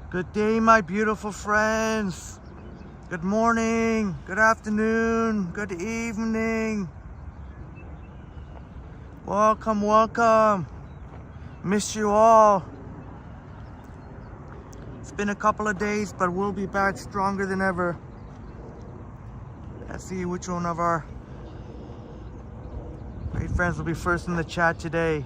Good day, my beautiful friends. Good morning, good afternoon, good evening. Welcome, welcome. Miss you all. It's been a couple of days, but we'll be back stronger than ever. Let's see which one of our great friends will be first in the chat today.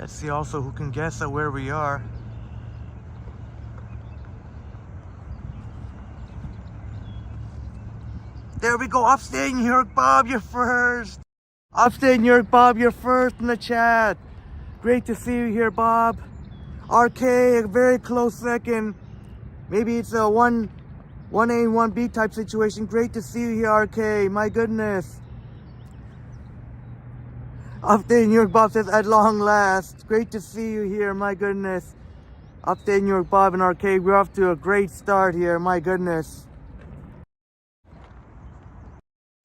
Let's see also who can guess at where we are. There we go. Upstate New York Bob, you're first. Upstate New York Bob, you're first in the chat. Great to see you here, Bob. RK, a very close second. Maybe it's a 1A, 1B type situation. Great to see you here, RK. My goodness. Upstate New York Bob says, at long last. Great to see you here, my goodness. Upstate New York Bob and RK, we're off to a great start here, my goodness.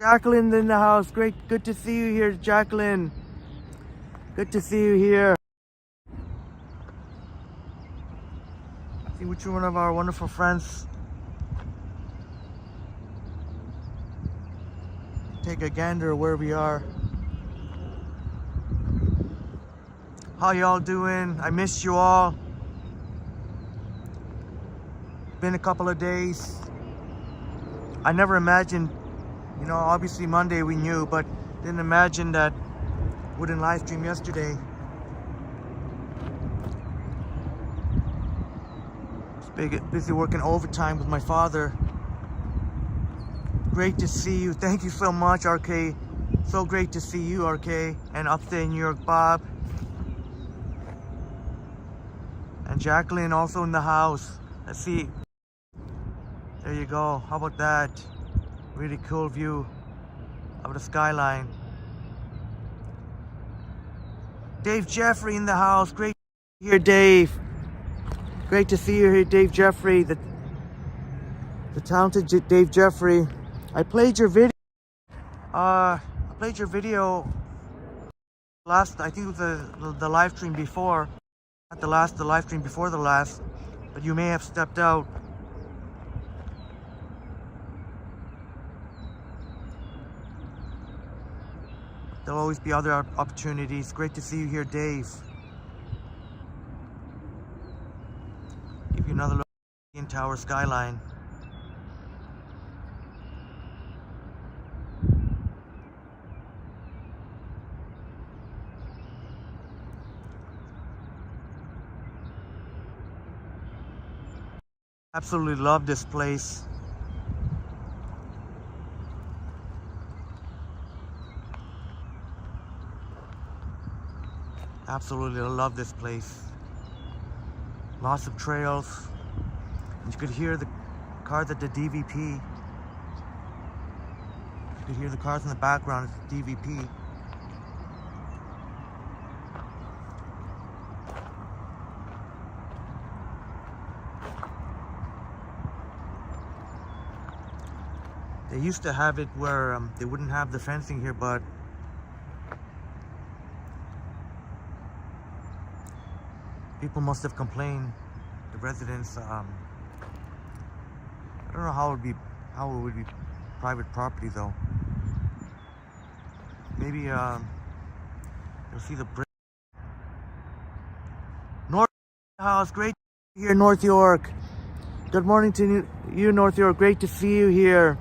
Jacqueline in the house, good to see you here, Jacqueline. Good to see you here. See which one of our wonderful friends. Take a gander where we are. How y'all doing? I miss you all. Been a couple of days. I never imagined, you know, obviously Monday we knew, but didn't imagine that wouldn't live stream yesterday. Busy working overtime with my father. Great to see you. Thank you so much, RK. So great to see you, RK, and Upstate New York Bob. And Jacqueline also in the house. Let's see. There you go. How about that? Really cool view of the skyline. Dave Jeffrey in the house. Great to hear Dave. Great to see you here, Dave Jeffrey. The talented Dave Jeffrey. I played your video. Last. I think it was the live stream before. Not the live stream before the last, but you may have stepped out. There'll always be other opportunities. Great to see you here, Dave. Give you another look at the Tower skyline. Absolutely love this place. Absolutely love this place. Lots of trails. And you could hear the cars at the DVP. You could hear the cars in the background at the DVP. They used to have it where they wouldn't have the fencing here, but people must have complained. The residents, I don't know how it would be private property though. Maybe you'll see the bridge. North House, great to hear North York. Good morning to you, North York. Great to see you here.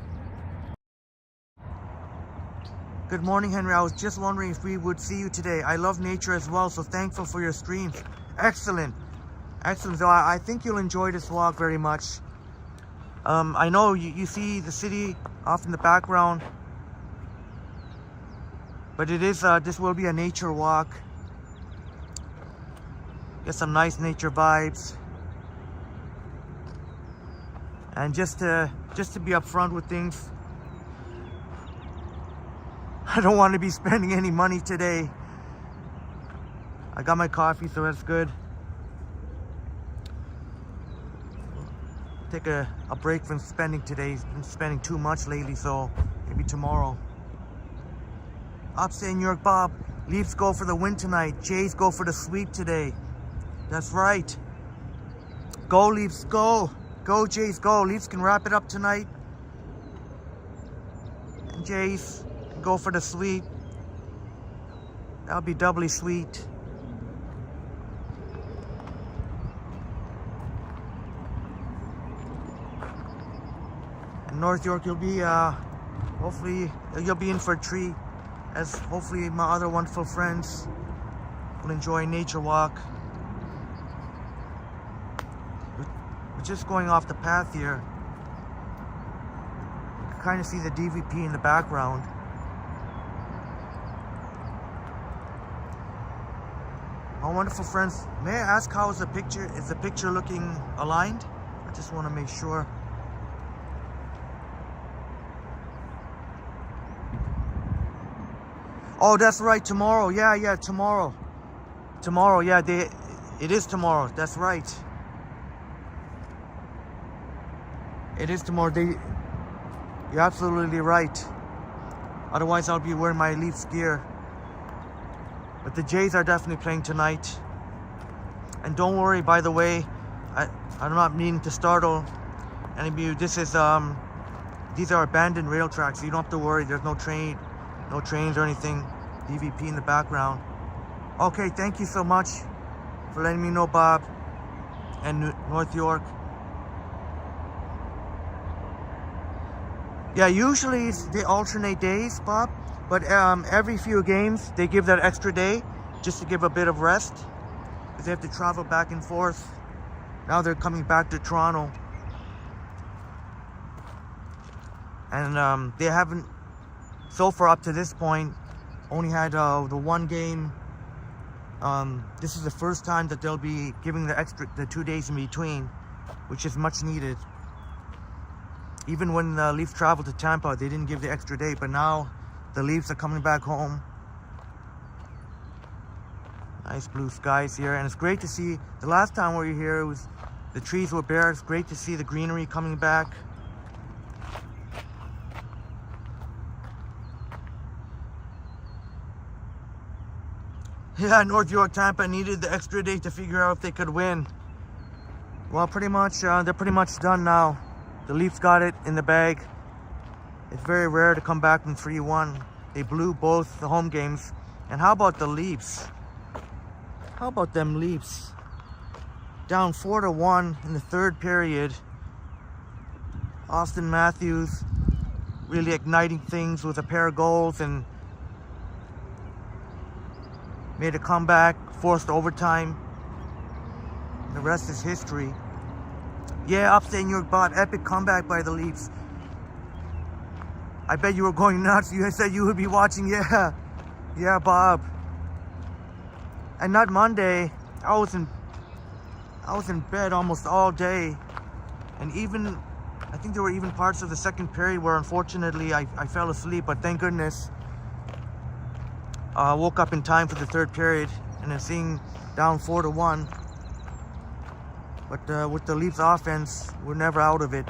Good morning, Henry. I was just wondering if we would see you today. I love nature as well, so thankful for your streams. Excellent. Excellent. So I think you'll enjoy this walk very much. I know you see the city off in the background, but it is this will be a nature walk. Get some nice nature vibes. And just to be upfront with things, I don't want to be spending any money today. I got my coffee, so that's good. Take a break from spending today. Been spending too much lately, so maybe tomorrow. Upstate New York Bob. Leafs go for the win tonight. Jays go for the sweep today. That's right. Go Leafs, go. Go Jays, go. Leafs can wrap it up tonight. And Jays can go for the sweep. That'll be doubly sweet. And North York, you'll be, hopefully, you'll be in for a treat. As hopefully my other wonderful friends will enjoy a nature walk. We're just going off the path here. You can kind of see the DVP in the background. My wonderful friends, may I ask how is the picture looking aligned? I just want to make sure. Oh, that's right, tomorrow. Yeah, tomorrow. Tomorrow, yeah, it is tomorrow. That's right. It is tomorrow. You're absolutely right. Otherwise, I'll be wearing my Leafs gear. But the Jays are definitely playing tonight. And don't worry, by the way, I'm not meaning to startle any of you. This is these are abandoned rail tracks, so you don't have to worry. There's no trains or anything. DVP in the background. Okay, thank you so much for letting me know, Bob, and North York. Yeah, usually they alternate days, Bob, but every few games they give that extra day just to give a bit of rest, because they have to travel back and forth. Now they're coming back to Toronto, and they haven't, so far up to this point, only had the one game. This is the first time that they'll be giving the 2 days in between, which is much needed. Even when the Leafs traveled to Tampa, they didn't give the extra day, but now the Leafs are coming back home. Nice blue skies here, and it's great to see. The last time we were here, the trees were bare. It's great to see the greenery coming back. Yeah, North York, Tampa needed the extra day to figure out if they could win. Well, pretty much, they're pretty much done now. The Leafs got it in the bag. It's very rare to come back from 3-1. They blew both the home games. And how about the Leafs? How about them Leafs? Down 4-1 in the third period. Austin Matthews really igniting things with a pair of goals and made a comeback, forced overtime. The rest is history. Yeah, upstate New York Bob, epic comeback by the Leafs. I bet you were going nuts. You said you would be watching. Yeah, Bob. And not Monday. I was in bed almost all day, and even I think there were even parts of the second period where unfortunately I fell asleep. But thank goodness I woke up in time for the third period, and then seeing down 4-1. But with the Leafs offense, we're never out of it.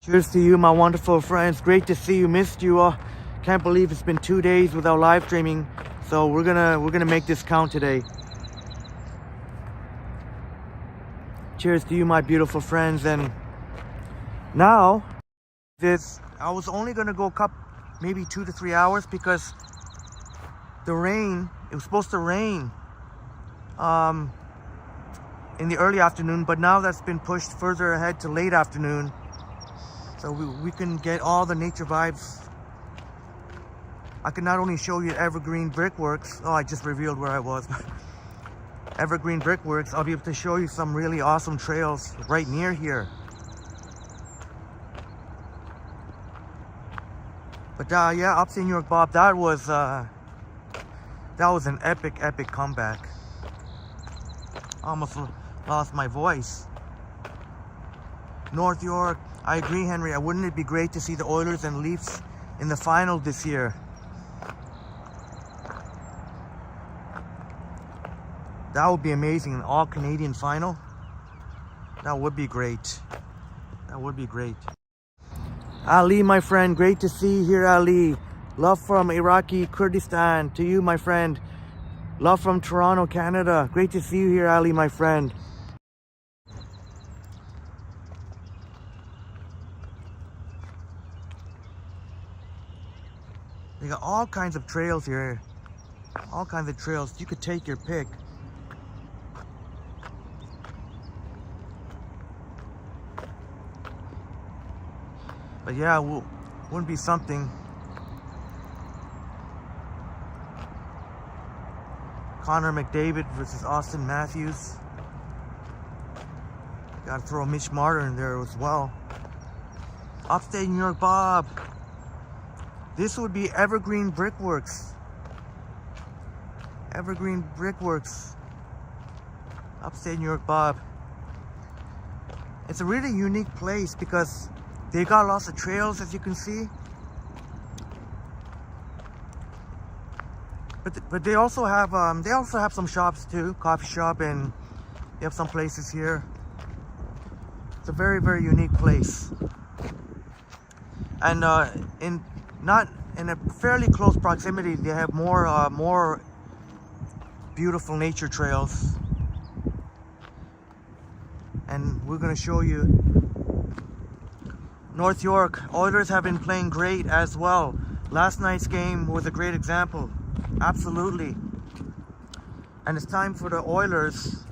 Cheers to you, my wonderful friends. Great to see you. Missed you. Can't believe it's been 2 days without live streaming. So we're gonna make this count today. Cheers to you, my beautiful friends. And now, I was only gonna go maybe 2 to 3 hours because the rain. It was supposed to rain. In the early afternoon, but now that's been pushed further ahead to late afternoon, so we can get all the nature vibes. I can not only show you Evergreen Brickworks. Oh, I just revealed where I was. Evergreen Brickworks. I'll be able to show you some really awesome trails right near here. But yeah, upstate New York Bob, that was an epic comeback. Almost lost my voice. North York, I agree, Henry. Wouldn't it be great to see the Oilers and Leafs in the final this year. That would be amazing, an all-Canadian final. That would be great. That would be great. Ali, my friend, great to see you here, Ali. Love from Iraqi Kurdistan to you, my friend. Love from Toronto, Canada. Great to see you here, Ali, my friend. They got all kinds of trails here. All kinds of trails. You could take your pick. But yeah, wouldn't be something. Connor McDavid versus Austin Matthews. Gotta throw Mitch Marner in there as well. Upstate New York Bob. This would be Evergreen Brickworks. Evergreen Brickworks. Upstate New York Bob. It's a really unique place because they got lots of trails, as you can see. But they also have some shops too, coffee shop, and they have some places here. It's a very, very unique place. And in a fairly close proximity, they have more beautiful nature trails. And we're gonna show you North York. Oilers have been playing great as well. Last night's game was a great example. Absolutely. And it's time for the Oilers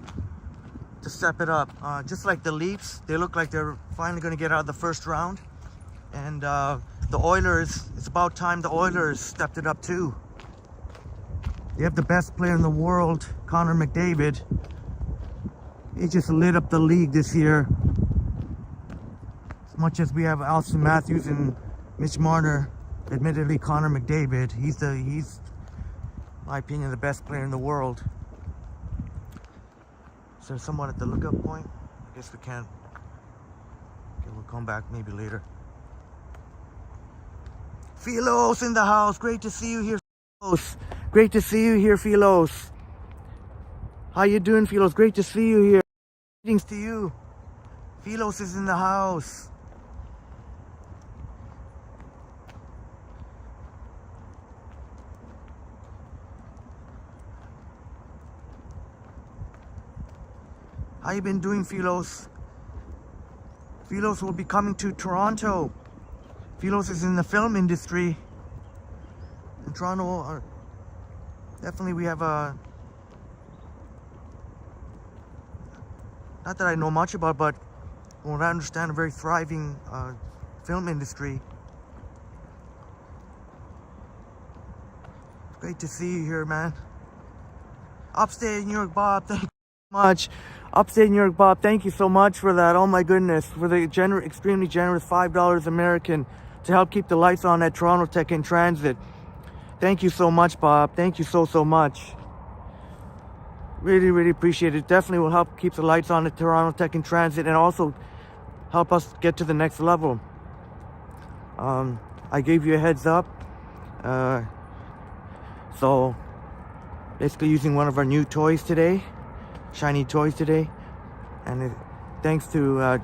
to step it up. Just like the Leafs, they look like they're finally going to get out of the first round. And the Oilers, it's about time the Oilers stepped it up too. They have the best player in the world, Connor McDavid. He just lit up the league this year. As much as we have Austin Matthews and Mitch Marner, admittedly Connor McDavid, he's in my opinion the best player in the world. Is there someone at the lookout point? I guess we can't. Okay, we'll come back maybe later. Filos in the house. Great to see you here, Filos. Great to see you here, Filos. How you doing, Filos? Great to see you here. Greetings to you. Filos is in the house. How you been doing, Filos? Filos will be coming to Toronto. Filos is in the film industry. In Toronto, definitely we have a... Not that I know much about, but from what I understand, a very thriving film industry. Great to see you here, man. Upstate New York Bob, thank you so much. Upstate New York Bob, thank you so much for that. Oh my goodness, for the extremely generous $5 American to help keep the lights on at Toronto Tech in Transit. Thank you so much, Bob. Thank you so much. Really, really appreciate it. Definitely will help keep the lights on at Toronto Tech in Transit and also help us get to the next level. I gave you a heads up. So basically using one of our new toys today, shiny toys today, and thanks to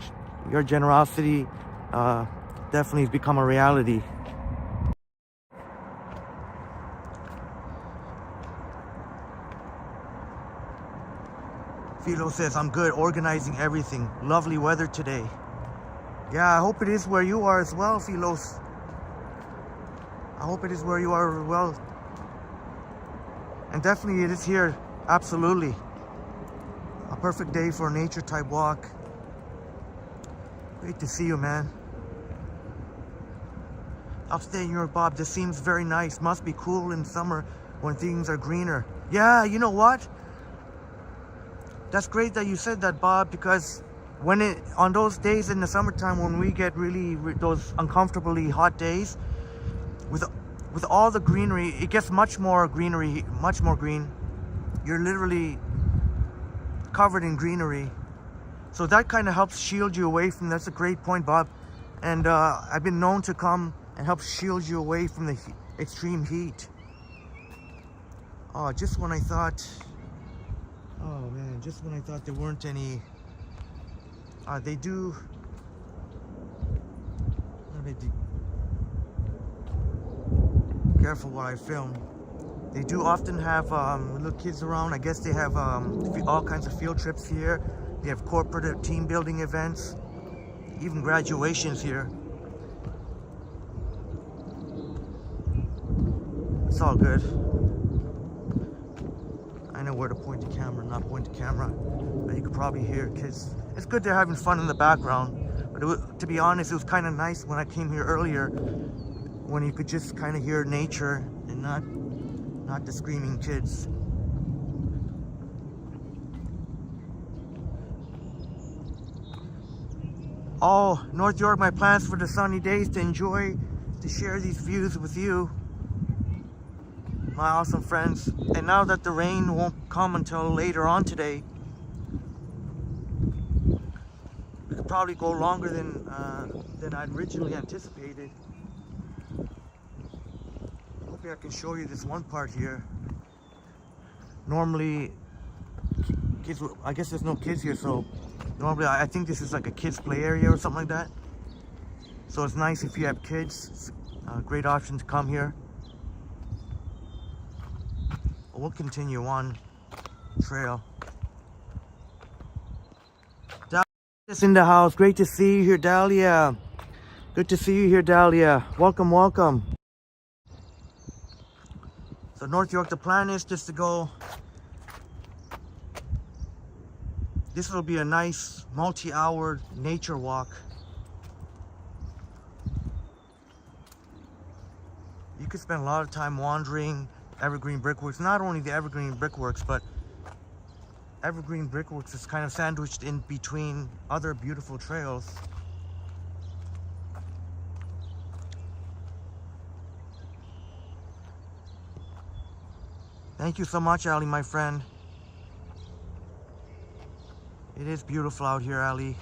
your generosity, definitely has become a reality. Philo says, I'm good, organizing everything. Lovely weather today. Yeah, I hope it is where you are as well, Philos. I hope it is where you are as well. And definitely it is here, absolutely. A perfect day for a nature type walk. Great to see you, man. Upstate New York, Bob, this seems very nice. Must be cool in summer when things are greener. Yeah, you know what? That's great that you said that, Bob, because on those days in the summertime when we get really those uncomfortably hot days, with all the greenery, it gets much more greenery, much more green. You're literally covered in greenery. So that kind of helps shield you away from, that's a great point, Bob. And I've been known to come and helps shield you away from the extreme heat. Oh, just when I thought, oh man, just when I thought there weren't any, they do, what do they do? Careful what I film. They do often have little kids around. I guess they have all kinds of field trips here. They have corporate team building events, even graduations here. It's all good. I know where to point the camera, not point the camera, but you could probably hear kids. It's good they're having fun in the background, but to be honest, it was kind of nice when I came here earlier, when you could just kind of hear nature and not the screaming kids. Oh, North York, my plans for the sunny days to share these views with you, my awesome friends. And now that the rain won't come until later on today, we could probably go longer than I'd originally anticipated. Hopefully I can show you this one part here. Normally, kids, I guess there's no kids here, so normally I think this is like a kids play area or something like that. So it's nice if you have kids. It's a great option to come here. We'll continue on trail. Dahlia's in the house. Great to see you here, Dahlia. Good to see you here, Dahlia. Welcome, welcome. So North York, the plan is just to go. This will be a nice multi-hour nature walk. You could spend a lot of time wandering Evergreen Brickworks. Not only the Evergreen Brickworks, but Evergreen Brickworks is kind of sandwiched in between other beautiful trails. Thank you so much, Ali, my friend. It is beautiful out here, Ali.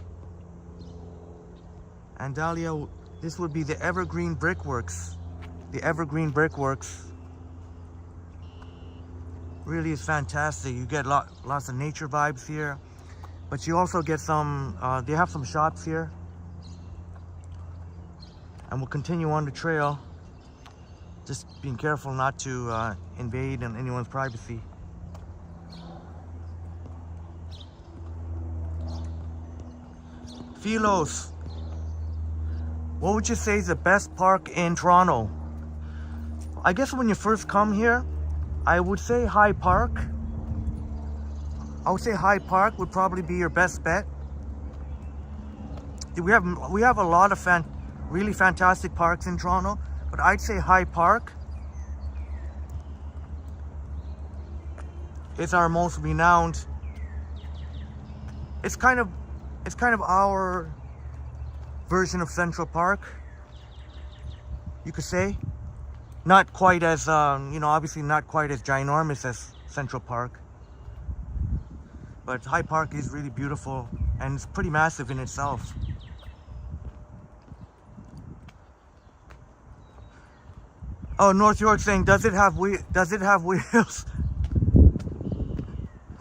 And Dahlia, this would be the Evergreen Brickworks. The Evergreen Brickworks really is fantastic. You get lots of nature vibes here, but you also get some, they have some shops here. And we'll continue on the trail. Just being careful not to invade anyone's privacy. Filos, what would you say is the best park in Toronto? I guess when you first come here, I would say High Park. I would say High Park would probably be your best bet. We have a lot of really fantastic parks in Toronto, but I'd say High Park is our most renowned. It's kind of our version of Central Park, you could say. Not quite as, you know, obviously not quite as ginormous as Central Park. But High Park is really beautiful and it's pretty massive in itself. Oh, North York saying, does it have wheels?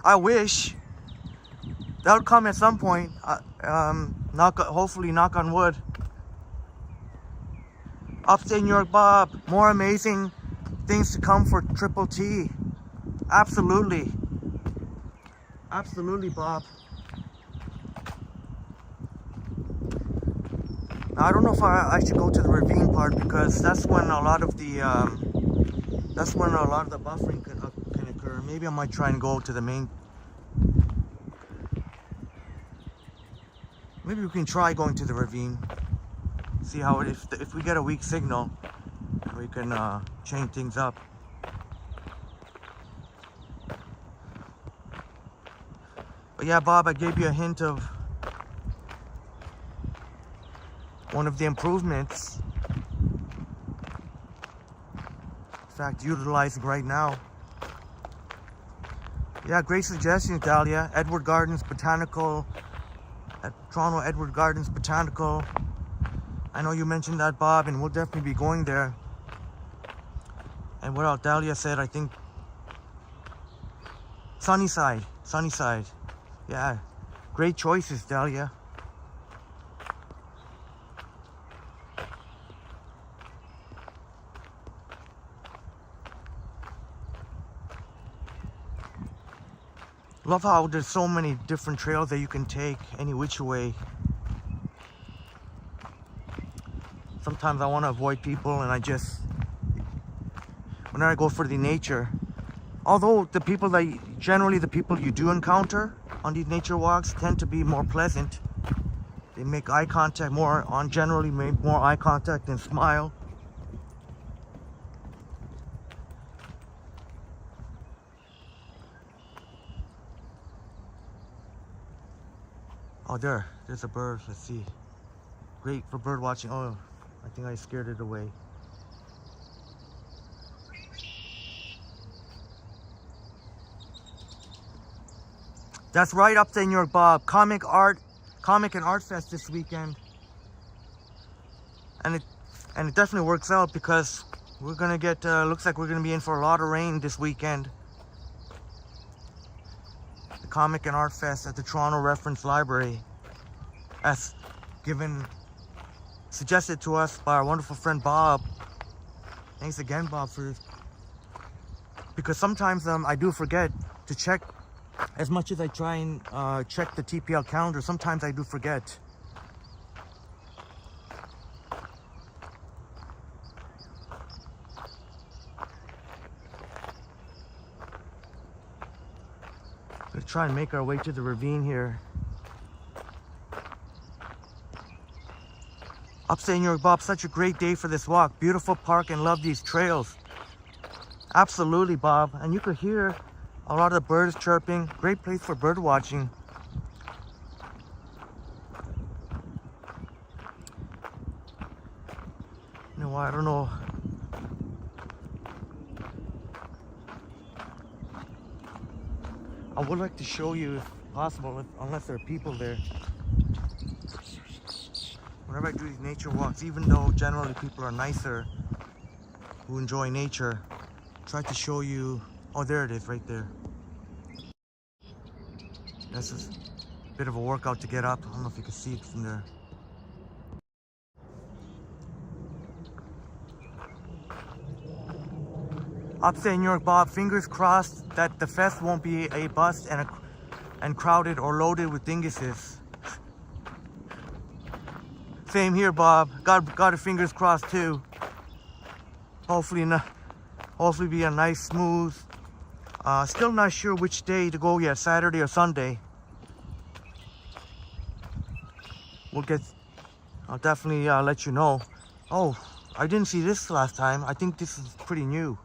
I wish. That'll come at some point. Hopefully, knock on wood. Upstate New York Bob, more amazing things to come for Triple T. Absolutely. Absolutely, Bob. Now, I don't know if I should go to the ravine part, because that's when a lot of the buffering can occur. Maybe I might try and go to the main. Maybe we can try going to the ravine. See how it, if we get a weak signal, we can change things up. But yeah, Bob, I gave you a hint of one of the improvements. In fact, utilizing right now. Yeah, great suggestion, Dahlia. Edward Gardens Botanical, at Toronto Edward Gardens Botanical. I know you mentioned that, Bob, and we'll definitely be going there. And what else Dahlia said, I think Sunnyside. Yeah, great choices, Dahlia. Love how there's so many different trails that you can take any which way. Sometimes I want to avoid people, and whenever I go for the nature, although generally the people you do encounter on these nature walks tend to be more pleasant. They make eye contact generally make more eye contact and smile. Oh, there's a bird. Let's see. Great for bird watching. Oh, I think I scared it away. That's right, upstate New York, Bob. Comic and art fest this weekend, and it definitely works out because we're gonna get. Looks like we're gonna be in for a lot of rain this weekend. The Comic and Art Fest at the Toronto Reference Library, as suggested to us by our wonderful friend Bob. Thanks again, Bob, for this. Because sometimes I do forget to check. As much as I try and check the TPL calendar, sometimes I do forget. Let's try and make our way to the ravine here. Upstate New York, Bob, such a great day for this walk. Beautiful park and love these trails. Absolutely, Bob. And you could hear a lot of the birds chirping. Great place for bird watching. You know what? I don't know. I would like to show you, if possible, unless there are people there. Whenever I do these nature walks, even though generally people are nicer who enjoy nature, try to show you. Oh, there it is, right there. That's just a bit of a workout to get up. I don't know if you can see it from there. Upstate New York, Bob, fingers crossed that the fest won't be a bust and crowded or loaded with dinguses. Same here, Bob. Got our fingers crossed too. Hopefully be a nice, smooth. Still not sure which day to go yet, Saturday or Sunday. I'll definitely let you know. Oh, I didn't see this last time. I think this is pretty new.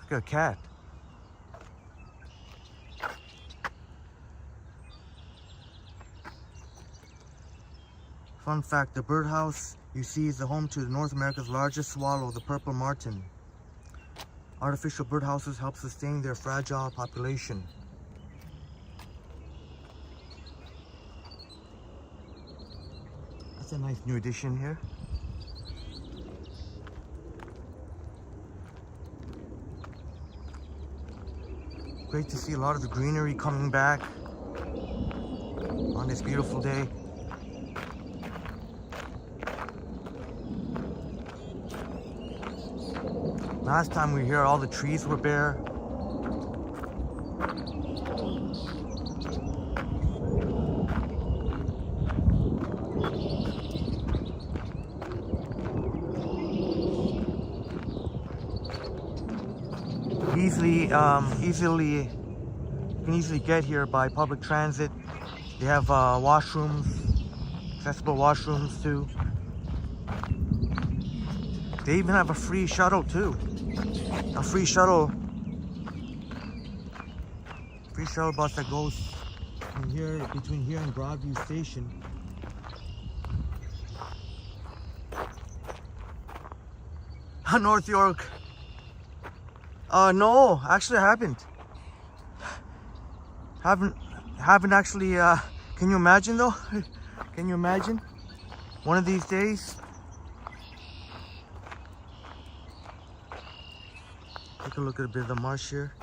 Look at a cat. Fun fact, the birdhouse you see is the home to North America's largest swallow, the purple martin. Artificial birdhouses help sustain their fragile population. That's a nice new addition here. Great to see a lot of the greenery coming back on this beautiful day. Last time we were here, all the trees were bare. You can easily get here by public transit. They have washrooms, accessible washrooms too. They even have a free shuttle too. A free shuttle bus that goes from here, between here and Broadview Station. North York. No, actually I haven't. Haven't actually, can you imagine though? Can you imagine? One of these days. Take a look at a bit of the marsh here.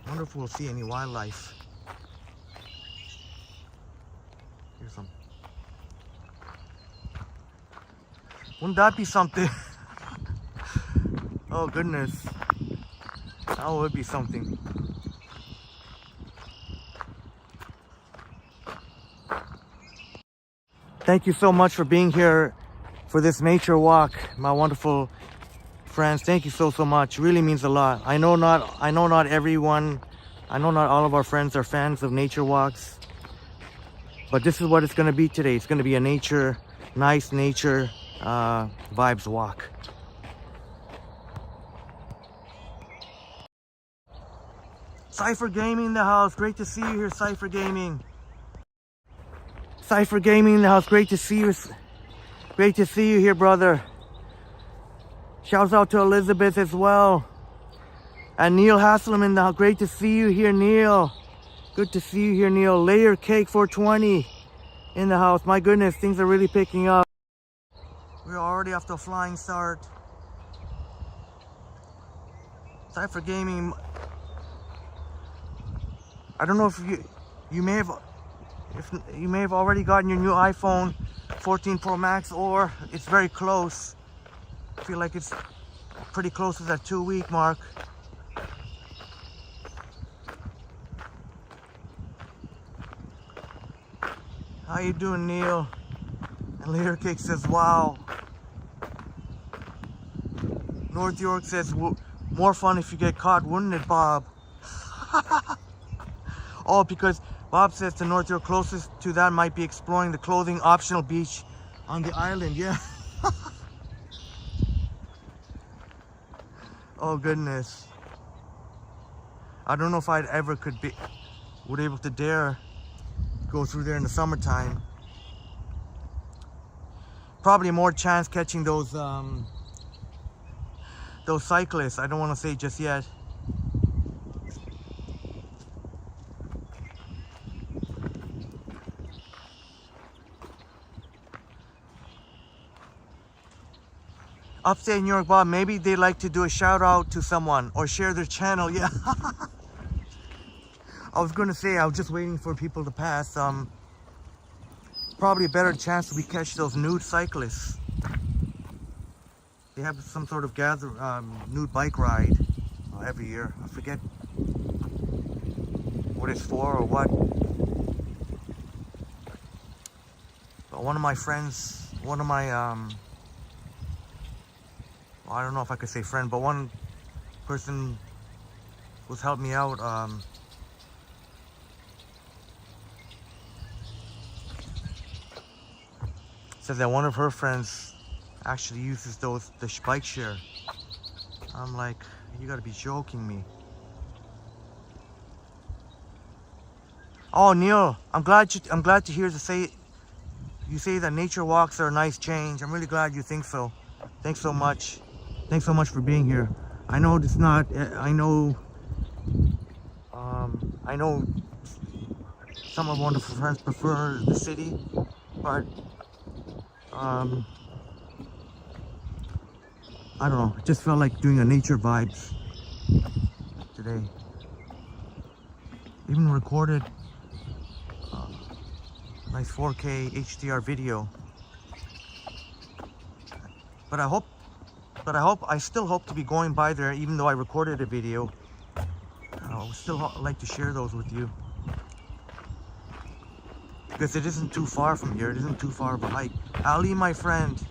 Wonder if we'll see any wildlife. Here's some. Wouldn't that be something? Oh goodness. That would be something. Thank you so much for being here for this nature walk, my wonderful friends. Thank you so much. Really means a lot. I know not everyone, I know not all of our friends are fans of nature walks, but this is what it's going to be today. It's going to be a nice nature vibes walk. Cypher Gaming in the house. Great to see you here, Cypher Gaming. Cypher Gaming in the house. Great to see you. Great to see you here, brother. Shouts out to Elizabeth as well. And Neil Haslam in the house. Great to see you here, Neil. Good to see you here, Neil. Layer Cake 420 in the house. My goodness, things are really picking up. We're already off to a flying start. Cypher Gaming. I don't know if you may have already gotten your new iPhone 14 Pro Max, or it's very close. I feel like it's pretty close to that 2-week mark. How you doing, Neil? And Layer Cake says, wow. North York says, more fun if you get caught, wouldn't it, Bob? Oh, because Bob says to North York, closest to that might be exploring the clothing optional beach on the island. Yeah. Oh goodness. I don't know if I'd ever would able to dare go through there in the summertime. Probably more chance catching those cyclists. I don't want to say just yet. Upstate New York, Bob, maybe they'd like to do a shout out to someone or share their channel. Yeah. I was going to say, I was just waiting for people to pass. Probably a better chance we catch those nude cyclists. They have some sort of nude bike ride every year. I forget what it's for or what. But one of my friends, I don't know if I could say friend, but one person who's helped me out said that one of her friends actually uses the bike share. I'm like, you gotta be joking me. Oh, Neil, I'm glad to hear you say that nature walks are a nice change. I'm really glad you think so. Thanks so much. Thanks so much for being here. I know it's not. I know some of my wonderful friends prefer the city, but I don't know. I just felt like doing a nature vibes today. Even recorded nice 4K HDR video. But I still hope to be going by there, even though I recorded a video. I would still like to share those with you, because it isn't too far from here. It isn't too far of a hike. Ali, my friend.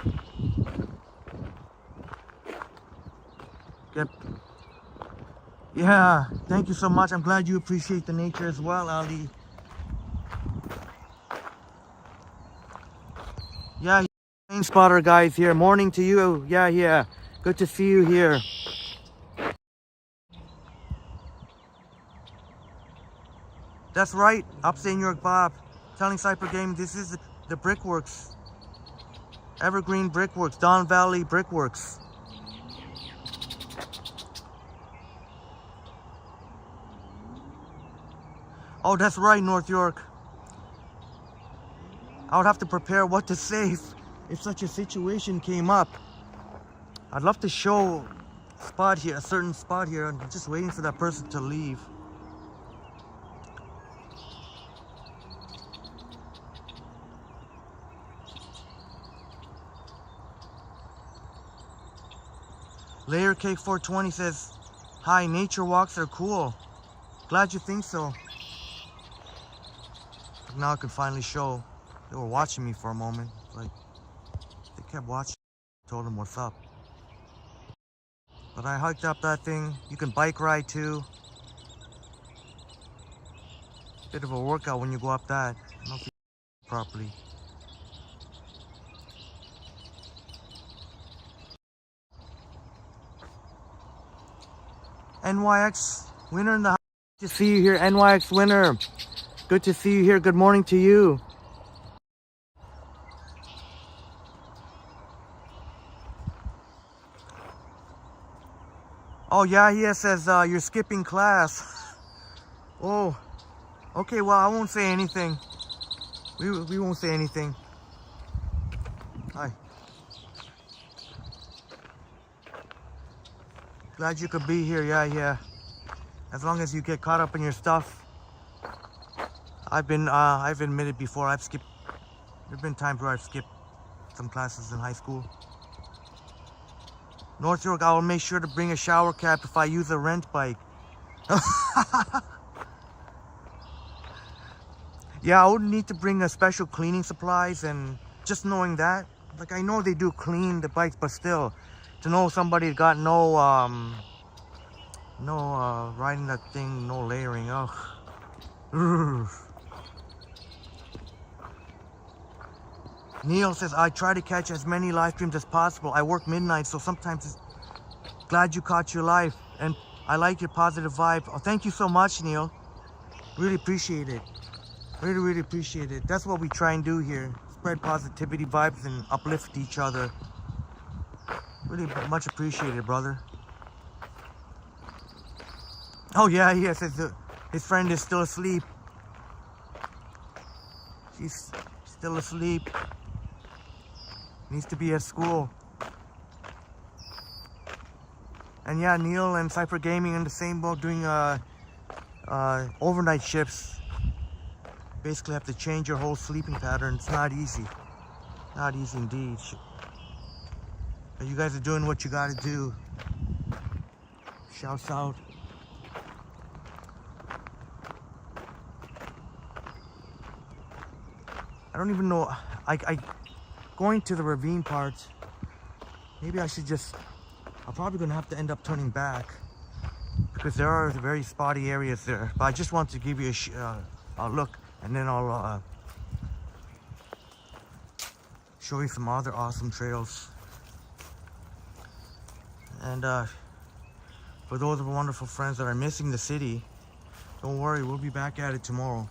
Yep. Yeah, thank you so much. I'm glad you appreciate the nature as well, Ali. Yeah, plane spotter guys here. Morning to you. Yeah. Good to see you here. That's right, upstate New York Bob. Telling Cypher Game, this is the Brickworks. Evergreen Brickworks, Don Valley Brickworks. Oh, that's right, North York. I would have to prepare what to say if such a situation came up. I'd love to show spot here, a certain spot here. I'm just waiting for that person to leave. Layer Cake 420 says, "Hi, nature walks are cool. Glad you think so." Now I can finally show. They were watching me for a moment. Like, they kept watching. Told them what's up. But I hiked up that thing. You can bike ride too. Bit of a workout when you go up that. I don't know if you properly. NYX winner in the house. Good to see you here, NYX winner. Good to see you here. Good morning to you. Oh yeah, he says you're skipping class. Oh, okay. Well, I won't say anything. We won't say anything. Hi. Glad you could be here. Yeah. As long as you get caught up in your stuff. I've admitted before I've skipped. There've been times where I've skipped some classes in high school. North York, I will make sure to bring a shower cap if I use a rent bike. Yeah, I would need to bring a special cleaning supplies, and just knowing that, like, I know they do clean the bikes, but still, to know somebody got no riding that thing, no layering. Ugh. Neil says, I try to catch as many live streams as possible. I work midnight, so sometimes it's glad you caught your live, and I like your positive vibe. Oh, thank you so much, Neil. Really appreciate it. Really appreciate it. That's what we try and do here. Spread positivity vibes and uplift each other. Really much appreciated, brother. Oh yeah, he says his friend is still asleep. She's still asleep. Needs to be at school. And yeah, Neil and Cypher Gaming in the same boat, doing overnight shifts. Basically have to change your whole sleeping pattern. It's not easy. Not easy indeed. But you guys are doing what you gotta do. Shouts out. I don't even know. I going to the ravine part. Maybe I should just. I'm probably gonna have to end up turning back because there are very spotty areas there. But I just want to give you a look, and then I'll show you some other awesome trails. And for those of our wonderful friends that are missing the city, don't worry, we'll be back at it tomorrow.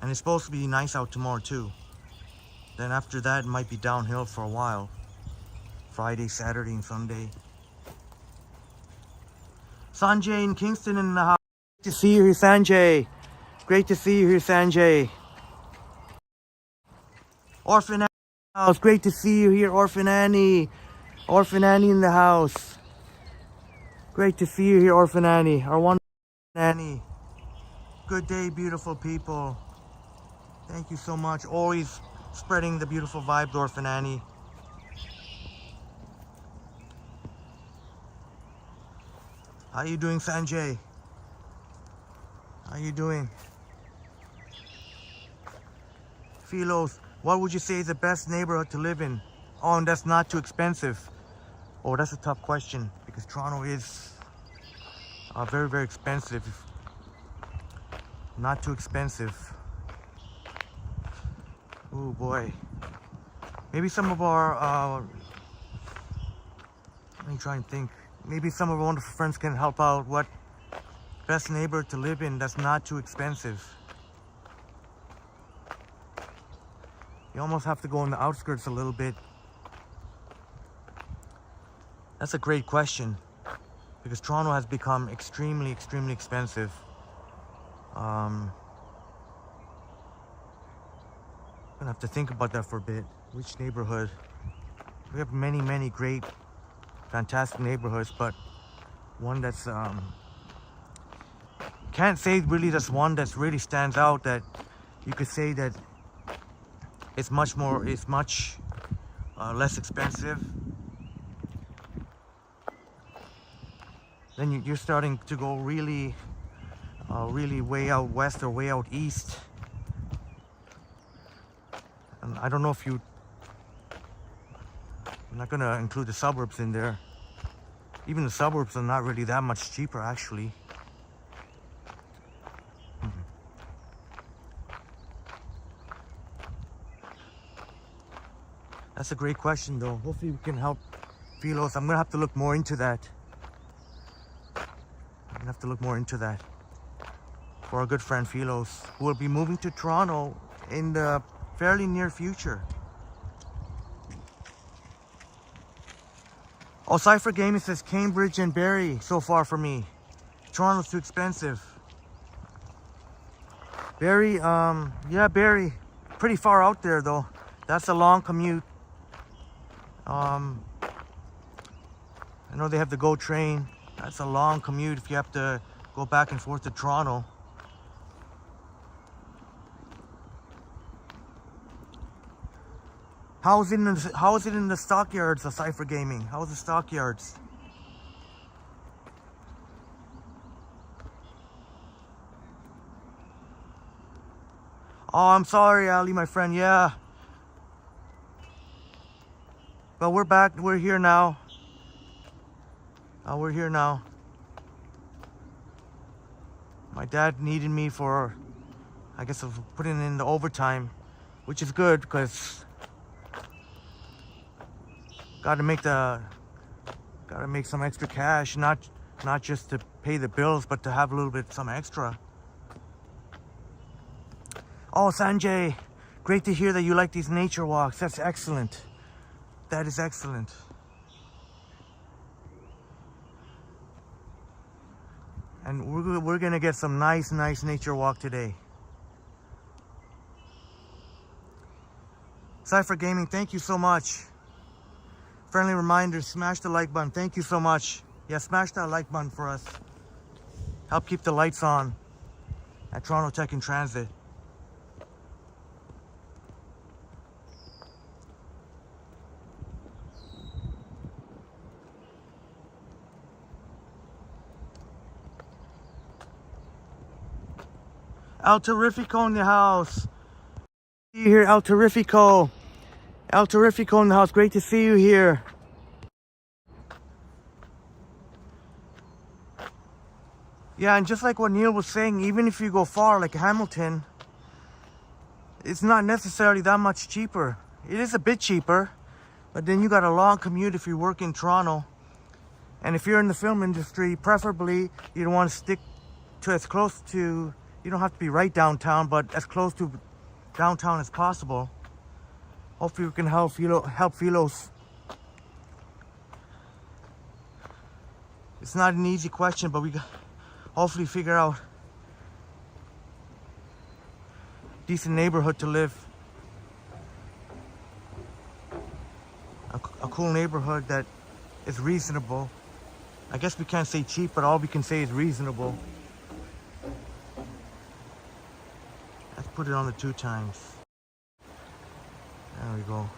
And it's supposed to be nice out tomorrow too. Then after that, it might be downhill for a while. Friday, Saturday, and Sunday. Sanjay in Kingston in the house. Great to see you here, Sanjay. Great to see you here, Sanjay. Orphan Annie in the house. Great to see you here, Orphan Annie. Orphan Annie in the house. Great to see you here, Orphan Annie. Our wonderful Annie. Good day, beautiful people. Thank you so much. Always spreading the beautiful vibes, Orphan Annie. How you doing, Sanjay? How you doing? Filos, what would you say is the best neighborhood to live in? Oh, and that's not too expensive. Oh, that's a tough question because Toronto is very, very expensive. Not too expensive. Oh boy. Maybe some of our, let me try and think. Maybe some of our wonderful friends can help out what best neighborhood to live in that's not too expensive. You almost have to go in the outskirts a little bit. That's a great question. because Toronto has become extremely expensive. I'm gonna have to think about that for a bit. Which neighborhood? We have many great, fantastic neighborhoods, but one that's can't say really that's one that's really stands out that you could say that it's much less expensive. Then you're starting to go really way out west or way out east. And I don't know if I'm not gonna include the suburbs in there. Even the suburbs are not really that much cheaper, actually. That's a great question, though. Hopefully we can help Filos. I'm gonna have to look more into that. For our good friend Filos, who will be moving to Toronto in the fairly near future. Oh, Cypher Gaming says Cambridge and Barrie so far for me. Toronto's too expensive. Barrie, yeah, Barrie. Pretty far out there though. That's a long commute. I know they have the GO train. That's a long commute if you have to go back and forth to Toronto. How is it in the stockyards, the Cypher Gaming? How's the stockyards? Oh, I'm sorry, Ali, my friend. Yeah. But we're back. We're here now. We're here now. My dad needed me for, I guess, of putting in the overtime, which is good because gotta make some extra cash, not just to pay the bills, but to have a little bit some extra. Oh, Sanjay, great to hear that you like these nature walks. That's excellent. That is excellent. And we're gonna get some nice nature walk today. Cypher Gaming, thank you so much. Friendly reminder, smash the like button. Thank you so much. Yeah, smash that like button for us. Help keep the lights on at Toronto Tech and Transit. El Terrifico in the house. See you here, El Terrifico. El Terrifico in the house. Great to see you here. Yeah, and just like what Neil was saying, even if you go far, like Hamilton, it's not necessarily that much cheaper. It is a bit cheaper, but then you got a long commute if you work in Toronto. And if you're in the film industry, preferably you don't want to stick to as close to, you don't have to be right downtown, but as close to downtown as possible. Hopefully we can help Filos. It's not an easy question, but we hopefully figure out a decent neighborhood to live. A cool neighborhood that is reasonable. I guess we can't say cheap, but all we can say is reasonable. Let's put it on the 2 times. There we go.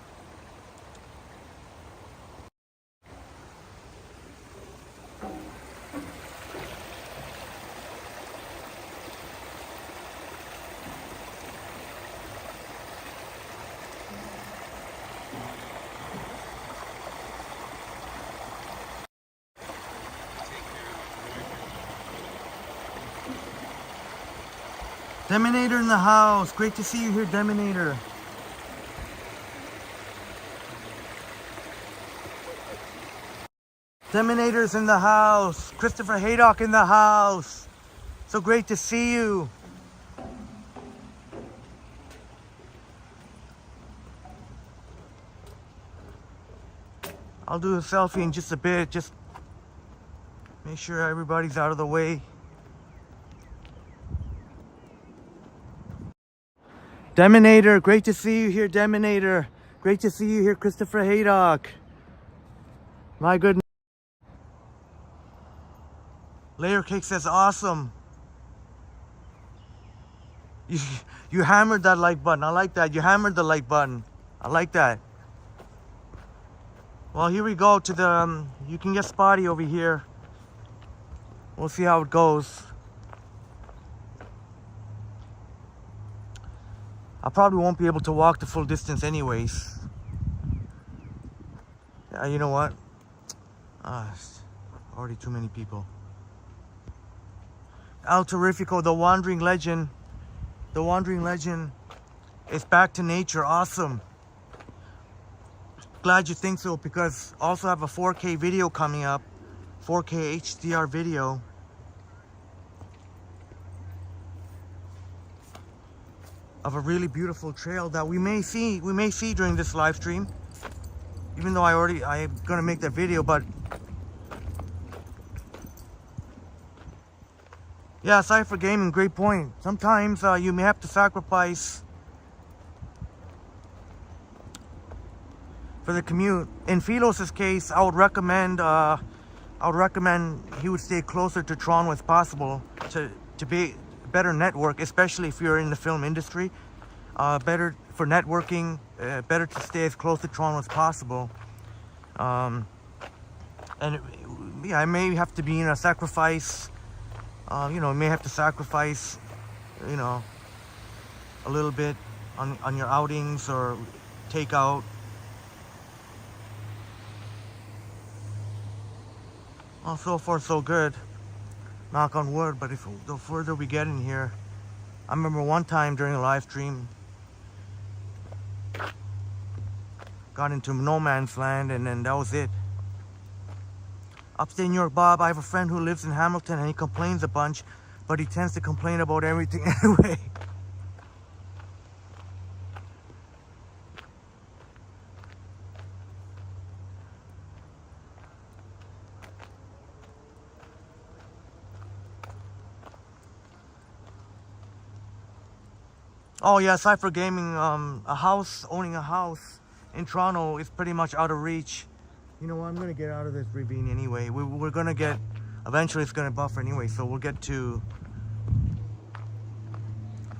Dominator in the house. Great to see you here, Dominator. Dominator's in the house. Christopher Haydock in the house. So great to see you. I'll do a selfie in just a bit. Just Make sure everybody's out of the way. Dominator, great to see you here, Dominator. Great to see you here, Christopher Haydock. My goodness. Layer Cake says awesome. You hammered that like button. I like that. You hammered the like button. I like that. Well, here we go to the, you can get spotty over here. We'll see how it goes. I probably won't be able to walk the full distance anyways. You know what? Already too many people. El Terrifico, the Wandering Legend. The Wandering Legend is back to nature. Awesome. Glad you think so, because I also have a 4K video coming up. 4K HDR video. Of a really beautiful trail that we may see during this live stream. Even though I'm gonna make that video, but yeah, Cypher Gaming, great point. Sometimes you may have to sacrifice for the commute. In Filos' case, I would recommend he would stay closer to Toronto as possible to be better network, especially if you're in the film industry. Better for networking, better to stay as close to Toronto as possible. And yeah, I may have to be in a sacrifice. You know, you may have to sacrifice, you know, a little bit on your outings or takeout. Well, so far so good. Knock on wood. But the further we get in here, I remember one time during a live stream, got into no man's land, and then that was it. Upstate New York, Bob, I have a friend who lives in Hamilton and he complains a bunch, but he tends to complain about everything anyway. Oh yeah, Cypher Gaming, owning a house in Toronto is pretty much out of reach. You know what, I'm gonna get out of this ravine anyway. We're gonna get, eventually it's gonna buffer anyway, so we'll get to,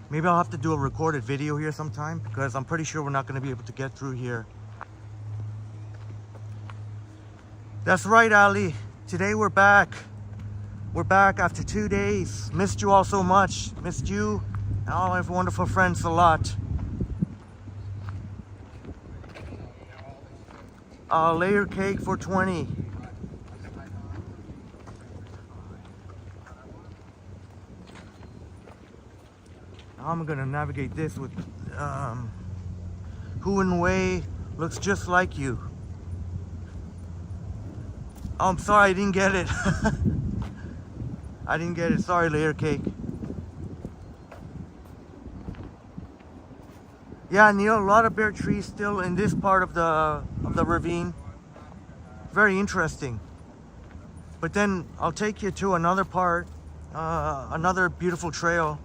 maybe I'll have to do a recorded video here sometime, because I'm pretty sure we're not gonna be able to get through here. That's right, Ali. Today we're back. We're back after 2 days. Missed you all so much. Missed you and all my wonderful friends a lot. Layer Cake for 20. Now I'm gonna navigate this with Who in Way looks just like you. Oh, I'm sorry, I didn't get it. I didn't get it. Sorry, Layer Cake. Yeah, Neil, a lot of bare trees still in this part of the ravine. Very interesting. But then I'll take you to another part, another beautiful trail.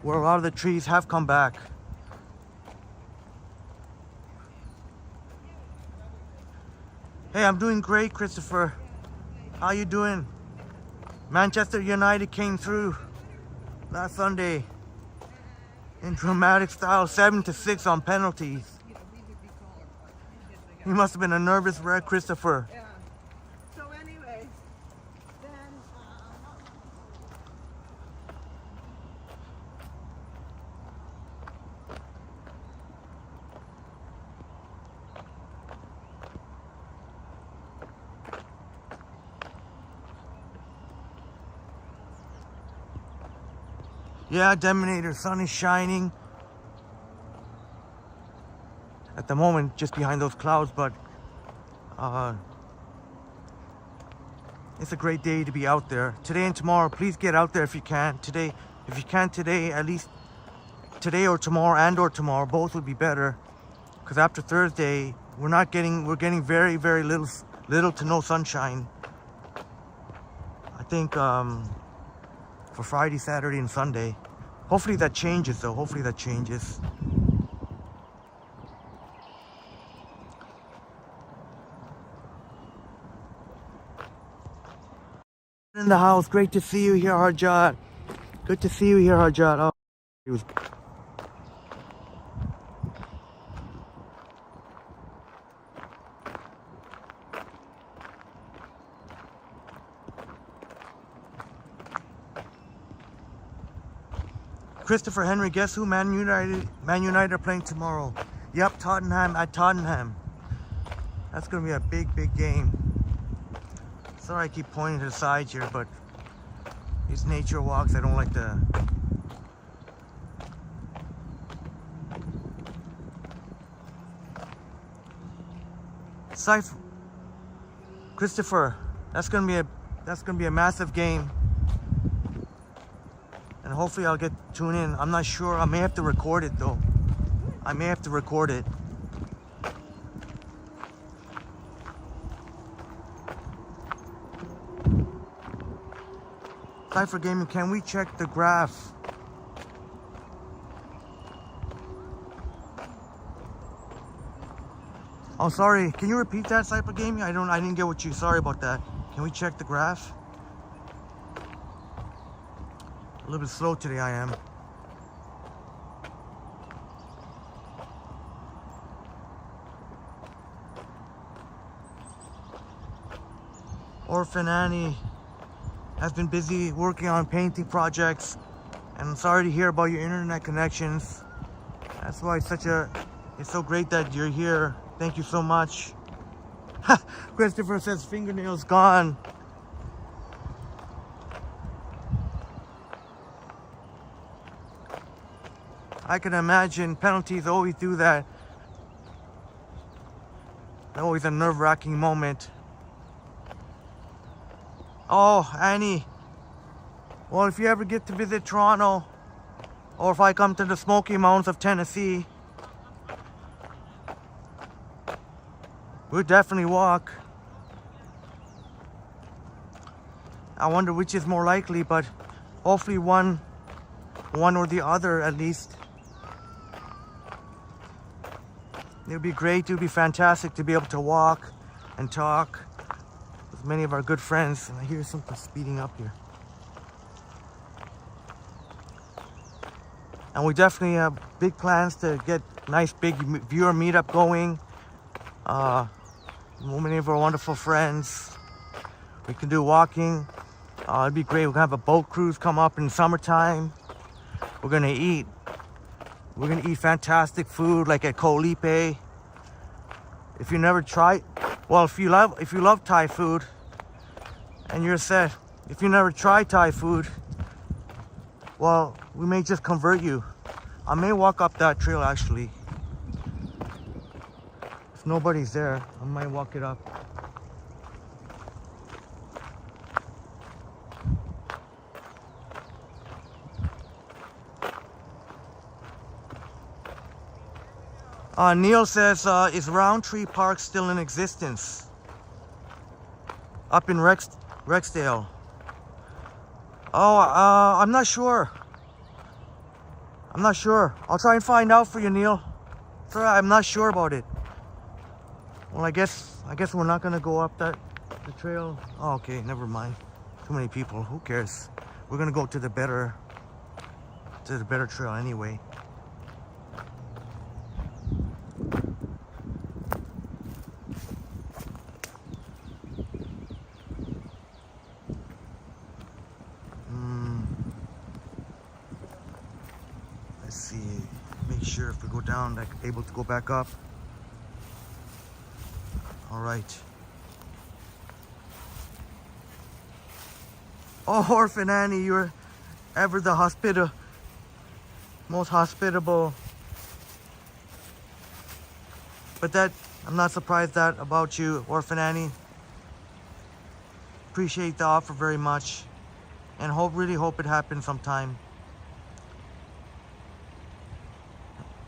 Where a lot of the trees have come back. Hey, I'm doing great, Christopher. How you doing? Manchester United came through last Sunday in dramatic style, 7-6 on penalties. He must have been a nervous wreck, Christopher. Yeah. So anyway, then yeah, Dominator, sun is shining. At the moment, just behind those clouds, but it's a great day to be out there. Today and tomorrow, please get out there if you can. Today, if you can't today, at least today or tomorrow, both would be better. Because after Thursday, we're getting very, very little to no sunshine. I think for Friday, Saturday, and Sunday. Hopefully that changes though. Hopefully that changes. In the house, great to see you here, Harjat. Good to see you here, Harjat. Oh, he was. Christopher Henry, guess who? Man United are playing tomorrow. Yep, Tottenham at Tottenham. That's gonna be a big, big game. Sorry I keep pointing to the side here, but these nature walks, I don't like to. Cypher, Christopher, that's gonna be a massive game. And hopefully I'll get tuned in. I'm not sure. I may have to record it though. I may have to record it. Cypher Gaming, can we check the graph? Oh, sorry. Can you repeat that, Cypher Gaming? I didn't get what you. Sorry about that. Can we check the graph? A little bit slow today, I am. Orphan Annie has been busy working on painting projects, and I'm sorry to hear about your internet connections. That's why it's so great that you're here. Thank you so much. Christopher says fingernails gone. I can imagine penalties always do that. Always a nerve-wracking moment. Oh, Annie. Well, if you ever get to visit Toronto, or if I come to the Smoky Mountains of Tennessee, we'll definitely walk. I wonder which is more likely, but hopefully one or the other at least. It would be great, it would be fantastic to be able to walk and talk with many of our good friends. And I hear something speeding up here. And we definitely have big plans to get nice big viewer meetup going. Many of our wonderful friends. We can do walking. It'd be great. We're gonna have a boat cruise come up in summertime. We're gonna eat fantastic food like at Koh Lipe. If you never tried, well, if you love Thai food and you're set, if you never tried Thai food, well, we may just convert you. I may walk up that trail actually. If nobody's there, I might walk it up. Neil says, is Roundtree Park still in existence? Up in Rexdale. Oh, I'm not sure. I'll try and find out for you, Neil. Sorry, I'm not sure about it. Well, I guess we're not gonna go up the trail. Oh, okay, never mind. Too many people. Who cares? We're gonna go to the better trail anyway. Let's see. Make sure if we go down, like able to go back up. All right. Oh, Orphan Annie, you're ever the most hospitable. But I'm not surprised that about you, Orphan Annie. Appreciate the offer very much, and really hope it happens sometime.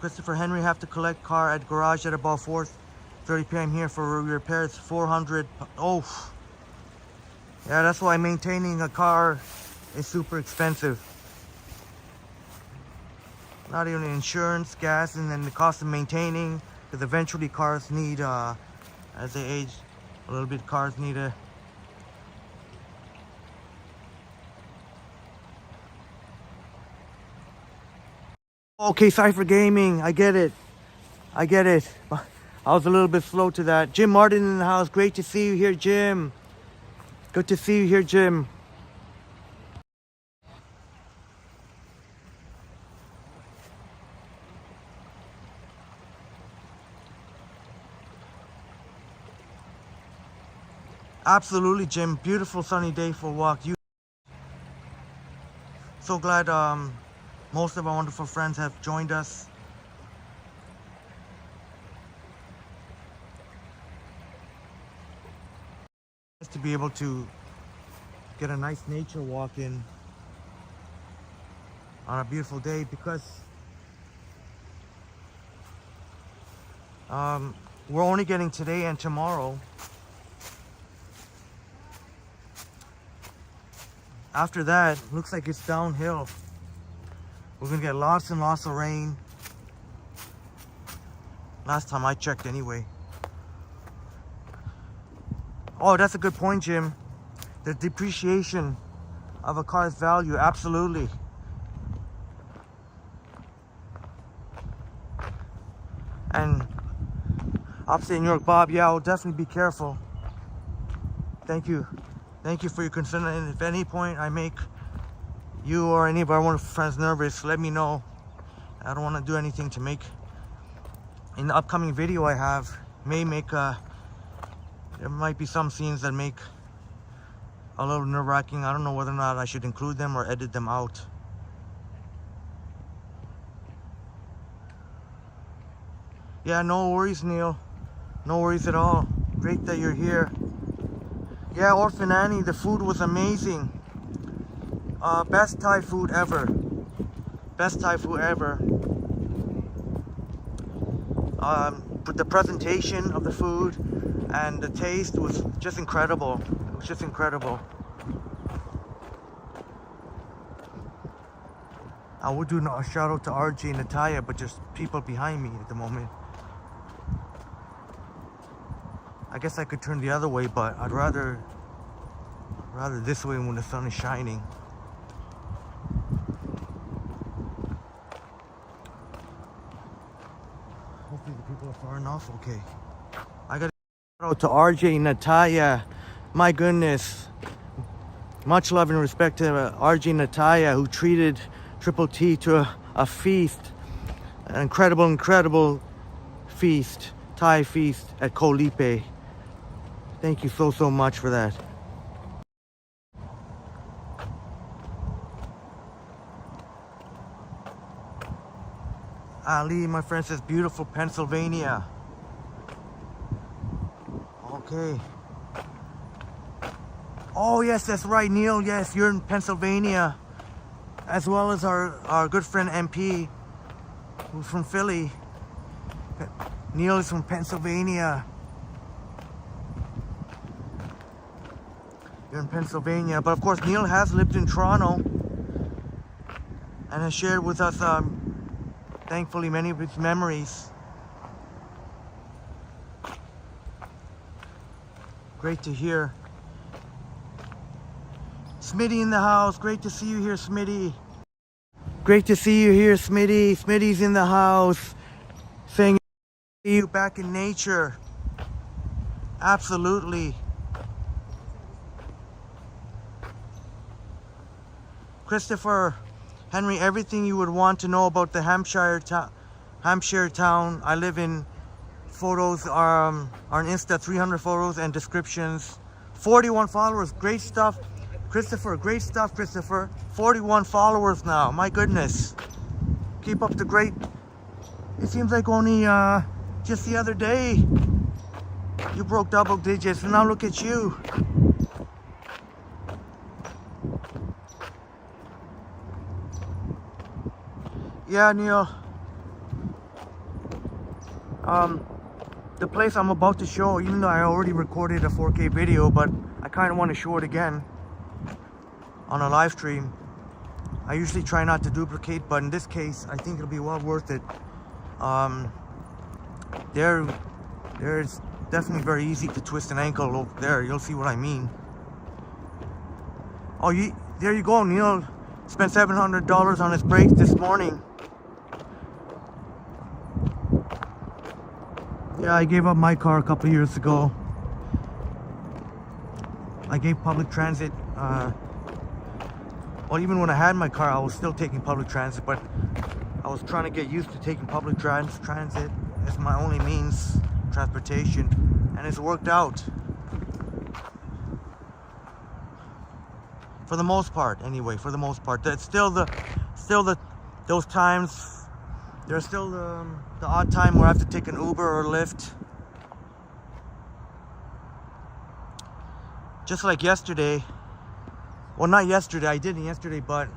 Christopher Henry have to collect car at garage at about 4:30 p.m. here for repairs. 400. Oh, yeah, that's why maintaining a car is super expensive. Not even insurance, gas, and then the cost of maintaining, because eventually cars need, as they age a little bit, cars need a... Okay, Cypher Gaming, I get it. I get it. I was a little bit slow to that. Jim Martin in the house. Great to see you here, Jim. Good to see you here, Jim. Absolutely, Jim. Beautiful sunny day for a walk. So glad most of our wonderful friends have joined us. To be able to get a nice nature walk in on a beautiful day, because we're only getting today and tomorrow. After that, looks like it's downhill. We're gonna get lots and lots of rain. Last time I checked anyway. Oh, that's a good point, Jim. The depreciation of a car's value, absolutely. And upstate New York, Bob, yeah, I'll definitely be careful. Thank you. Thank you for your concern. And if at any point I make you or any of our wonderful friends nervous, let me know. I don't want to do anything to make... In the upcoming video I have, may make there might be some scenes that make a little nerve-wracking. I don't know whether or not I should include them or edit them out. Yeah, no worries, Neil. No worries at all. Great that you're here. Yeah, Orphan Annie, the food was amazing. Best Thai food ever. Best Thai food ever. But the presentation of the food and the taste was just incredible. It was just incredible. I would do a shout out to RJ and Natalya, but just people behind me at the moment. I guess I could turn the other way, but I'd rather this way when the sun is shining. Hopefully the people are far enough. Okay. I got to shout out to RJ and Natalya. My goodness. Much love and respect to RJ and Natalya, who treated Triple T to a feast. An incredible feast. Thai feast at Koh Lipe. Thank you so much for that. Ali, my friend, says beautiful Pennsylvania. Okay. Oh yes, that's right, Neil. Yes, you're in Pennsylvania, as well as our good friend MP, who's from Philly. Neil is from Pennsylvania. You're in Pennsylvania, but of course Neil has lived in Toronto and has shared with us, thankfully, many of his memories. Great to hear. Smitty in the house. Great to see you here, Smitty. Great to see you here, Smitty. Smitty's in the house. Saying, see you back in nature. Absolutely. Christopher Henry, everything you would want to know about the Hampshire town I live in. Photos are on Insta, 300 photos and descriptions. 41 followers, great stuff. Christopher, great stuff, Christopher. 41 followers now, my goodness. Keep up the great. It seems like only just the other day you broke double digits, and now look at you. Yeah, Neil. The place I'm about to show, even though I already recorded a 4K video, but I kind of want to show it again on a live stream. I usually try not to duplicate, but in this case, I think it'll be well worth it. There's definitely very easy to twist an ankle over there. You'll see what I mean. Oh, there you go. Neil spent $700 on his brakes this morning. Yeah, I gave up my car a couple of years ago. I gave public transit. Well, even when I had my car, I was still taking public transit, but I was trying to get used to taking public transit as my only means of transportation, and it's worked out. For the most part, anyway, for the most part. That's still those times, there's still the odd time where I have to take an Uber or Lyft. Just like yesterday. Well, not yesterday, I didn't yesterday, but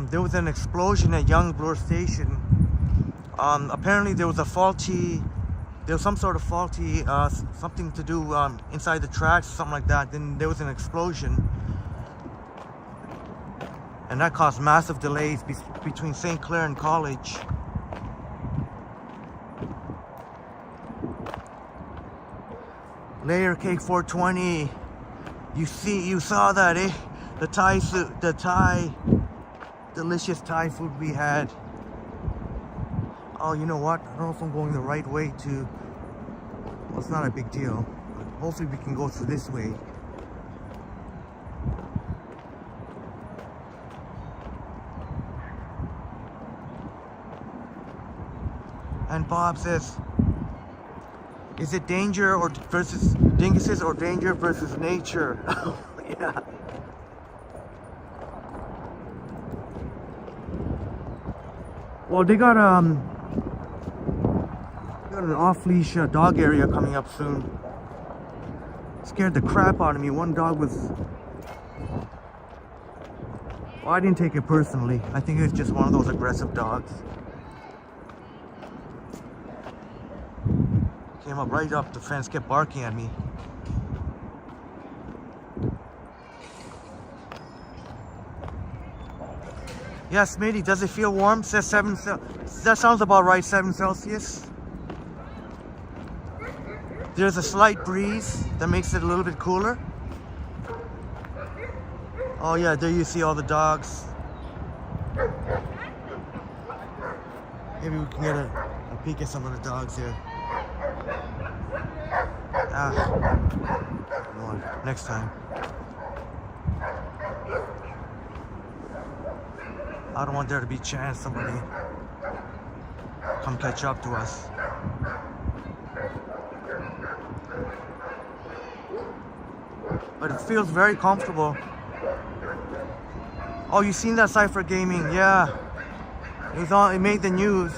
there was an explosion at Young Bloor Station. Apparently there was some sort of faulty, something to do inside the tracks, something like that. Then there was an explosion. And that caused massive delays between St. Clair and College. Layer Cake 420. You saw that, eh? The Thai, delicious Thai food we had. Oh, you know what? I don't know if I'm going the right way to. Well, it's not a big deal. But hopefully we can go through this way. And Bob says, is it danger or versus dinguses or danger versus nature? Yeah. Well, they got an off-leash dog area coming up soon. Scared the crap out of me. One dog was. Well, I didn't take it personally. I think it was just one of those aggressive dogs. Came up right up the fence, kept barking at me. Yeah, Smitty, does it feel warm? Says 7 Celsius. That sounds about right, 7 Celsius. There's a slight breeze that makes it a little bit cooler. Oh yeah, there you see all the dogs. Maybe we can get a peek at some of the dogs here. Lord, next time. I don't want there to be a chance somebody come catch up to us. But it feels very comfortable. Oh, you seen that Cypher Gaming? Yeah. It made the news.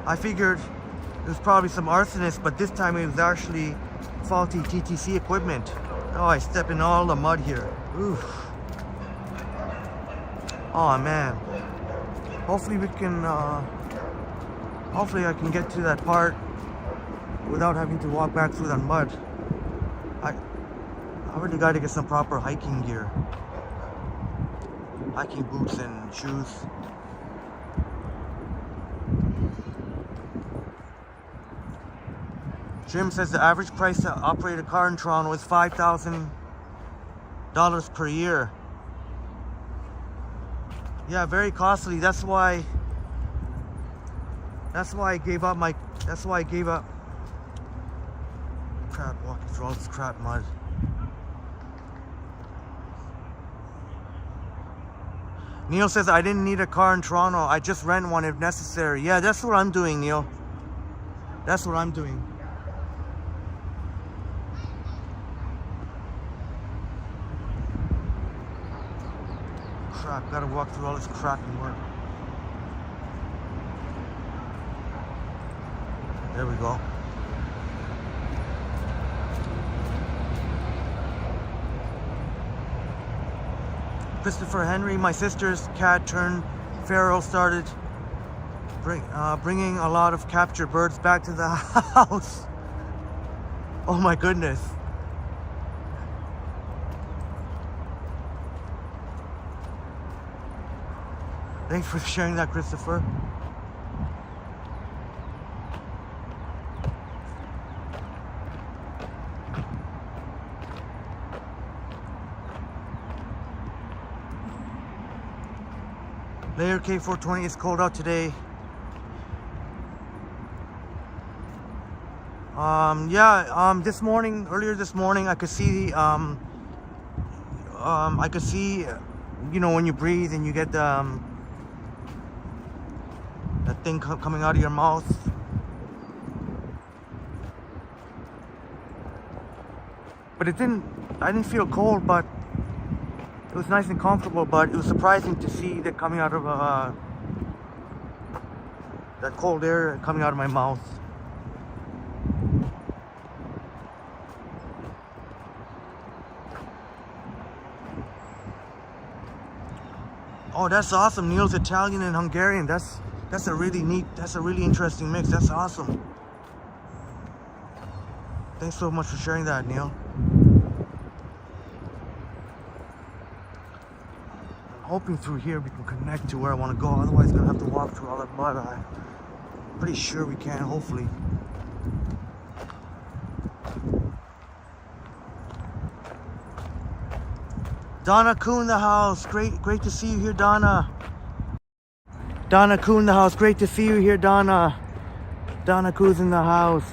I figured it was probably some arsonist, but this time it was actually faulty TTC equipment. Oh, I step in all the mud here. Oof. Oh man. Hopefully we can, hopefully I can get to that part without having to walk back through that mud. I really got to get some proper hiking gear. Hiking boots and shoes. Jim says the average price to operate a car in Toronto is $5,000 per year. Yeah, very costly. That's why I gave up. Crap, walking through all this crap mud. Neil says I didn't need a car in Toronto. I just rent one if necessary. Yeah, that's what I'm doing, Neil. That's what I'm doing. Crap, gotta walk through all this crap and work. There we go. Christopher Henry, my sister's cat turned Pharaoh started bringing a lot of captured birds back to the house. Oh my goodness. Thanks for sharing that, Christopher. Layer K420 is cold out today. Earlier this morning, I could see, you know, when you breathe and you get that thing coming out of your mouth. But I didn't feel cold, but it was nice and comfortable, but it was surprising to see that coming out of, that cold air coming out of my mouth. Oh, that's awesome. Neil's Italian and Hungarian. That's a really neat, that's a really interesting mix. That's awesome. Thanks so much for sharing that, Neil. I'm hoping through here we can connect to where I want to go. Otherwise, I'm going to have to walk through all that mud. I'm pretty sure we can, hopefully. Donna Kuhn in the house. Great to see you here, Donna. Donna Kuhn in the house. Great to see you here, Donna. Donna Kuhn's in the house.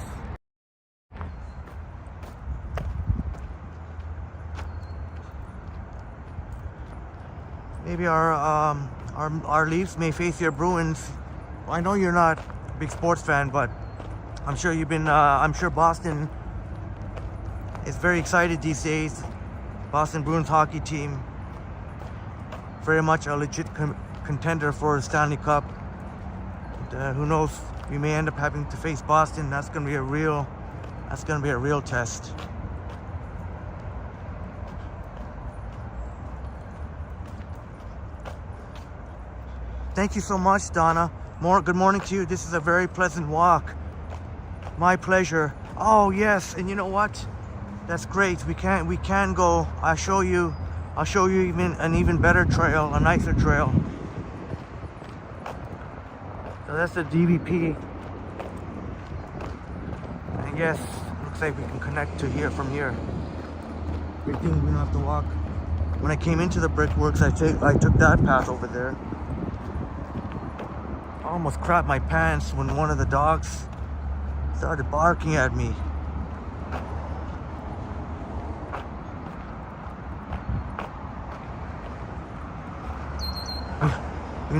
Maybe our Leafs may face your Bruins. I know you're not a big sports fan, but I'm sure you've been. I'm sure Boston is very excited these days. Boston Bruins hockey team, very much a legit contender for the Stanley Cup. And, who knows? We may end up having to face Boston. That's going to be a real test. Thank you so much, Donna. Good morning to you. This is a very pleasant walk. My pleasure. Oh yes, and you know what? That's great. We can go. I'll show you even an even better trail, a nicer trail. So that's the DVP. And yes, looks like we can connect to here from here. Good thing we don't have to walk. When I came into the brickworks, I took that path over there. I almost crapped my pants when one of the dogs started barking at me. We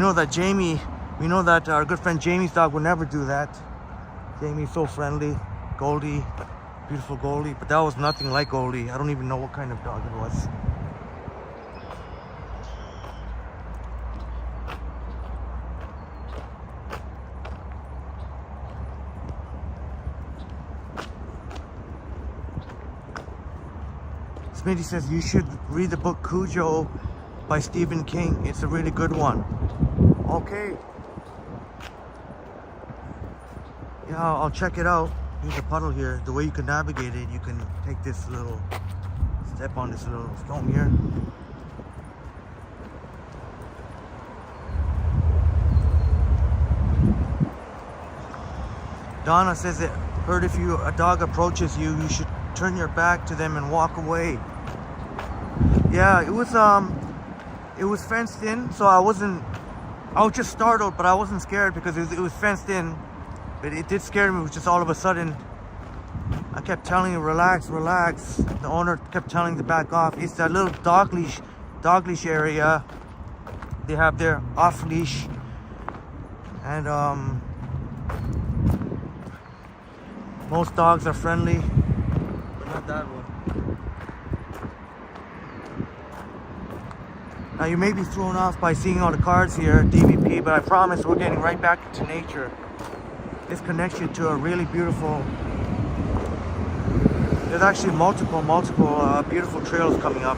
know that our good friend Jamie's dog would never do that. Jamie's so friendly. Goldie, beautiful Goldie, but that was nothing like Goldie. I don't even know what kind of dog it was. Smitty says you should read the book Cujo by Stephen King. It's a really good one. Okay. Yeah, I'll check it out. Here's a puddle here. The way you can navigate it, you can take this little step on this little stone here. Donna says that heard if a dog approaches you, you should turn your back to them and walk away. Yeah, it was fenced in, so I was just startled, but I wasn't scared because it was fenced in. But it did scare me, just all of a sudden. I kept telling him, relax, relax. The owner kept telling to back off. It's that little dog leash area. They have their off leash. And most dogs are friendly, but not that one. Now you may be thrown off by seeing all the cards here, DVP, but I promise we're getting right back into nature. This connects you to a really beautiful, there's actually multiple beautiful trails coming up.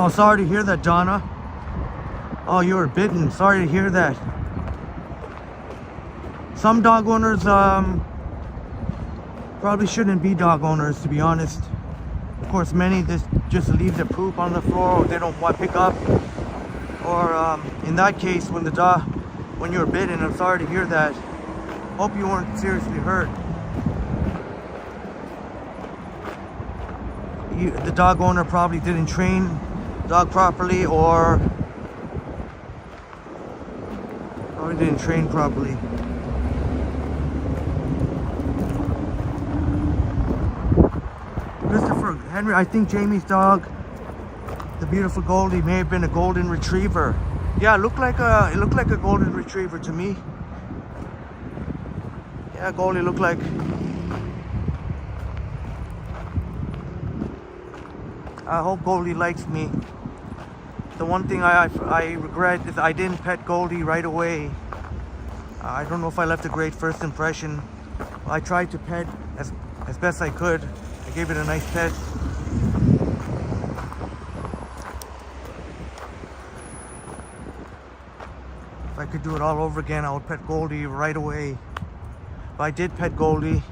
Oh, sorry to hear that, Donna. Oh, you were bitten. Sorry to hear that. Some dog owners probably shouldn't be dog owners, to be honest. Of course, many just leave their poop on the floor, or they don't want to pick up. Or in that case, when you were bitten, I'm sorry to hear that. Hope you weren't seriously hurt. The dog owner probably didn't train the dog properly, or probably didn't train properly. Christopher Henry, I think Jamie's dog, the beautiful Goldie, may have been a golden retriever. Yeah, it looked like a golden retriever to me. Yeah, Goldie looked like. I hope Goldie likes me. The one thing I regret is I didn't pet Goldie right away. I don't know if I left a great first impression. I tried to pet as best I could. I gave it a nice pet. If I could do it all over again, I would pet Goldie right away. But I did pet Goldie.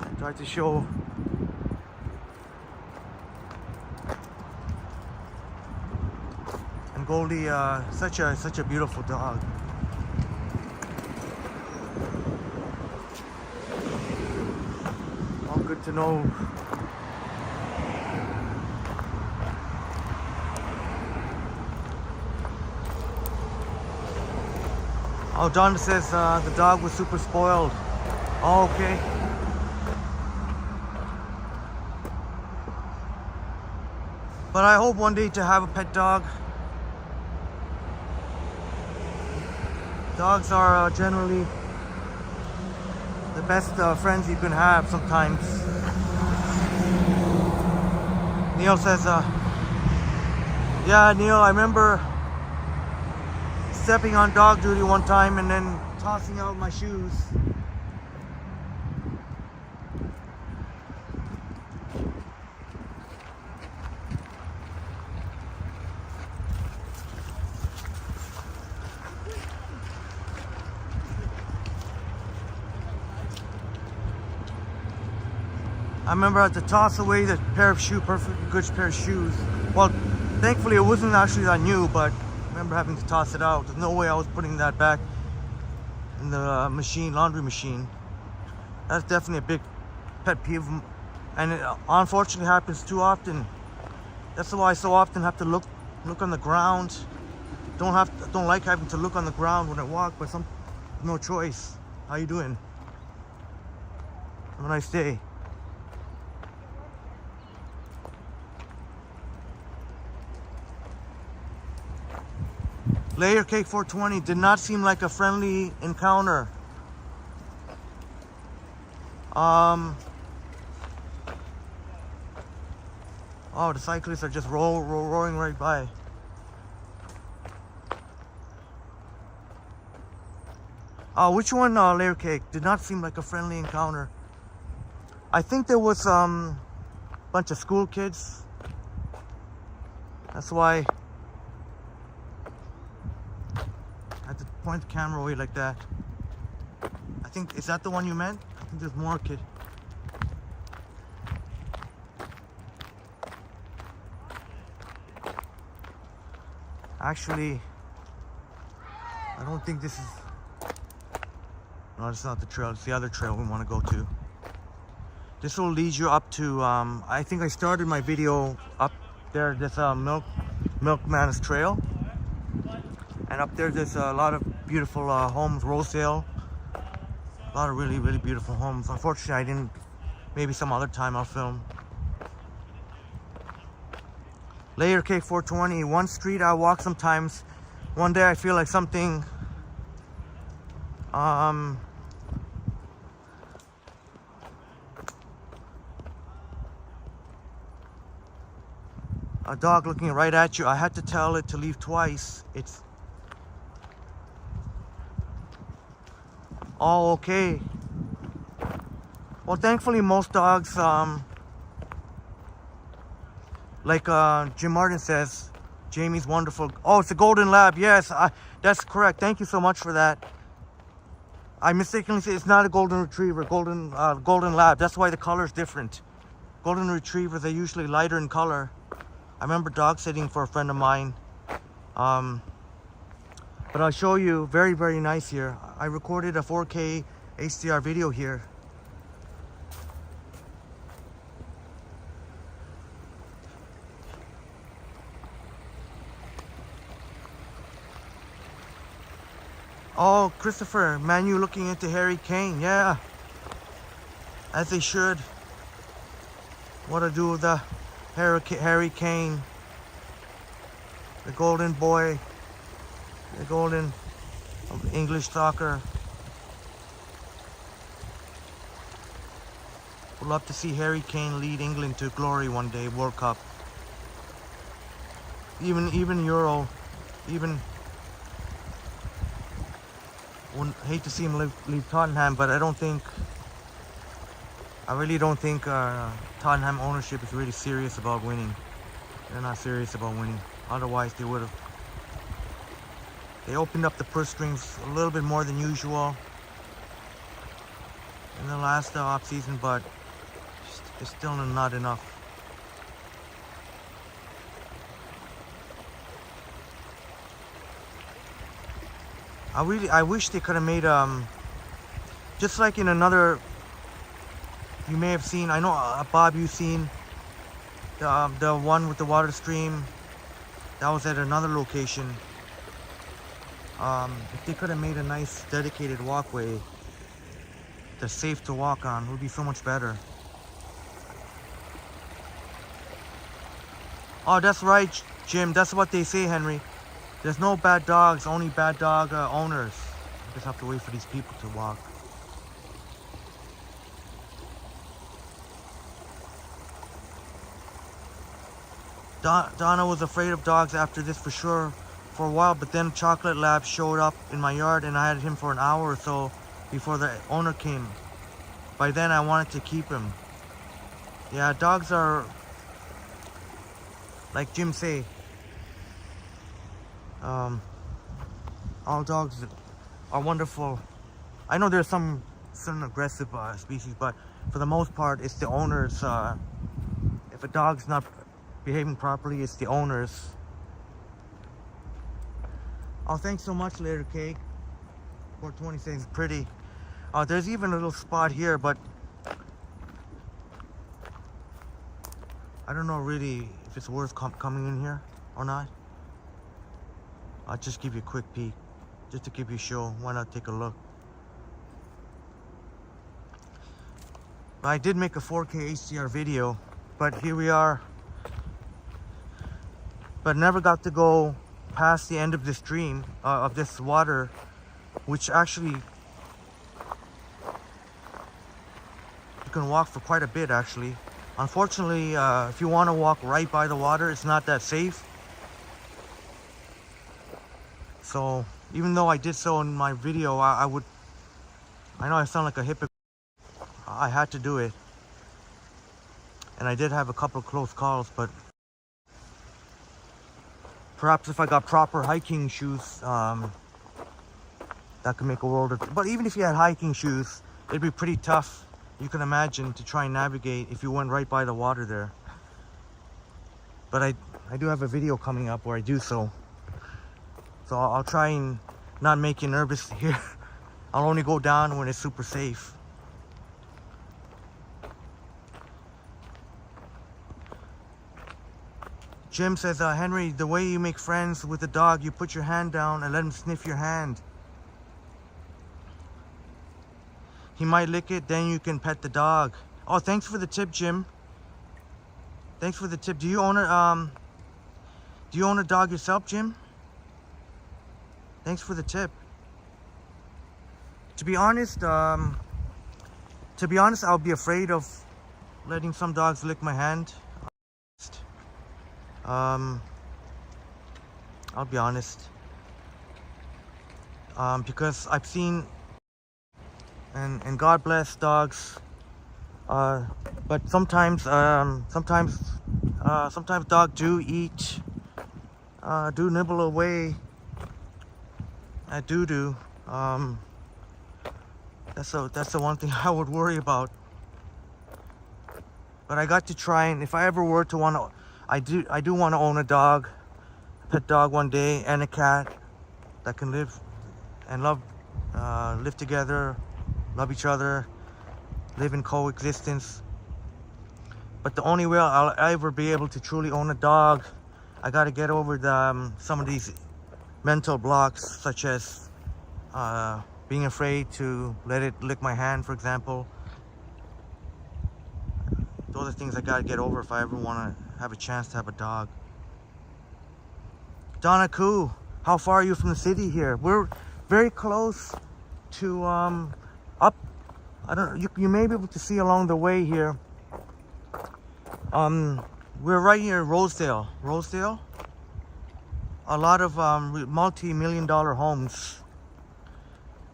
I tried to show. And Goldie, such a beautiful dog. All good to know. Oh, Don says the dog was super spoiled. Oh, okay. But I hope one day to have a pet dog. Dogs are generally the best friends you can have sometimes. Neil says, yeah, Neil, I remember stepping on dog duty one time and then tossing out my shoes. I remember I had to toss away the pair of shoes, perfectly good pair of shoes. Well, thankfully it wasn't actually that new, but I remember having to toss it out. There's no way I was putting that back in the laundry machine. That's definitely a big pet peeve, and it unfortunately happens too often. That's why I so often have to look on the ground. Don't like having to look on the ground when I walk, but no choice. How you doing? Have a nice day. Layer Cake 420 did not seem like a friendly encounter. Oh, the cyclists are just roaring right by. Oh, which one, Layer Cake? Did not seem like a friendly encounter. I think there was a bunch of school kids. That's why I had to point the camera away like that. I think, is that the one you meant? I think there's more kid. Actually, I don't think this is, no, it's not the trail, it's the other trail we want to go to. This will lead you up to, I think I started my video up there, this Milkman's Trail. And up there, there's a lot of beautiful homes, Rosedale. A lot of really, really beautiful homes. Unfortunately, I didn't, maybe some other time I'll film. Layer Cake 420, one street I walk sometimes. One day I feel like something, a dog looking right at you. I had to tell it to leave twice. It's, oh, okay. Well, thankfully most dogs like Jim Martin says, Jamie's wonderful. Oh, it's a golden lab. Yes, that's correct. Thank you so much for that. I mistakenly said it's not a golden retriever, golden lab. That's why the color is different. Golden retrievers are usually lighter in color. I remember dog sitting for a friend of mine. But I'll show you, very, very nice here. I recorded a 4K HDR video here. Oh, Christopher, man, you looking into Harry Kane. Yeah, as they should. What to do with the Harry Kane, the golden boy, the golden of English soccer. Would love to see Harry Kane lead England to glory one day, World Cup. Even Euro, even. Wouldn't hate to see him leave Tottenham, but I really don't think Tottenham ownership is really serious about winning. They're not serious about winning. Otherwise, they would have. They opened up the purse strings a little bit more than usual in the last off season, but it's still not enough. I wish they could have made just like in another, you may have seen, I know Bob, you've seen the one with the water stream. That was at another location. If they could have made a nice dedicated walkway that's safe to walk on, it would be so much better. Oh, that's right, Jim. That's what they say, Henry. There's no bad dogs, only bad dog owners. You just have to wait for these people to walk. Donna was afraid of dogs after this for sure for a while, but then Chocolate Lab showed up in my yard and I had him for an hour or so before the owner came. By then I wanted to keep him. Yeah, dogs are, like Jim say, all dogs are wonderful. I know there's some aggressive species, but for the most part, it's the owners. If a dog's not behaving properly, it's the owners. Oh, thanks so much, Later Cake. 420 saying pretty. There's even a little spot here, but I don't know really if it's worth coming in here or not. I'll just give you a quick peek, just to give you a show. Why not take a look? I did make a 4K HDR video, but here we are. But never got to go past the end of this stream, of this water, which actually you can walk for quite a bit actually. Unfortunately, if you want to walk right by the water, it's not that safe. So even though I did so in my video, I know I sound like a hypocrite. I had to do it. And I did have a couple of close calls, but perhaps if I got proper hiking shoes, that could make a world of... But even if you had hiking shoes, it'd be pretty tough, you can imagine, to try and navigate if you went right by the water there. But I do have a video coming up where I do so. So I'll try and not make you nervous here. I'll only go down when it's super safe. Jim says, Henry, the way you make friends with a dog, you put your hand down and let him sniff your hand. He might lick it, then you can pet the dog. Oh, thanks for the tip, Jim. Thanks for the tip. Do you own a dog yourself, Jim? Thanks for the tip. To be honest, I'll be afraid of letting some dogs lick my hand. I'll be honest. Because I've seen, and God bless dogs, but sometimes Sometimes dogs do eat, do nibble away at doo-doo. That's the one thing I would worry about. But I got to try, and if I ever were to want to, I do want to own a dog, a pet dog one day, and a cat that can live and live together, love each other, live in coexistence. But the only way I'll ever be able to truly own a dog, I got to get over some of these mental blocks, such as being afraid to let it lick my hand, for example. Those are things I got to get over if I ever want to have a chance to have a dog. Donna Koo, how far are you from the city here? We're very close to up. I don't know. You may be able to see along the way here. We're right here in Rosedale. Rosedale. A lot of multi-million-dollar homes.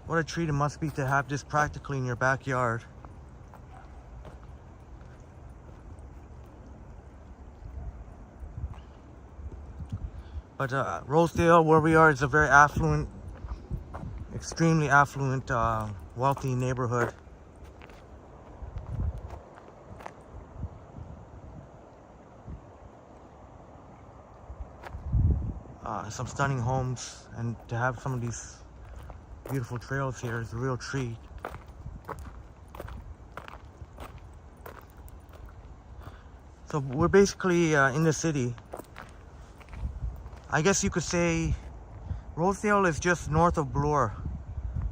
What a treat it must be to have this practically in your backyard. But Rosedale, where we are, is a very affluent, extremely affluent, wealthy neighborhood. Some stunning homes, and to have some of these beautiful trails here is a real treat. So we're basically in the city. I guess you could say Rosedale is just north of Bloor,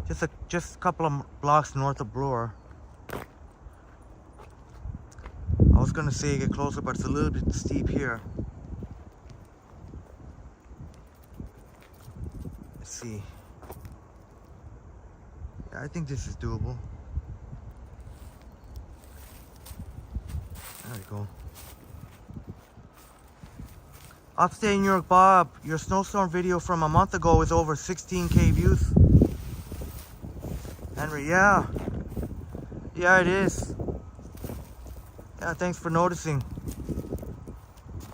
just a couple of blocks north of Bloor. I was gonna say get closer, but it's a little bit steep here. Let's see. Yeah, I think this is doable. There we go. Upstate New York Bob, your snowstorm video from a month ago is over 16K views. Henry, yeah. Yeah, it is. Yeah, thanks for noticing.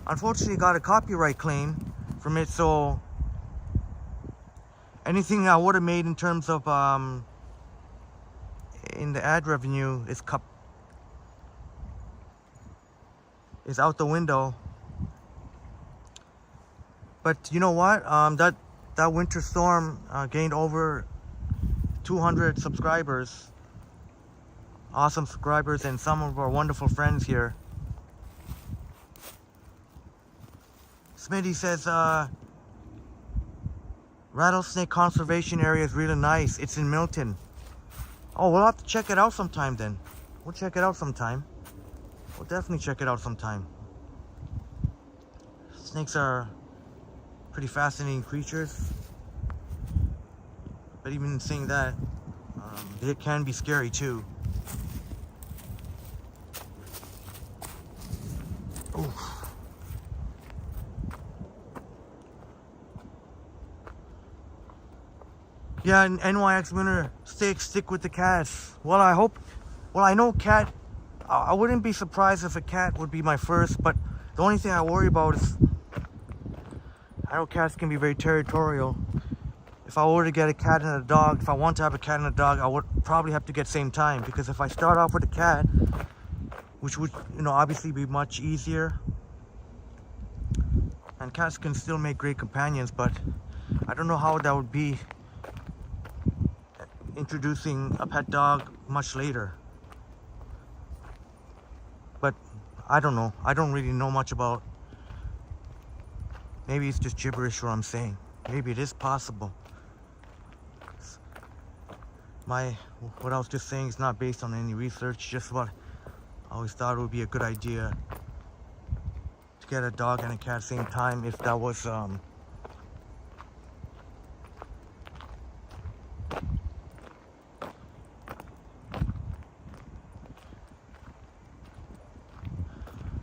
Unfortunately, got a copyright claim from it, so anything I would have made in terms of in the ad revenue is out the window. But you know what? That winter storm gained over 200 subscribers. Awesome subscribers, and some of our wonderful friends here. Smitty says, Rattlesnake Conservation Area is really nice. It's in Milton. Oh, we'll have to check it out sometime then. We'll check it out sometime. We'll definitely check it out sometime. Snakes are pretty fascinating creatures. But even saying that, they can be scary too. Oof. Yeah, and NYX winner, stick with the cats. Well, I know cat, I wouldn't be surprised if a cat would be my first, but the only thing I worry about is, I know cats can be very territorial. If I were to get a cat and a dog, if I want to have a cat and a dog, I would probably have to get same time, because if I start off with a cat, which would, obviously be much easier, and cats can still make great companions, but I don't know how that would be introducing a pet dog much later. But I don't know. I don't really know much about. Maybe it's just gibberish what I'm saying. Maybe it is possible. What I was just saying is not based on any research, just what I always thought it would be a good idea to get a dog and a cat at the same time, if that was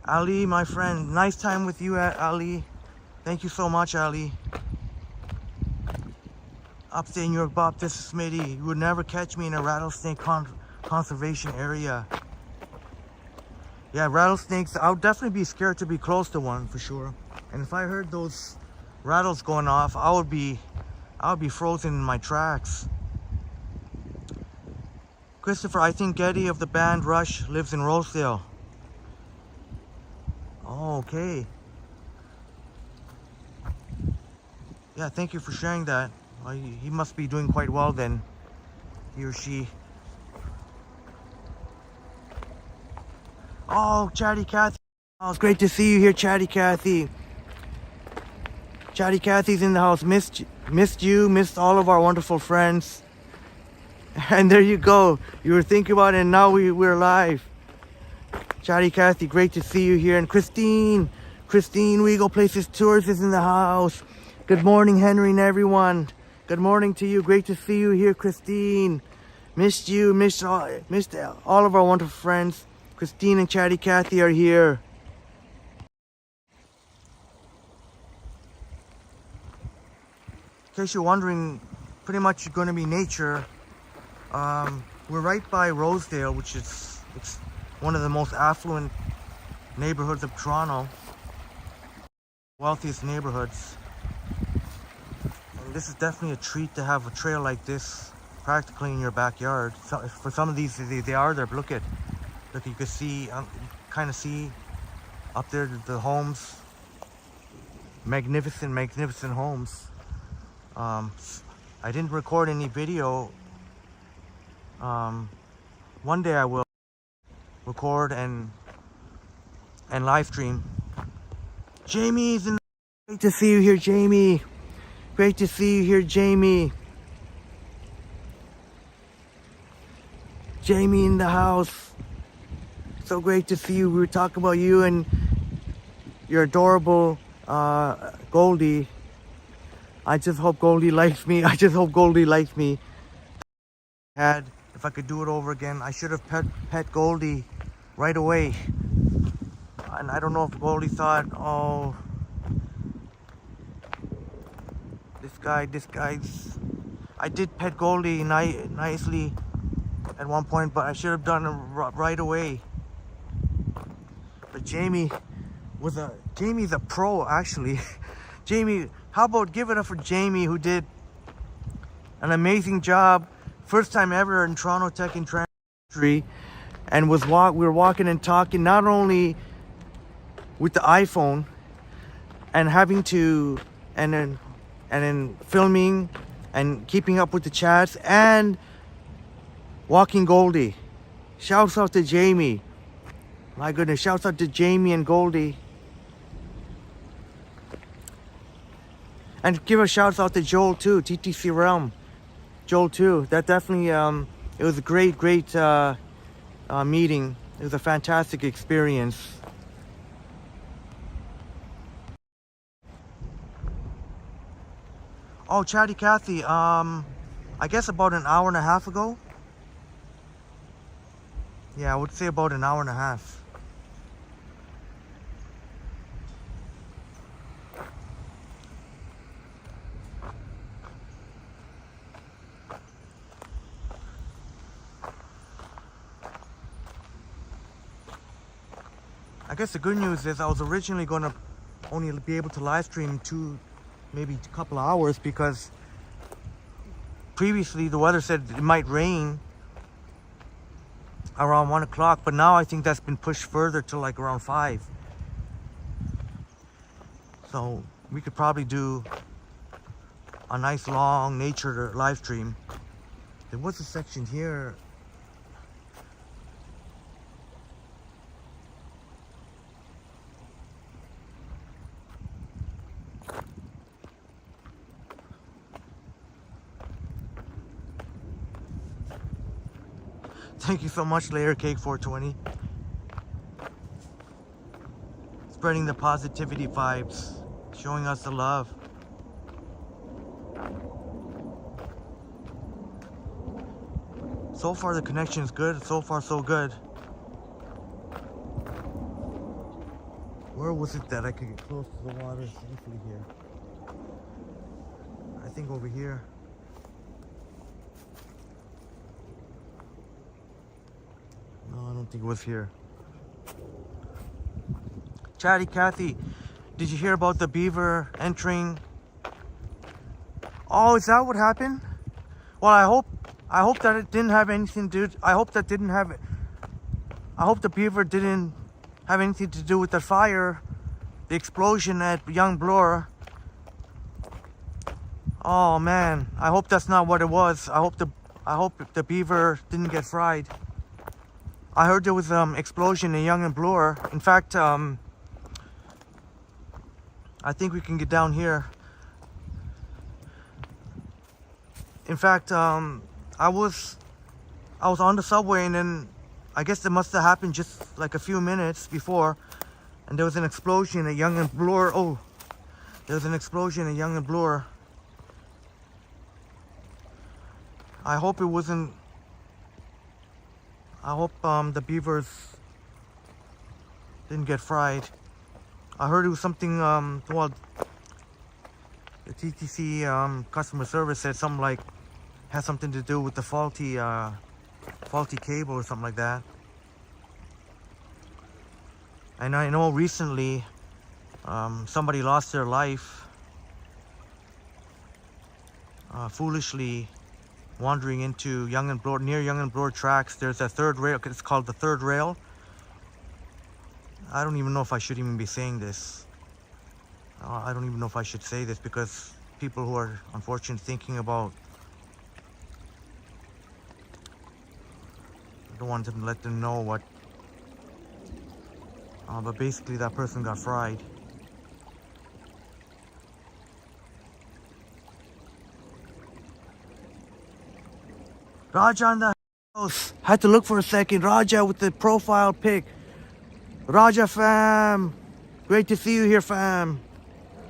Ali, my friend, nice time with you, Ali. Thank you so much, Ali. Upstate New York Bob, this is Smitty. You would never catch me in a rattlesnake conservation area. Yeah, rattlesnakes, I would definitely be scared to be close to one for sure. And if I heard those rattles going off, I would be frozen in my tracks. Christopher, I think Getty of the band Rush lives in Rosedale. Oh, okay. Yeah, thank you for sharing that. Well, he must be doing quite well then, he or she. Oh, Chatty Cathy. Oh, it's great to see you here, Chatty Cathy. Chatty Cathy's in the house. Missed you, missed all of our wonderful friends. And there you go. You were thinking about it and now we're live. Chatty Cathy, great to see you here. And Christine We Go Places Tours is in the house. Good morning, Henry and everyone. Good morning to you. Great to see you here, Christine. Missed you, missed all of our wonderful friends. Christine and Chatty Cathy are here. In case you're wondering, pretty much going to be nature. We're right by Rosedale, which is it's one of the most affluent neighborhoods of Toronto. Wealthiest neighborhoods. And this is definitely a treat to have a trail like this practically in your backyard. So for some of these, they are there. Look, you can see, kind of see up there the homes. Magnificent homes. I didn't record any video. One day I will record and live stream. Jamie's in. Great to see you here, Jamie. Great to see you here, Jamie. Jamie in the house. So great to see you. We were talking about you and your adorable Goldie. I just hope Goldie likes me. If I could do it over again, I should have pet Goldie right away. And I don't know if Goldie thought, oh, this guy's. I did pet Goldie nicely at one point, but I should have done it right away. But Jamie's a pro, actually. Jamie, how about give it up for Jamie, who did an amazing job. First time ever in Toronto Tech and Trans history, and we were walking and talking not only with the iPhone and having to and then filming and keeping up with the chats and walking Goldie. Shouts out to Jamie. My goodness, shouts out to Jamie and Goldie. And give a shout out to Joel too, TTC Realm. Joel too. That definitely it was a great meeting. It was a fantastic experience. Oh, Chatty Cathy, I guess about an hour and a half ago. Yeah, I would say about an hour and a half. I guess the good news is I was originally going to only be able to live stream maybe a couple of hours, because previously the weather said it might rain around 1 o'clock, but now I think that's been pushed further to like around 5. So we could probably do a nice long nature live stream. There was a section here. Thank you so much, Layer Cake 420. Spreading the positivity vibes, showing us the love. So far the connection is good. So far so good. Where was it that I could get close to the water safely here? I think over here. No, I don't think it was here. Chatty Cathy, did you hear about the beaver entering? Oh, is that what happened? Well, I hope that it didn't have anything to do. I hope that didn't have. I hope the beaver didn't have anything to do with the fire, the explosion at Young Bloor. Oh man, I hope that's not what it was. I hope the beaver didn't get fried. I heard there was explosion in Young and Bloor. In fact, I think we can get down here. In fact, I was on the subway, and then I guess it must have happened just like a few minutes before, and there was an explosion at Young and Bloor. Oh, there was an explosion at Young and Bloor. I hope it wasn't. I hope the beavers didn't get fried. I heard it was something. Well, the TTC customer service said something like has something to do with the faulty cable or something like that. And I know recently somebody lost their life foolishly wandering into Young and Bloor, near Young and Bloor tracks. There's a third rail. It's called the third rail. I don't even know if I should even be saying this. I don't even know if I should say this, because people who are unfortunately thinking about, I don't want to let them know what, but basically that person got fried. Raja in the house. Had to look for a second. Raja with the profile pic. Raja fam. Great to see you here, fam.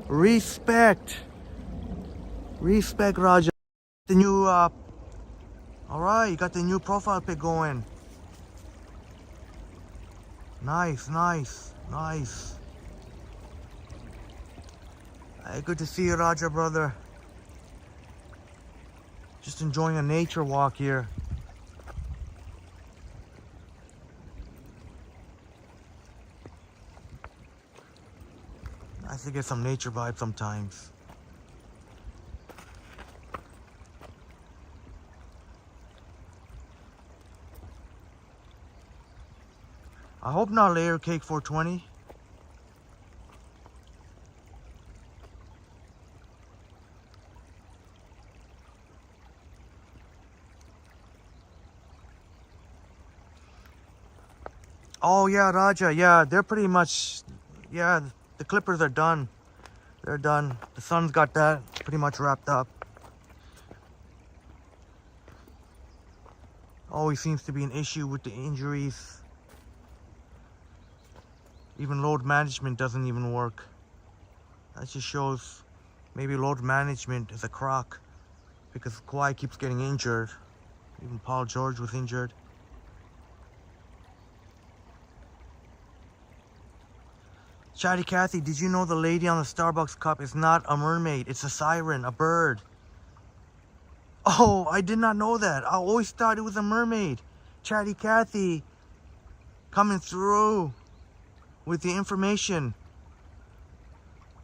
Respect. Respect, Raja. The new, alright, you got the new profile pic going. Nice, nice, nice. Hey, good to see you, Raja, brother. Just enjoying a nature walk here. Nice to get some nature vibe sometimes. I hope not layer cake 420. Oh yeah, Raja, yeah, they're pretty much, yeah, the clippers are done. They're done. The sun's got that pretty much wrapped up. Always seems to be an issue with the injuries. Even load management doesn't even work. That just shows maybe load management is a crock, because Kawhi keeps getting injured. Even Paul George was injured. Chatty Cathy, did you know the lady on the Starbucks cup is not a mermaid? It's a siren, a bird. Oh, I did not know that. I always thought it was a mermaid. Chatty Cathy coming through with the information.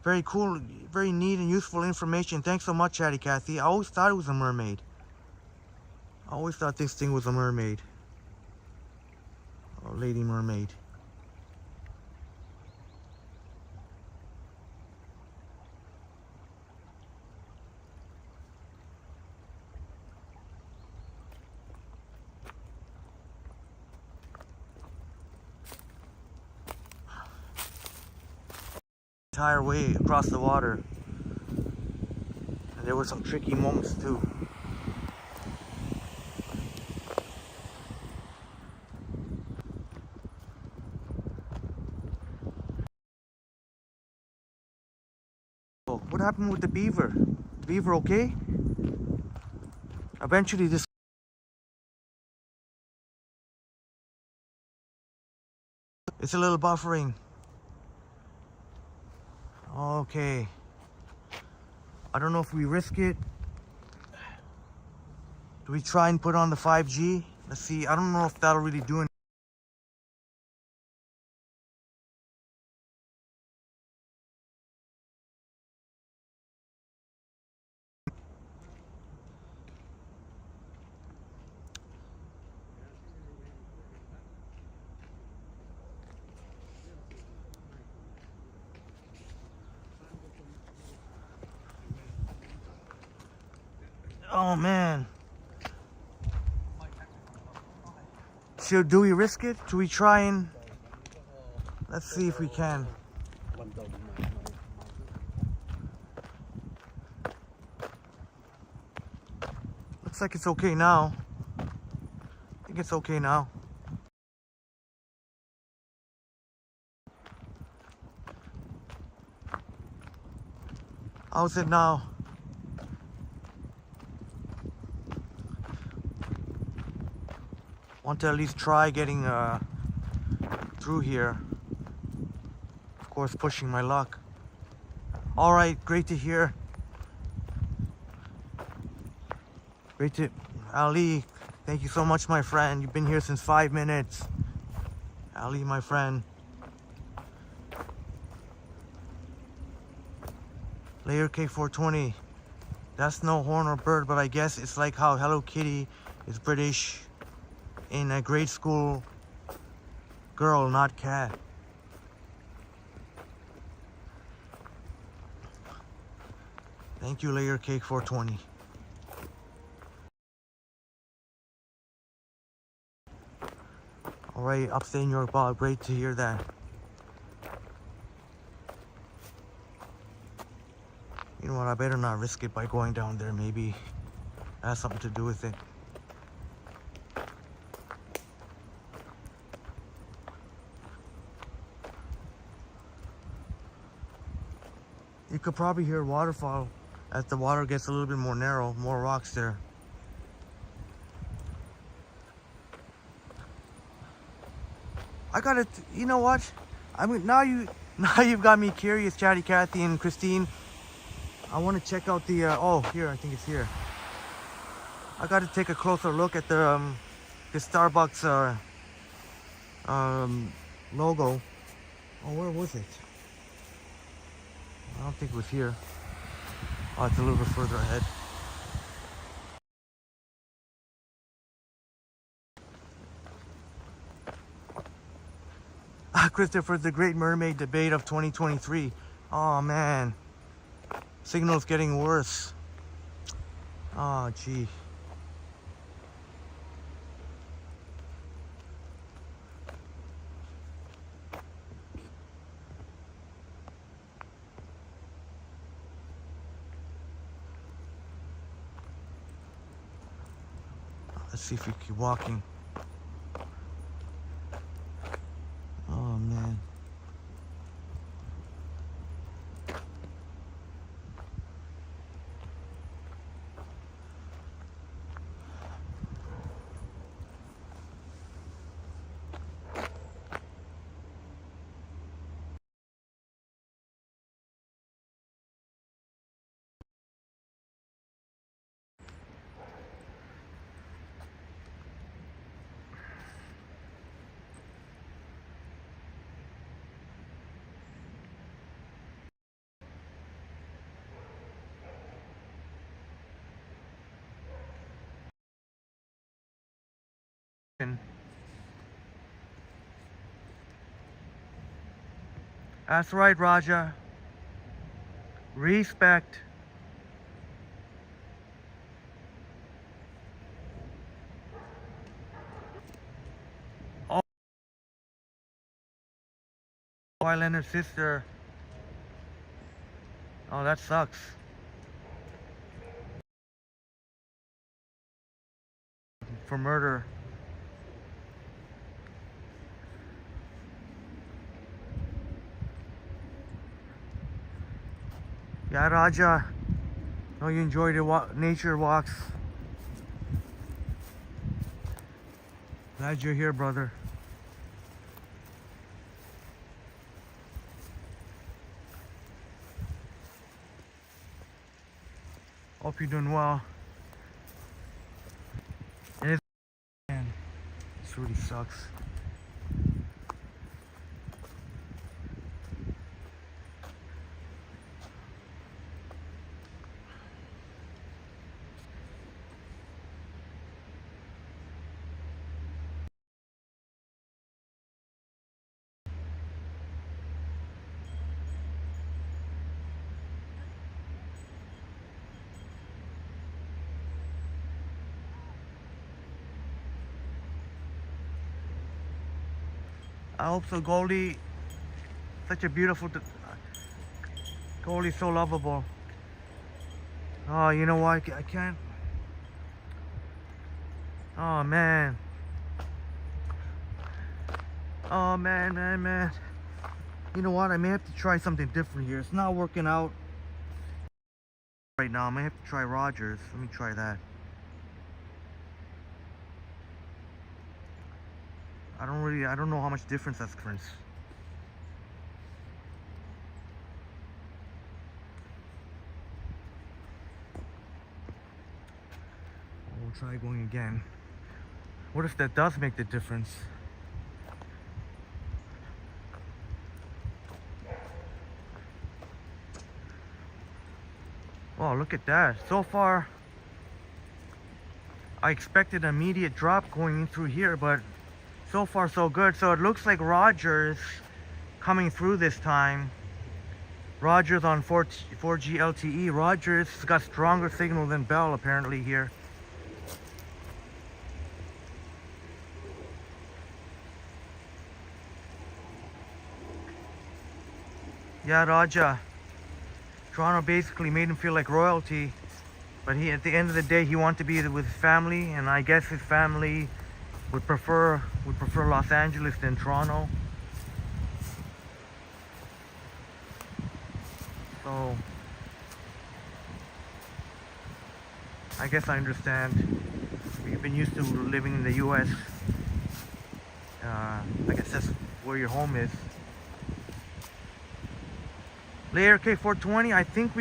Very cool, very neat and useful information. Thanks so much, Chatty Cathy. I always thought it was a mermaid. I always thought this thing was a mermaid. Oh, lady mermaid. Entire way across the water, and there were some tricky moments too. Oh, what happened with the beaver? The beaver okay? Eventually this it's a little buffering. Okay, I don't know if we risk it. Do we try and put on the 5G? Let's see. I don't know if that'll really do anything. Oh man. Do we risk it? Do we try and... Let's see if we can. Looks like it's okay now. I think it's okay now. How's it now? Want to at least try getting through here. Of course, pushing my luck. All right, great to hear. Great to... Ali, thank you so much, my friend. You've been here since 5 minutes. Ali, my friend. Layer K420. That's no horn or bird, but I guess it's like how Hello Kitty is British in a grade school girl, not cat. Thank you, Layer Cake 420. All right, upstate New York, Bob. Great to hear that. You know what? I better not risk it by going down there. Maybe it has something to do with it. You could probably hear waterfall as the water gets a little bit more narrow, more rocks there. I gotta, you know what? I mean, now you've got me curious, Chatty Cathy and Christine. I want to check out the, oh, here, I think it's here. I gotta take a closer look at the Starbucks logo. Oh, where was it? I don't think it was here. Oh, it's a little bit further ahead. Christopher, the Great Mermaid debate of 2023. Oh man, signal's getting worse. Oh gee. Let's see if we keep walking. Oh man. That's right, Raja. Respect. Oh, Islander sister. Oh, that sucks. For murder. Yeah, Raja. Oh, you enjoy the nature walks. Glad you're here, brother. Hope you're doing well. And it's, man, this really sucks. I hope so. Goldie, such a beautiful... Goldie's so lovable. Oh, you know what? I can't... Oh, man. Oh, man. You know what? I may have to try something different here. It's not working out right now. I may have to try Rogers. Let me try that. I don't know how much difference that's difference. We'll try going again. What if that does make the difference? Wow, look at that. So far, I expected an immediate drop going in through here, but so far so good. So it looks like Rogers coming through this time. Rogers on 4G LTE. Rogers got stronger signal than Bell apparently here. Yeah, Raja. Toronto basically made him feel like royalty, but at the end of the day he wanted to be with his family, and I guess his family would prefer Los Angeles than Toronto. So I guess I understand. You've been used to living in the US. I guess that's where your home is. Layer K420, I think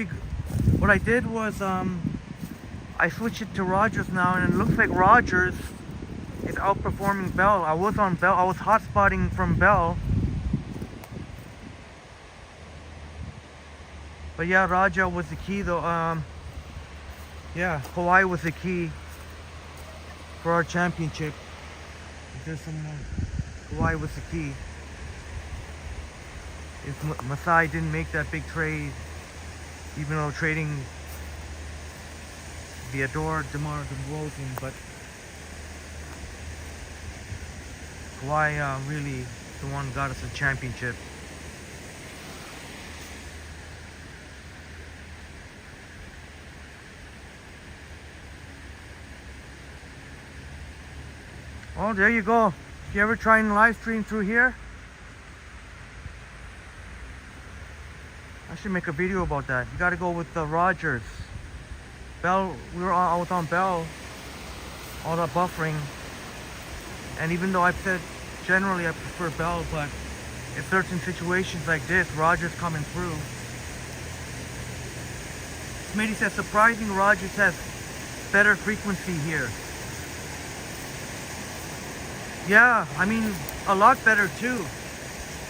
what I did was I switched it to Rogers now, and it looks like Rogers is outperforming Bell. I was on Bell, I was hotspotting from Bell. But yeah, Raja was the key though. Yeah, Hawaii was the key for our championship. There's someone. Hawaii was the key. If Masai didn't make that big trade, even though trading the adored DeMar DeRozan, but Kawhi really the one got us a championship. Oh, there you go. If you ever try and live stream through here, I should make a video about that. You got to go with the Rogers. Bell, I was on Bell, all that buffering, and even though I've said generally I prefer Bell, but in certain situations like this, Rogers coming through. Smitty says surprising Rogers has better frequency here. Yeah, I mean a lot better too.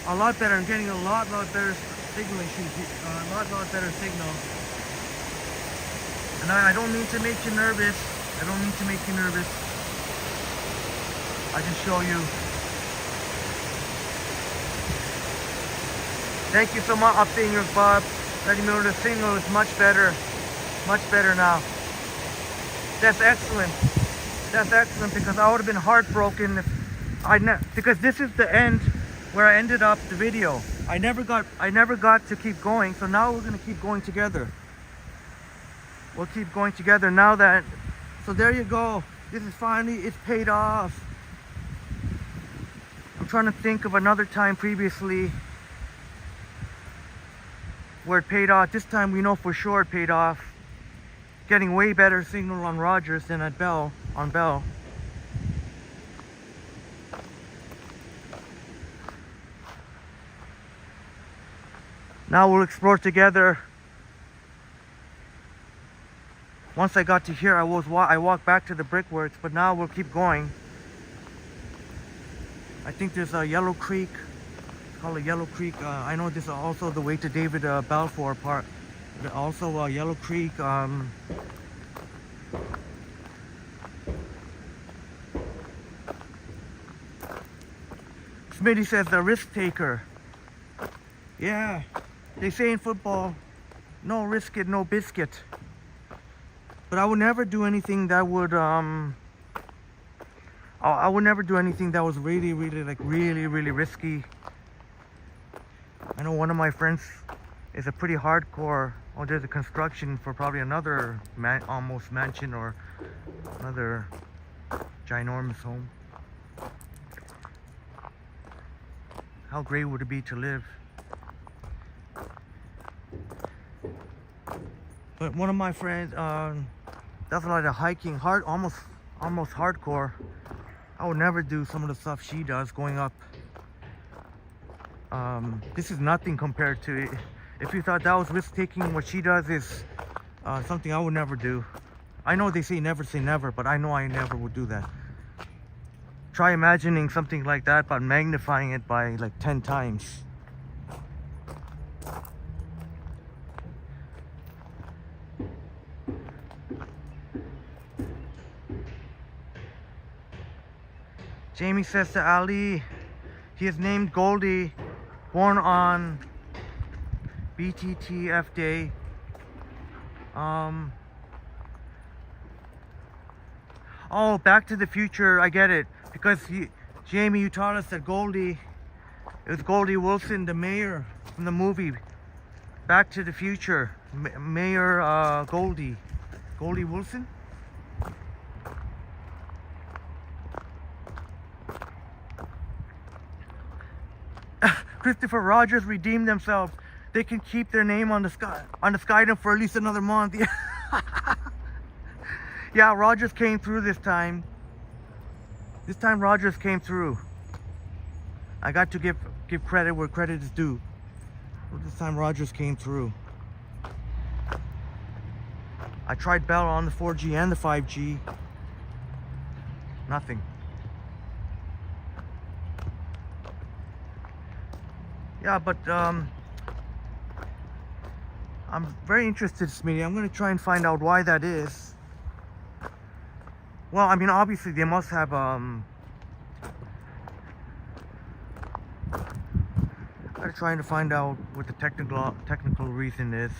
A lot better. I'm getting a lot better signal issues. A lot better signal. And I don't mean to make you nervous. I don't mean to make you nervous. I can show you. Thank you so much, updating your Bob. Letting me know the signal is much better. Much better now. That's excellent. That's excellent, because I would have been heartbroken if because this is the end where I ended up the video. I never got to keep going, so now we're gonna keep going together. We'll keep going together now that, so there you go. This is finally, it's paid off. I'm trying to think of another time previously where it paid off. This time we know for sure it paid off. Getting way better signal on Rogers than at Bell, on Bell. Now we'll explore together. Once I got to here, I walked back to the brickworks, but now we'll keep going. I think there's a Yellow Creek. It's called a Yellow Creek. I know this is also the way to David Balfour Park. But also Yellow Creek. Smitty says the risk taker. Yeah. They say in football, no risk it, no biscuit. But I would never do anything that would I would never do anything that was really risky. I know one of my friends is a pretty hardcore. Oh, there's a construction for probably another almost mansion or another ginormous home. How great would it be to live? But one of my friends does a lot of hiking, almost hardcore. I would never do some of the stuff she does going up. This is nothing compared to it. If you thought that was risk-taking, what she does is something I would never do. I know they say never, but I know I never would do that. Try imagining something like that, but magnifying it by like 10 times. Jamie says to Ali, he is named Goldie, born on BTTF Day. Oh, Back to the Future, I get it. Because Jamie, you taught us that Goldie, it was Goldie Wilson, the mayor from the movie Back to the Future. Mayor Goldie Wilson? Christopher Rogers redeemed themselves. They can keep their name on the Skyline for at least another month. Yeah, Rogers came through this time. This time Rogers came through. I got to give credit where credit is due. This time Rogers came through. I tried Bell on the 4G and the 5G. Nothing. Yeah, but I'm very interested, Smitty. I'm going to try and find out why that is. Well, I mean, obviously they must have I'm trying to find out what the technical reason is.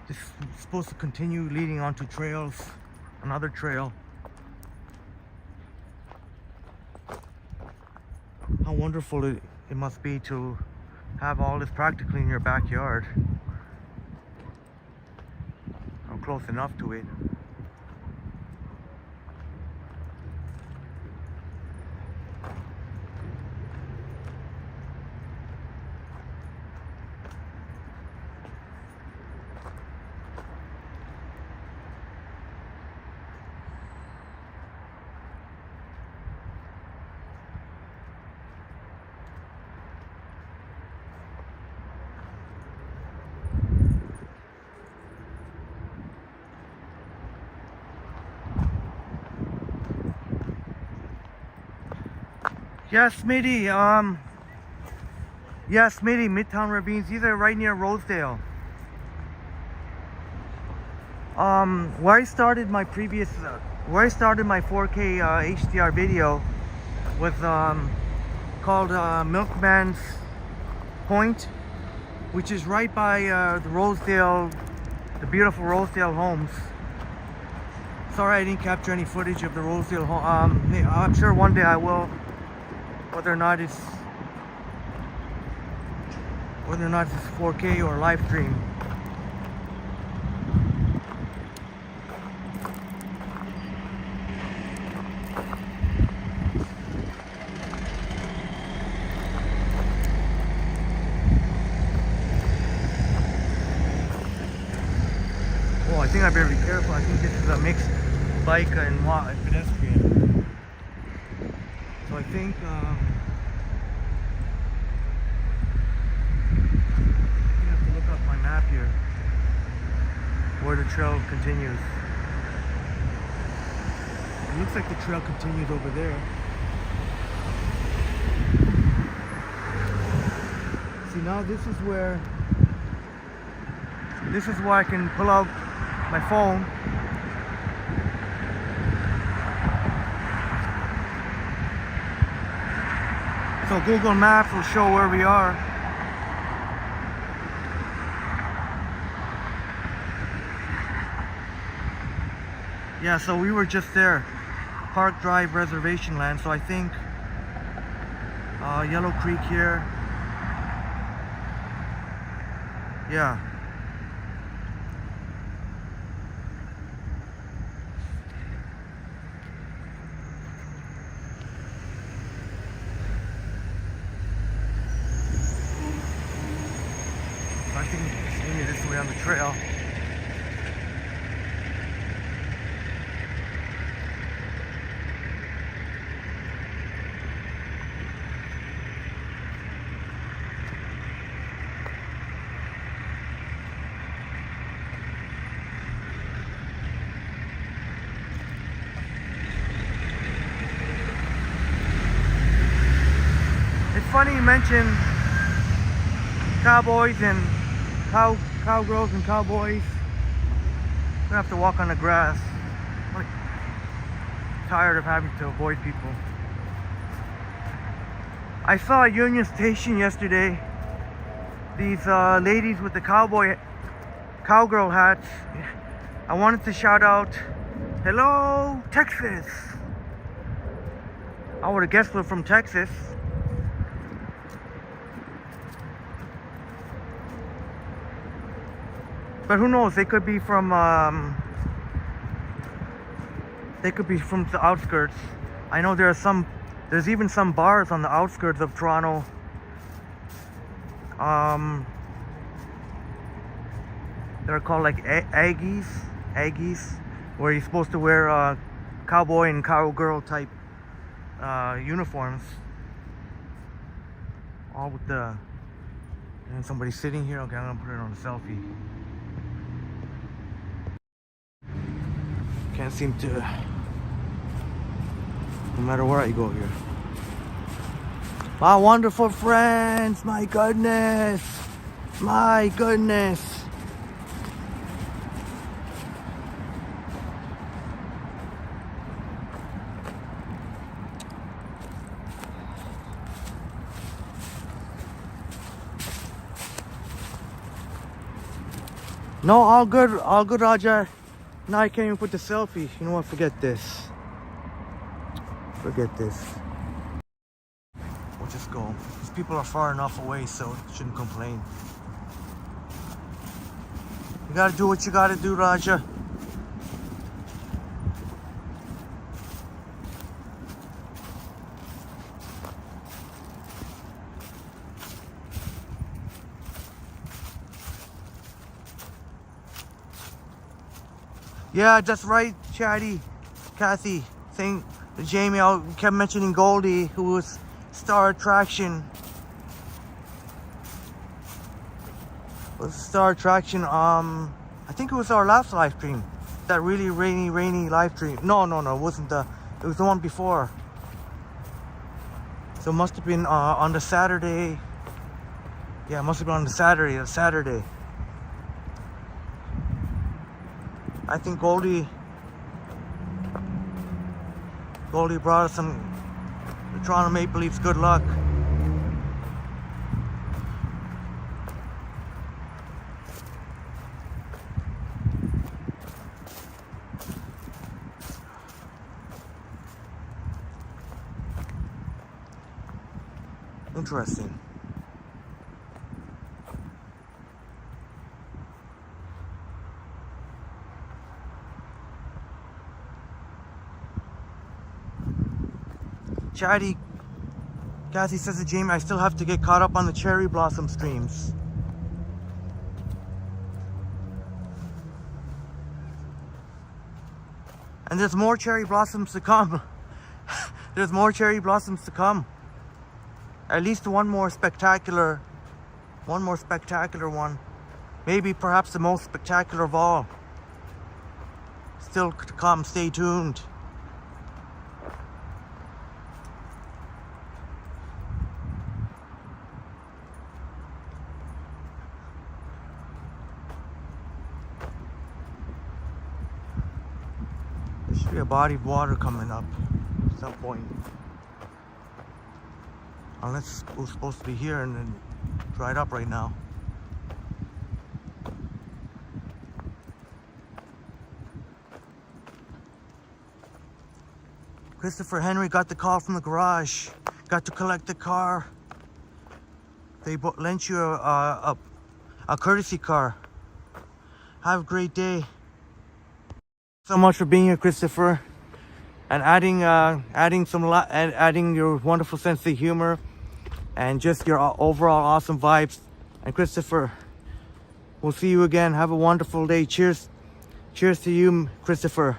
This is supposed to continue leading onto trails, another trail. How wonderful it must be to have all this practically in your backyard. I'm close enough to it. Yes, Smitty, Smitty, Midtown Ravines, these are right near Rosedale. Where I started my 4K HDR video was called Milkman's Point, which is right by the Rosedale, the beautiful Rosedale homes. Sorry I didn't capture any footage of the Rosedale home. I'm sure one day I will. Whether or not it's 4K or live stream. Oh, I think I better be careful. I think this is a mixed bike and pedestrian. So I think I have to look up my map here where the trail continues. It looks like the trail continues over there. See, now this is where I can pull out my phone . So Google Maps will show where we are. Yeah, so we were just there. Park Drive Reservation Land. So I think Yellow Creek here. Yeah. I think it's maybe this way on the trail. It's funny you mention cowboys and cowgirls and cowboys. I'm gonna have to walk on the grass. I'm tired of having to avoid people. I saw at Union Station yesterday these ladies with the cowgirl hats. I wanted to shout out, "Hello, Texas." I would have guessed they're from Texas. But who knows? They could be from the outskirts. I know there's even some bars on the outskirts of Toronto. They're called like Aggies, where you're supposed to wear cowboy and cowgirl type uniforms. All with the, and somebody sitting here. Okay, I'm gonna put it on a selfie. Can't seem to, no matter where I go here. My wonderful friends, my goodness. No, all good, Raja. Now I can't even put the selfie. You know what? Forget this. We'll just go. These people are far enough away, so you shouldn't complain. You gotta do what you gotta do, Raja. Yeah, that's right, Chatty. Kathy, saying Jamie, I kept mentioning Goldie, who was star attraction. I think it was our last live stream. That really rainy live stream. No, it wasn't it was the one before. So it must have been on the Saturday. Yeah, it must have been on the Saturday. I think Goldie brought us the Toronto Maple Leafs good luck. Interesting. Chatty, Kathy says to Jamie, I still have to get caught up on the cherry blossom streams. And there's more cherry blossoms to come. There's more cherry blossoms to come. At least one more spectacular one. Maybe perhaps the most spectacular of all. Still to come, stay tuned. There should be a body of water coming up at some point. Unless we're supposed to be here and then dried up right now. Christopher Henry got the call from the garage. Got to collect the car. They lent you a courtesy car. Have a great day. So much for being here, Christopher, and adding your wonderful sense of humor and just your overall awesome vibes. And Christopher, we'll see you again. Have a wonderful day. Cheers to you, Christopher.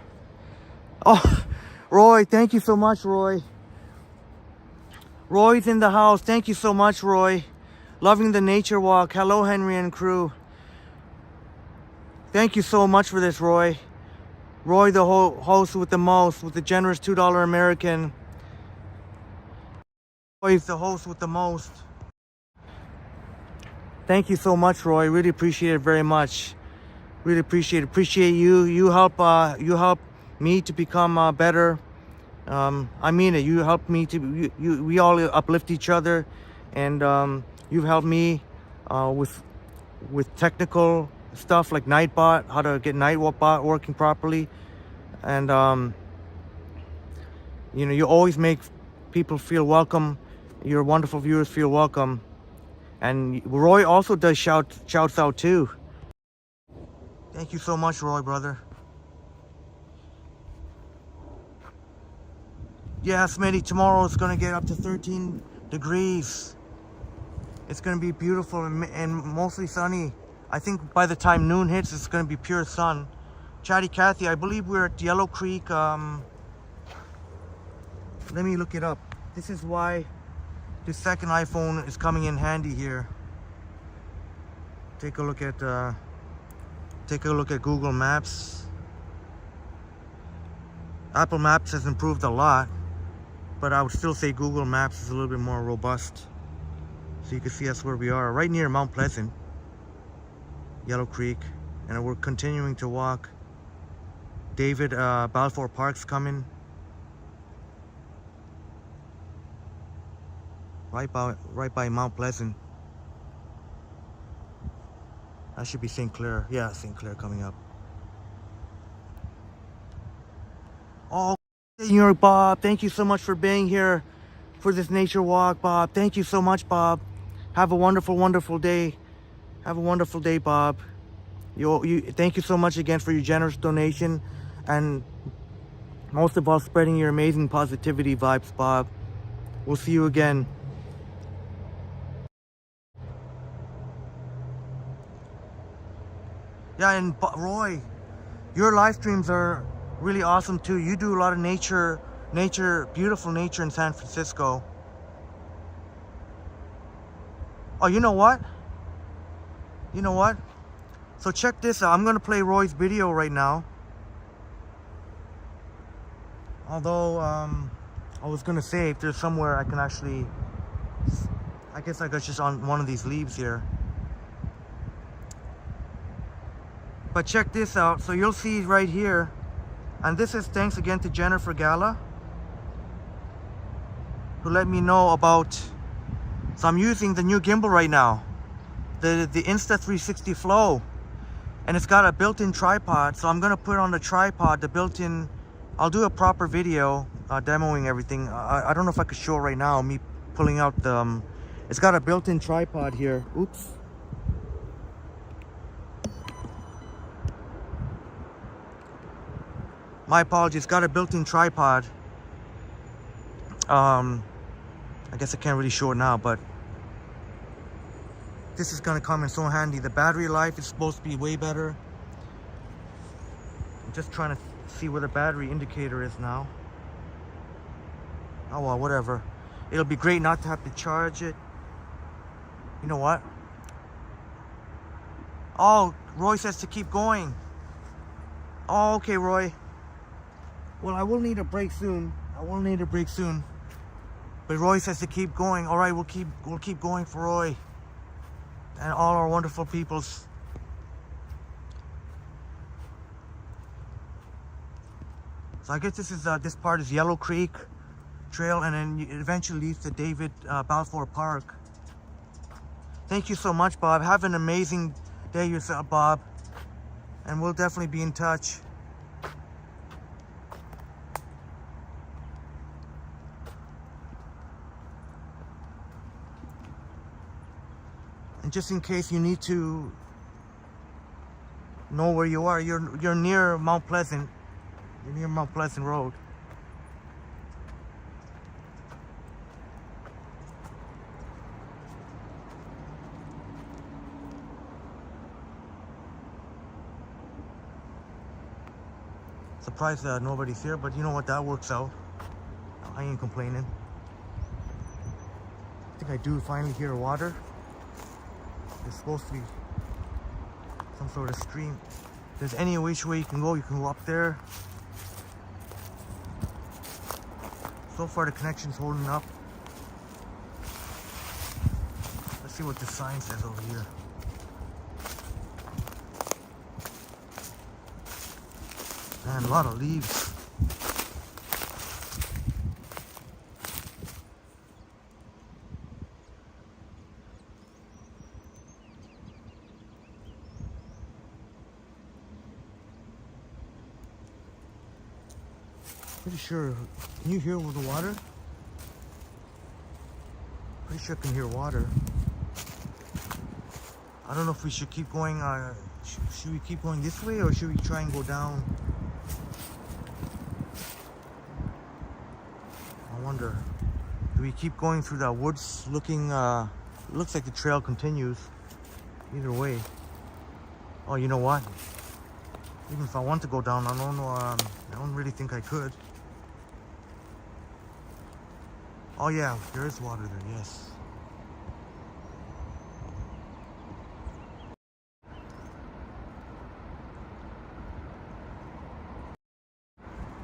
Oh, Roy, thank you so much, Roy. Roy's in the house. Thank you so much, Roy. Loving the nature walk. Hello, Henry and crew. Thank you so much for this, Roy. Roy, the host with the most, with the generous $2 American. Roy's the host with the most. Thank you so much, Roy. Really appreciate it very much. Really appreciate it. Appreciate you. You help me to become better. I mean it. You help me to. We all uplift each other, and you've helped me with technical stuff like Nightbot, how to get Nightbot working properly, and you know, you always make people feel welcome. Your wonderful viewers feel welcome, and Roy also does shouts out too. Thank you so much, Roy, brother. Yeah, Smitty, tomorrow it's gonna get up to 13 degrees. It's gonna be beautiful and mostly sunny. I think by the time noon hits, it's gonna be pure sun. Chatty Cathy, I believe we're at Yellow Creek. Let me look it up. This is why the second iPhone is coming in handy here. Take a look at Google Maps. Apple Maps has improved a lot, but I would still say Google Maps is a little bit more robust. So you can see us where we are, right near Mount Pleasant, Yellow Creek, and we're continuing to walk. David, Balfour Park's coming. Right by Mount Pleasant. That should be St. Clair. Yeah, St. Clair coming up. Oh, New York Bob, thank you so much for being here for this nature walk, Bob. Thank you so much, Bob. Have a wonderful, wonderful day. Have a wonderful day, Bob. Thank you so much again for your generous donation, and most of all, spreading your amazing positivity vibes, Bob. We'll see you again. Yeah, and Roy, your live streams are really awesome too. You do a lot of nature, beautiful nature in San Francisco. Oh, you know what? You know what? So check this out. I'm gonna play Roy's video right now. Although, I was gonna say if there's somewhere I can actually, I guess I got just on one of these leaves here. But check this out. So you'll see right here, and this is thanks again to Jennifer Gala, who let me know about. So I'm using the new gimbal right now, the Insta360 Flow, and it's got a built-in tripod. So I'm gonna put on the tripod the built-in. I'll do a proper video demoing everything. I don't know if I could show it right now. Me pulling out the. It's got a built-in tripod here. Oops. My apologies. Got a built-in tripod. I guess I can't really show it now, but this is gonna come in so handy. The battery life is supposed to be way better. I'm just trying to see where the battery indicator is now. Oh well, whatever. It'll be great not to have to charge it. You know what? Oh, Roy says to keep going. Oh, okay, Roy. Well, I will need a break soon. But Roy says to keep going. All right, we'll keep going for Roy and all our wonderful peoples. So I guess this part is Yellow Creek. trail, and then it eventually leads to David Balfour Park. Thank you so much, Bob. Have an amazing day yourself, Bob. And we'll definitely be in touch. And just in case you need to know where you are, you're near Mount Pleasant. You're near Mount Pleasant Road. Surprised that nobody's here, but you know what, that works out. I ain't complaining. I think I do finally hear water. There's supposed to be some sort of stream. If there's any which way you can go up there. So far the connection's holding up. Let's see what the sign says over here. Man, a lot of leaves. Pretty sure, can you hear the water? Pretty sure I can hear water. I don't know if we should keep going, should we keep going this way or should we try and go down? I wonder, do we keep going through the woods looking, it looks like the trail continues either way. Oh, you know what? Even if I want to go down, I don't know, I don't really think I could. Oh yeah, there is water there, yes.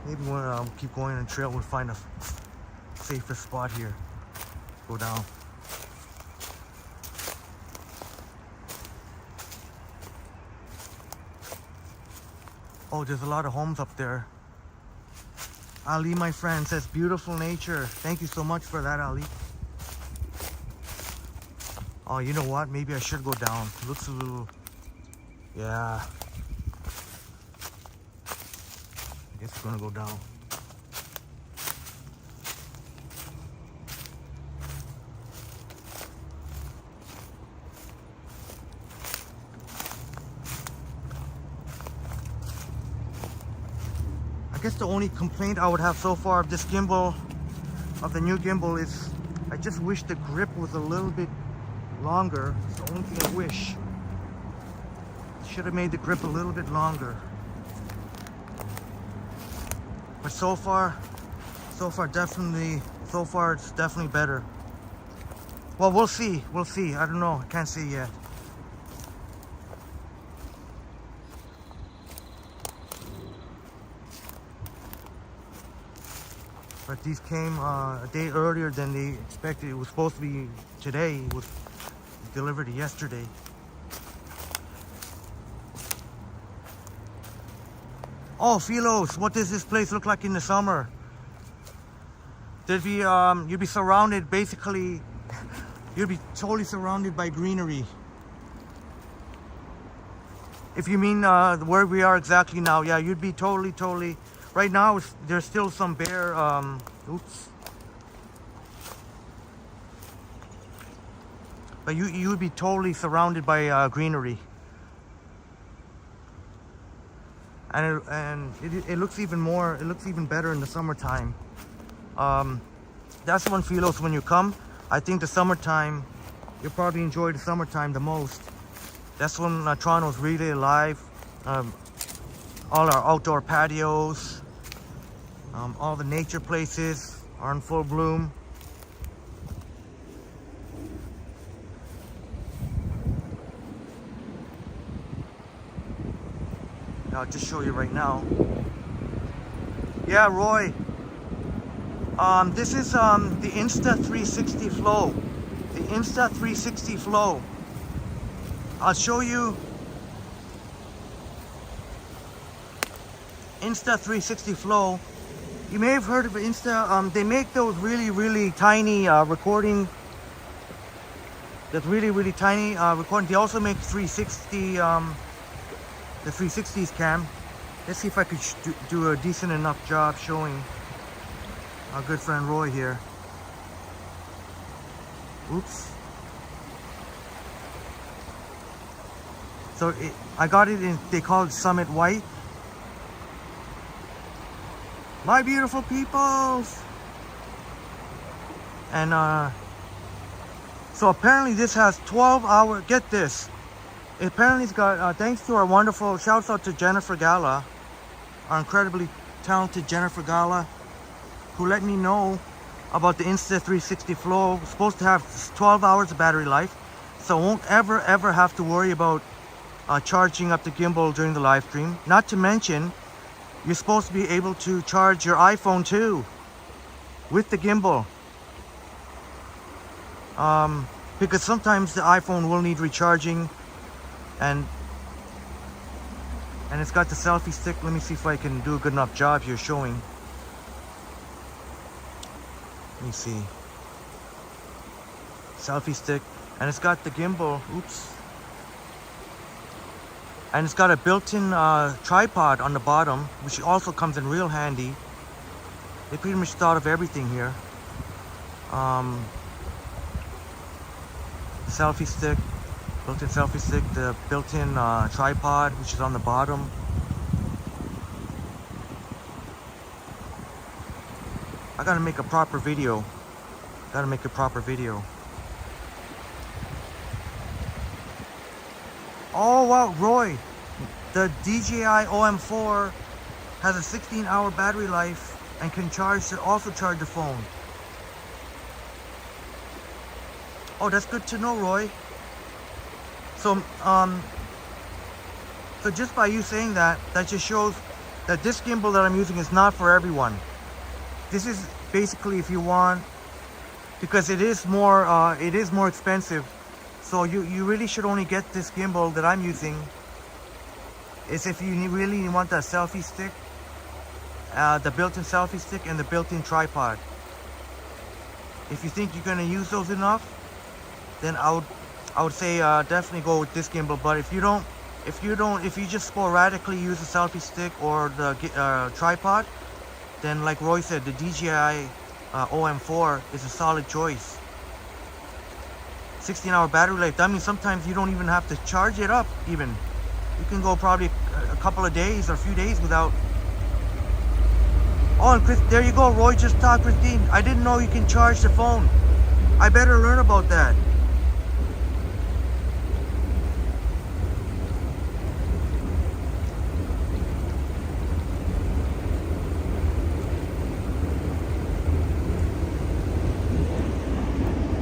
Maybe when I keep going on the trail, we'll find a safer spot here. Go down. Oh, there's a lot of homes up there. Ali, my friend, says beautiful nature. Thank you so much for that, Ali. Oh, you know what? Maybe I should go down. Looks a little... Yeah. I guess we're gonna go down. I guess the only complaint I would have so far of this gimbal, of the new gimbal, is I just wish the grip was a little bit longer. It's the only thing I wish. Should have made the grip a little bit longer. But so far it's definitely better. Well, we'll see. I don't know. I can't see yet. But these came a day earlier than they expected. It was supposed to be today. It was delivered yesterday. Oh, Filos, what does this place look like in the summer? There'd be, you'd be surrounded, basically, you'd be totally surrounded by greenery. If you mean where we are exactly now, yeah, you'd be totally. Right now, there's still some bare, oops. But you would be totally surrounded by greenery. And it looks even more, it looks even better in the summertime. That's when Filos, when you come, I think the summertime, you'll probably enjoy the summertime the most. That's when Toronto's really alive. All our outdoor patios, all the nature places are in full bloom. I'll just show you right now. Yeah, Roy. This is the Insta360 flow. The Insta360 flow. I'll show you. Insta360 flow You may have heard of Insta. They make those really tiny recording. That really tiny recording. They also make 360. The 360s cam. Let's see if I could do a decent enough job showing our good friend Roy here. Oops. So I got it in. They call it Summit White. My beautiful peoples. And so apparently this has 12-hour. Get this. Apparently it's got thanks to our wonderful shouts out to Jennifer Gala, our incredibly talented Jennifer Gala, who let me know about the Insta360 Flow. It's supposed to have 12 hours of battery life, so I won't ever have to worry about charging up the gimbal during the live stream. Not to mention, you're supposed to be able to charge your iPhone too with the gimbal. Because sometimes the iPhone will need recharging, and it's got the selfie stick. Let me see if I can do a good enough job here showing. Let me see. Selfie stick, and it's got the gimbal. Oops. And it's got a built-in tripod on the bottom, which also comes in real handy. They pretty much thought of everything here. Selfie stick, built-in selfie stick, the built-in tripod, which is on the bottom. I gotta make a proper video. Oh wow, Roy, the DJI OM4 has a 16-hour battery life and can also charge the phone. Oh, that's good to know, Roy. So so just by you saying that, that just shows that this gimbal that I'm using is not for everyone. This is basically if you want, because it is more expensive. So you really should only get this gimbal that I'm using is if you really want that selfie stick, the built-in selfie stick and the built-in tripod. If you think you're gonna use those enough, then I would say definitely go with this gimbal. But if you just sporadically use the selfie stick or the tripod, then like Roy said, the DJI OM4 is a solid choice. 16-hour battery life. That means sometimes you don't even have to charge it up even. You can go probably a couple of days or a few days without. Oh, and Chris, there you go. Roy just talked Christine. I didn't know you can charge the phone. I better learn about that.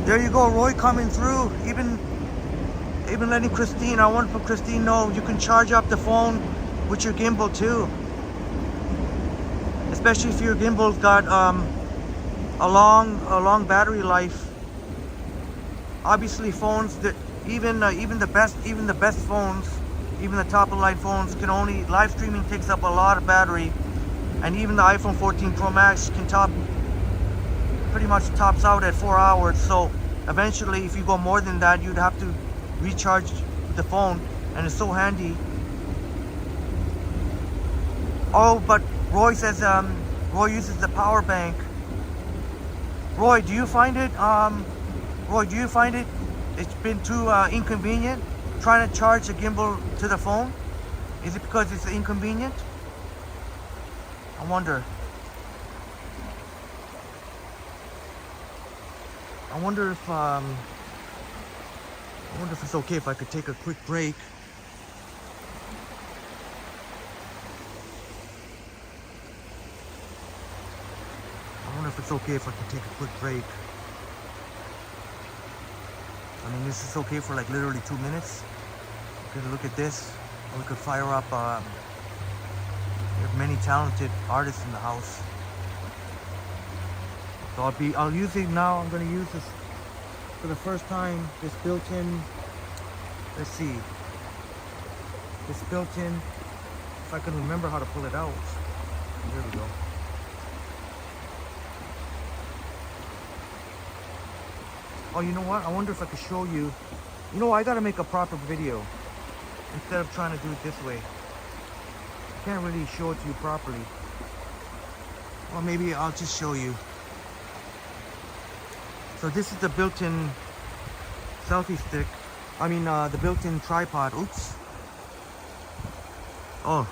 There you go, Roy coming through. Even letting Christine, I want for Christine know you can charge up the phone with your gimbal too. Especially if your gimbal's got a long battery life. Obviously, phones that even the best phones, even the top of the line phones, can only live streaming takes up a lot of battery, and even the iPhone 14 Pro Max pretty much tops out at 4 hours. So eventually, if you go more than that, you'd have to recharge the phone, and it's so handy. Oh, but Roy says Roy uses the power bank. Roy, do you find it it's been too inconvenient trying to charge the gimbal to the phone? Is it because it's inconvenient? I wonder if it's okay if I could take a quick break. I wonder if it's okay if I could take a quick break. I mean, this is okay for like literally 2 minutes. We could look at this, and we could fire up. We have many talented artists in the house. So I'll use it now. I'm gonna use this for the first time. This built-in, let's see. This built-in, if I can remember how to pull it out. There we go. Oh, you know what? I wonder if I could show you. You know, I gotta make a proper video instead of trying to do it this way. Can't really show it to you properly. Or maybe I'll just show you. So this is the built-in selfie stick. I mean, the built-in tripod. Oops. Oh,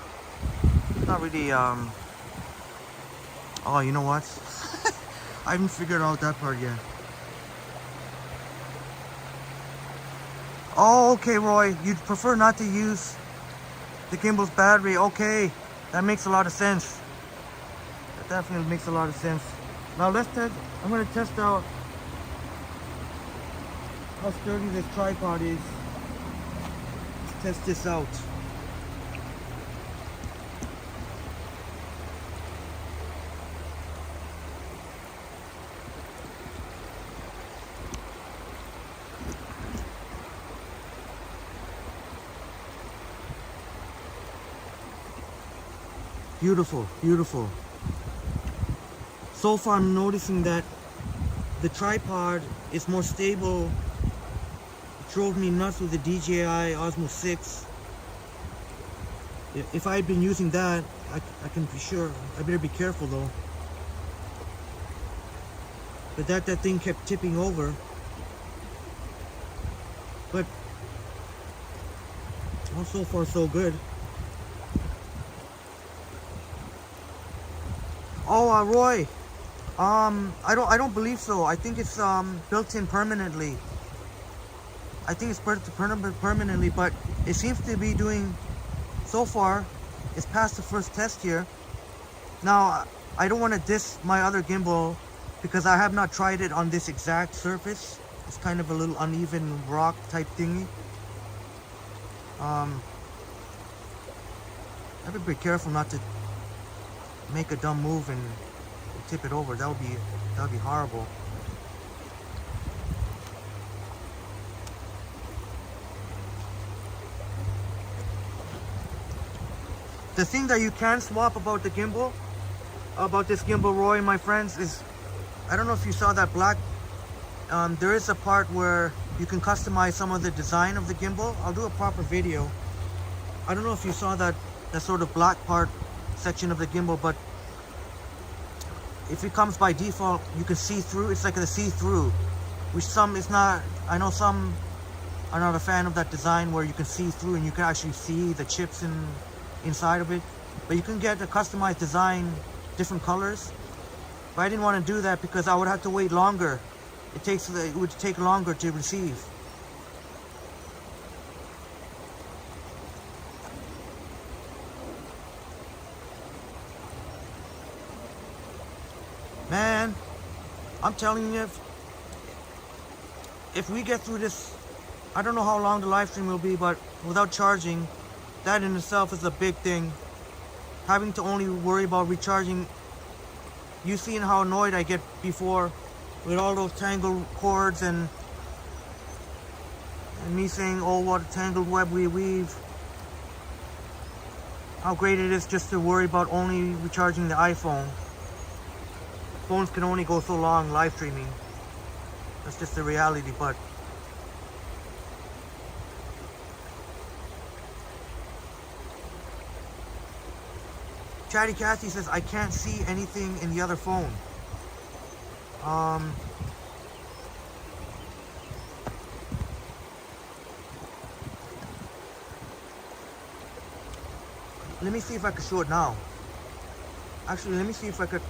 it's not really, oh, you know what? I haven't figured out that part yet. Oh, okay, Roy. You'd prefer not to use the gimbal's battery. Okay, that makes a lot of sense. That definitely makes a lot of sense. Now let's test. I'm going to test out how sturdy this tripod is. Let's test this out. Beautiful, beautiful. So far I'm noticing that the tripod is more stable. It drove me nuts with the DJI Osmo 6. If I had been using that, I can be sure. I better be careful though. But that thing kept tipping over. But well, so far so good. Oh, Roy, I don't believe so. I think it's built in permanently. I think it's permanently, but it seems to be doing. So far, it's past the first test here. Now, I don't want to diss my other gimbal because I have not tried it on this exact surface. It's kind of a little uneven rock type thingy. I have to be careful not to make a dumb move and tip it over. That would be horrible. The thing that you can swap about the gimbal, about this gimbal, Roy, my friends, is I don't know if you saw that black. There is a part where you can customize some of the design of the gimbal. I'll do a proper video. I don't know if you saw that sort of black part section of the gimbal, but if it comes by default, you can see through. It's like a see-through, which some is not. I know some are not a fan of that design where you can see through and you can actually see the chips inside of it. But you can get a customized design, different colors. But I didn't want to do that because I would have to wait longer. It would take longer to receive. Man, I'm telling you, if we get through this, I don't know how long the live stream will be, but without charging, that in itself is a big thing. Having to only worry about recharging. You seen how annoyed I get before with all those tangled cords and me saying, oh, what a tangled web we weave. How great it is just to worry about only recharging the iPhone. Phones can only go so long live streaming. That's just the reality, but Chatty Cassie says I can't see anything in the other phone. Let me see if I can show it now. Actually, let me see if I could.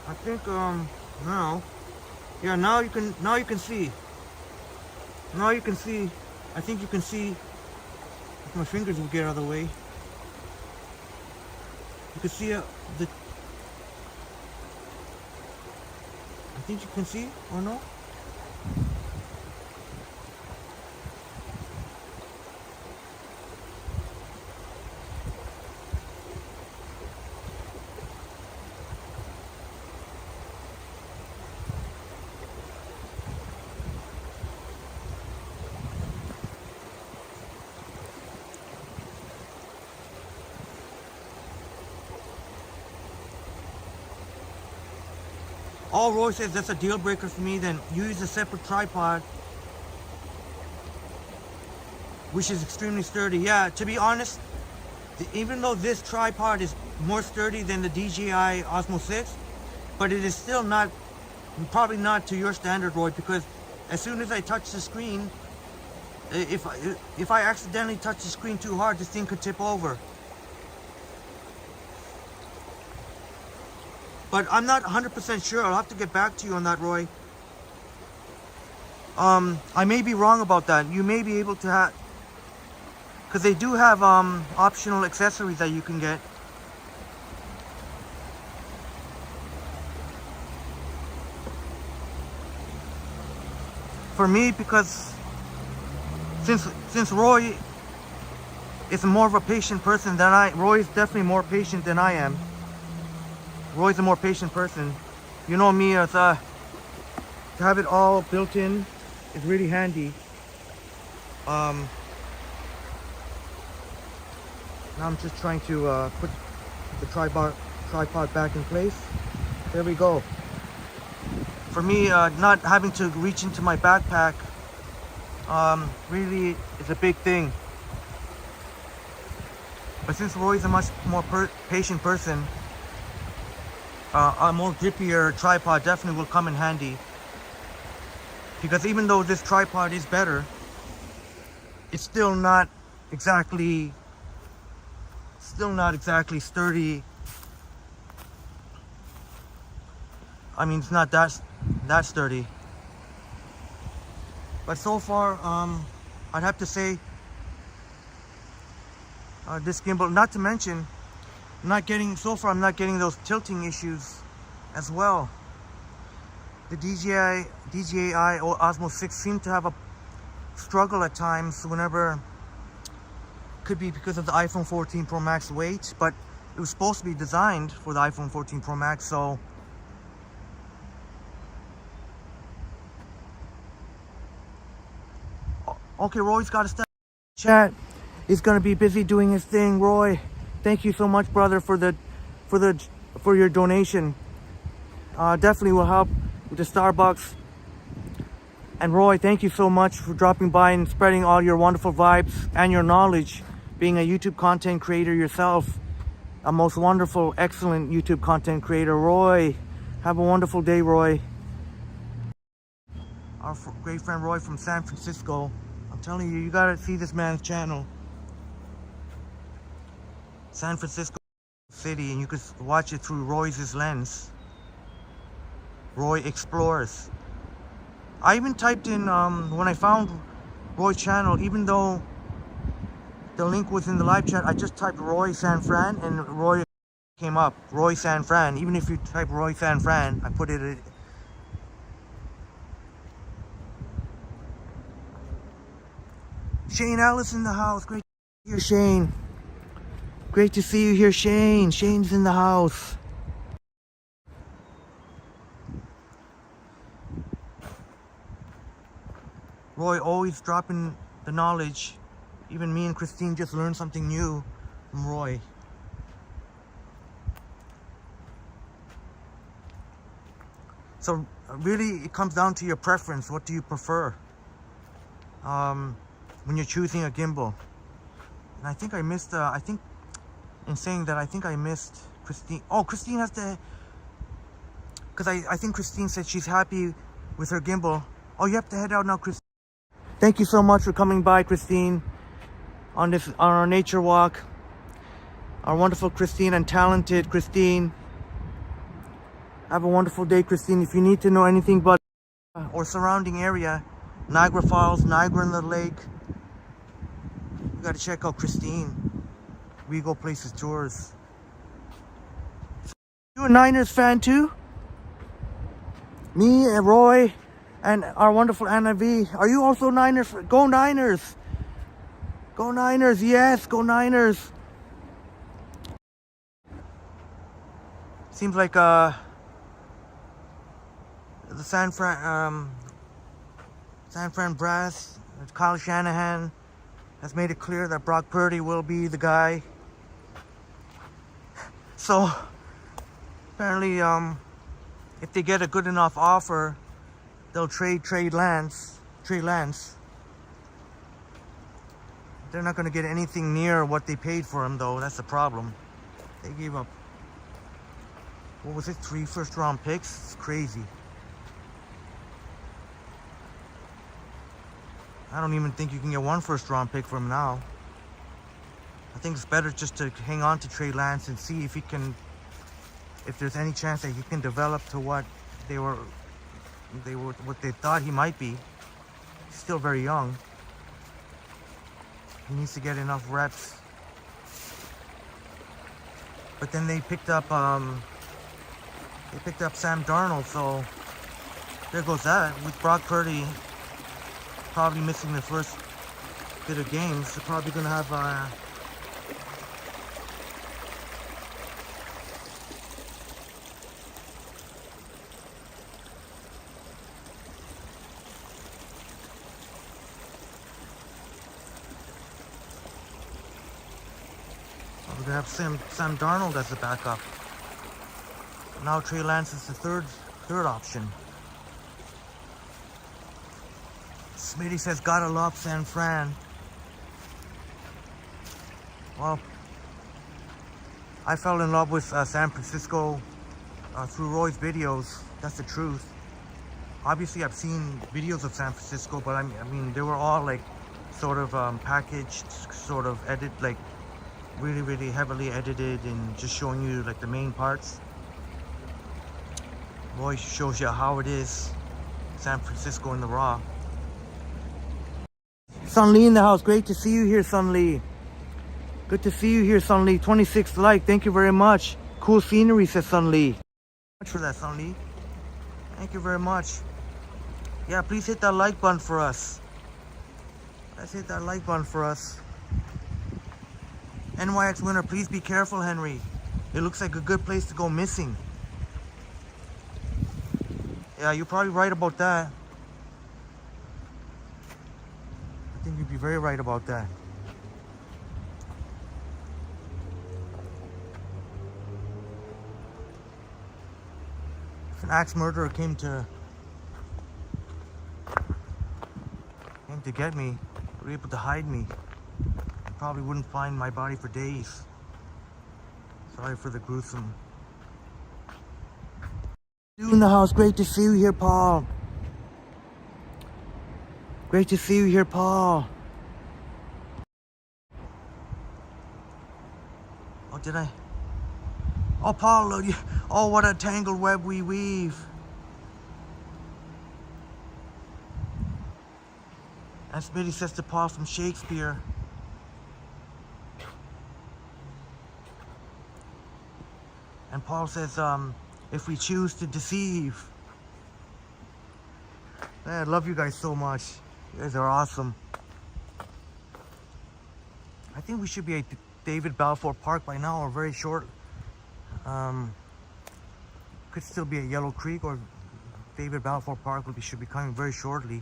I think now, yeah, now you can see. Now you can see. I think you can see. If my fingers will get out of the way, you can see I think you can see, or no? all Roy says that's a deal breaker for me, then use a separate tripod, which is extremely sturdy. Yeah, to be honest, even though this tripod is more sturdy than the DJI Osmo 6, but it is still not, probably not to your standard, Roy, because as soon as I touch the screen, if I accidentally touch the screen too hard, this thing could tip over. But I'm not 100% sure. I'll have to get back to you on that, Roy. I may be wrong about that. You may be able to have, because they do have optional accessories that you can get. For me, because since Roy is more of a patient person than Roy is definitely more patient than I am. Roy's a more patient person. You know me, to have it all built in is really handy. Now I'm just trying to put the tripod back in place. There we go. For me, not having to reach into my backpack really is a big thing. But since Roy's a much more patient person, a more grippier tripod definitely will come in handy. Because even though this tripod is better, it's still not exactly sturdy. I mean, it's not that sturdy. But so far, I'd have to say this gimbal, not to mention, I'm not getting those tilting issues as well. The DJI Osmo 6 seemed to have a struggle at times whenever, could be because of the iPhone 14 Pro Max weight, but it was supposed to be designed for the iPhone 14 Pro Max, so okay, Roy's got to step. Chat is gonna be busy doing his thing. Roy, thank you so much, brother, for your donation. Definitely will help with the Starbucks. And Roy, thank you so much for dropping by and spreading all your wonderful vibes and your knowledge. Being a YouTube content creator yourself, a most wonderful, excellent YouTube content creator. Roy, have a wonderful day, Roy. Our great friend Roy from San Francisco. I'm telling you, you gotta see this man's channel. San Francisco City, and you could watch it through Roy's lens. Roy Explores. I even typed in, when I found Roy's channel, even though the link was in the live chat, I just typed Roy San Fran and Roy came up. Roy San Fran. Even if you type Roy San Fran, I put it. Shane Ellis in the house. Great to see you, Shane. Great to see you here, Shane. Shane's in the house. Roy always dropping the knowledge. Even me and Christine just learned something new from Roy. So really, it comes down to your preference. What do you prefer when you're choosing a gimbal? And I think I missed. I think in saying that, I think I missed Christine. Oh, Christine has to, because I think Christine said she's happy with her gimbal. Oh, you have to head out now, Christine. Thank you so much for coming by, Christine, on our nature walk. Our wonderful Christine and talented Christine. Have a wonderful day, Christine. If you need to know anything about or surrounding area, Niagara Falls, Niagara in the Lake, you got to check out Christine. We Go Places Tours. You a Niners fan too? Me and Roy and our wonderful Anna V. Are you also Niners? Go Niners! Go Niners! Yes, go Niners! Seems like the San Fran brass, Kyle Shanahan has made it clear that Brock Purdy will be the guy. So apparently if they get a good enough offer, they'll trade Lance. They're not going to get anything near what they paid for him, though. That's the problem. They gave up, what was it, 3 first-round picks? It's crazy. I don't even think you can get 1 first-round pick from him now. I think it's better just to hang on to Trey Lance and see if he can, if there's any chance that he can develop to what what they thought he might be. He's still very young. He needs to get enough reps. But then they picked up Sam Darnold, so there goes that. With Brock Purdy probably missing the first bit of games, they're probably gonna have Sam Darnold as the backup. Now Trey Lance is the third option. Smitty says, gotta love San Fran. Well, I fell in love with San Francisco through Roy's videos. That's the truth. Obviously, I've seen videos of San Francisco, but I mean, they were all like sort of packaged, sort of like really heavily edited and just showing you like the main parts. Roy shows you how it is, San Francisco in the raw. Sun Lee in the house. Great to see you here, Sun Lee. Good to see you here, Sun Lee. 26th like. Thank you very much. Cool scenery, says Sun Lee. Much for that, Sun Lee. Thank you very much. Yeah, please hit that like button for us. Let's hit that like button for us. NYX winner, please be careful, Henry. It looks like a good place to go missing. Yeah, you're probably right about that. I think you'd be very right about that. If an axe murderer came to get me, or able to hide me, I probably wouldn't find my body for days. Sorry for the gruesome. You in the house, great to see you here, Paul. Great to see you here, Paul. Oh, did I? Oh, Paul, oh, what a tangled web we weave. And Smitty says to Paul from Shakespeare. And Paul says, if we choose to deceive. Man, I love you guys so much. You guys are awesome. I think we should be at David Balfour Park by now, or very short. Could still be at Yellow Creek, or David Balfour Park should be coming very shortly.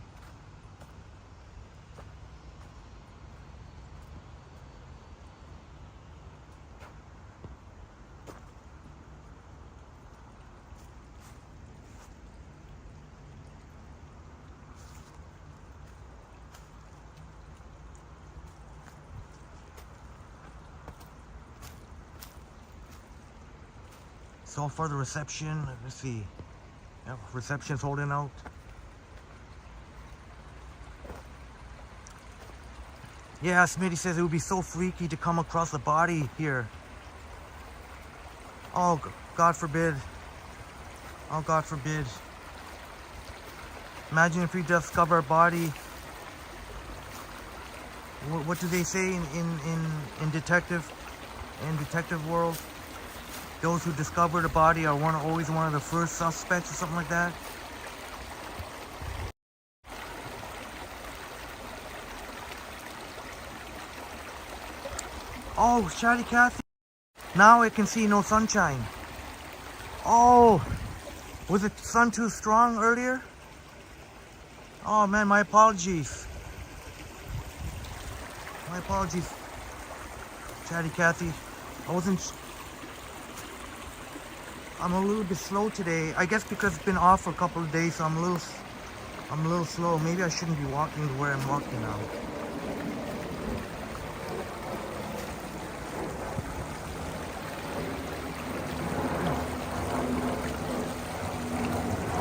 So far the reception, let's see. Yep, reception's holding out. Yeah, Smitty says it would be so freaky to come across a body here. Oh, God forbid. Oh, God forbid. Imagine if we discover a body. What do they say in detective world? Those who discover the body are always one of the first suspects or something like that. Oh, Shady Cathy. Now I can see no sunshine. Oh, was the sun too strong earlier? Oh man, my apologies. My apologies, I'm a little bit slow today. I guess because it's been off for a couple of days, so I'm a little slow. Maybe I shouldn't be walking to where I'm walking now.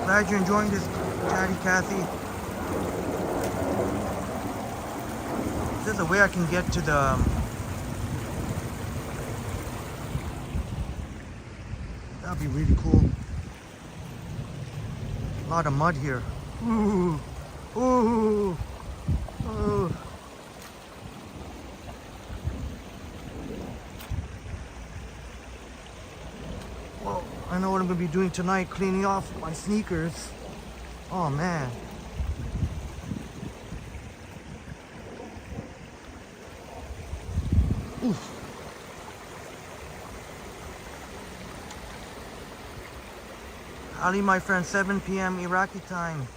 Glad you're enjoying this, Chatty Cathy. Is there a way I can get to the... That'd be really cool. A lot of mud here. Ooh, ooh, ooh. Well, I know what I'm gonna be doing tonight, cleaning off my sneakers. Oh man. Oof. Ali, my friend, 7 p.m. Iraqi time.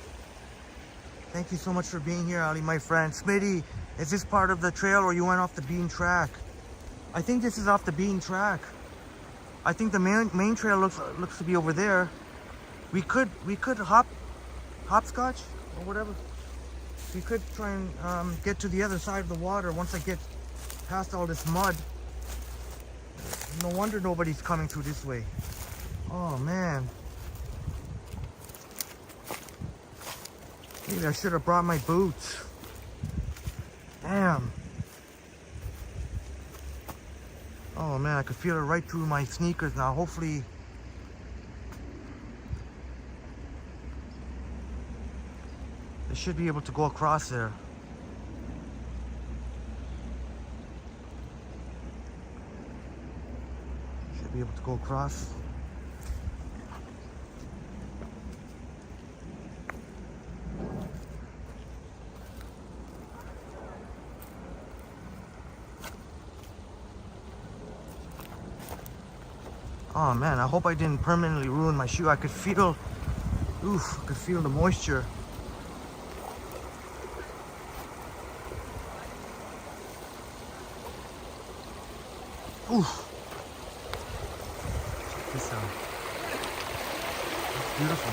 Thank you so much for being here, Ali, my friend. Smitty, is this part of the trail or you went off the beaten track? I think this is off the beaten track. I think the main trail looks to be over there. We could hopscotch or whatever. We could try and get to the other side of the water once I get past all this mud. No wonder nobody's coming through this way. Oh man. Maybe I should have brought my boots. Damn. Oh man, I could feel it right through my sneakers now. Hopefully they should be able to go across there. Should be able to go across. Oh man, I hope I didn't permanently ruin my shoe. I could feel, I could feel the moisture. Oof. Check this out. It's beautiful.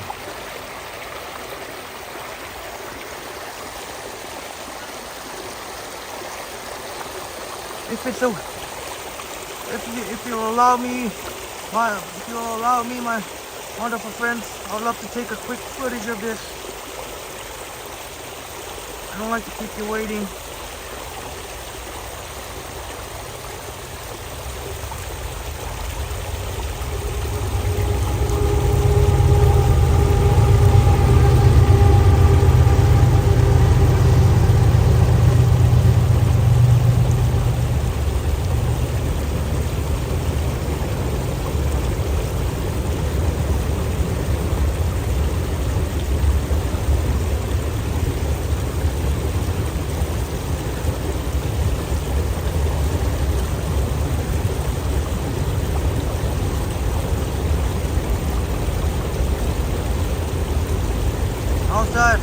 If you'll allow me, my wonderful friends, I would love to take a quick footage of this. I don't like to keep you waiting. How's that?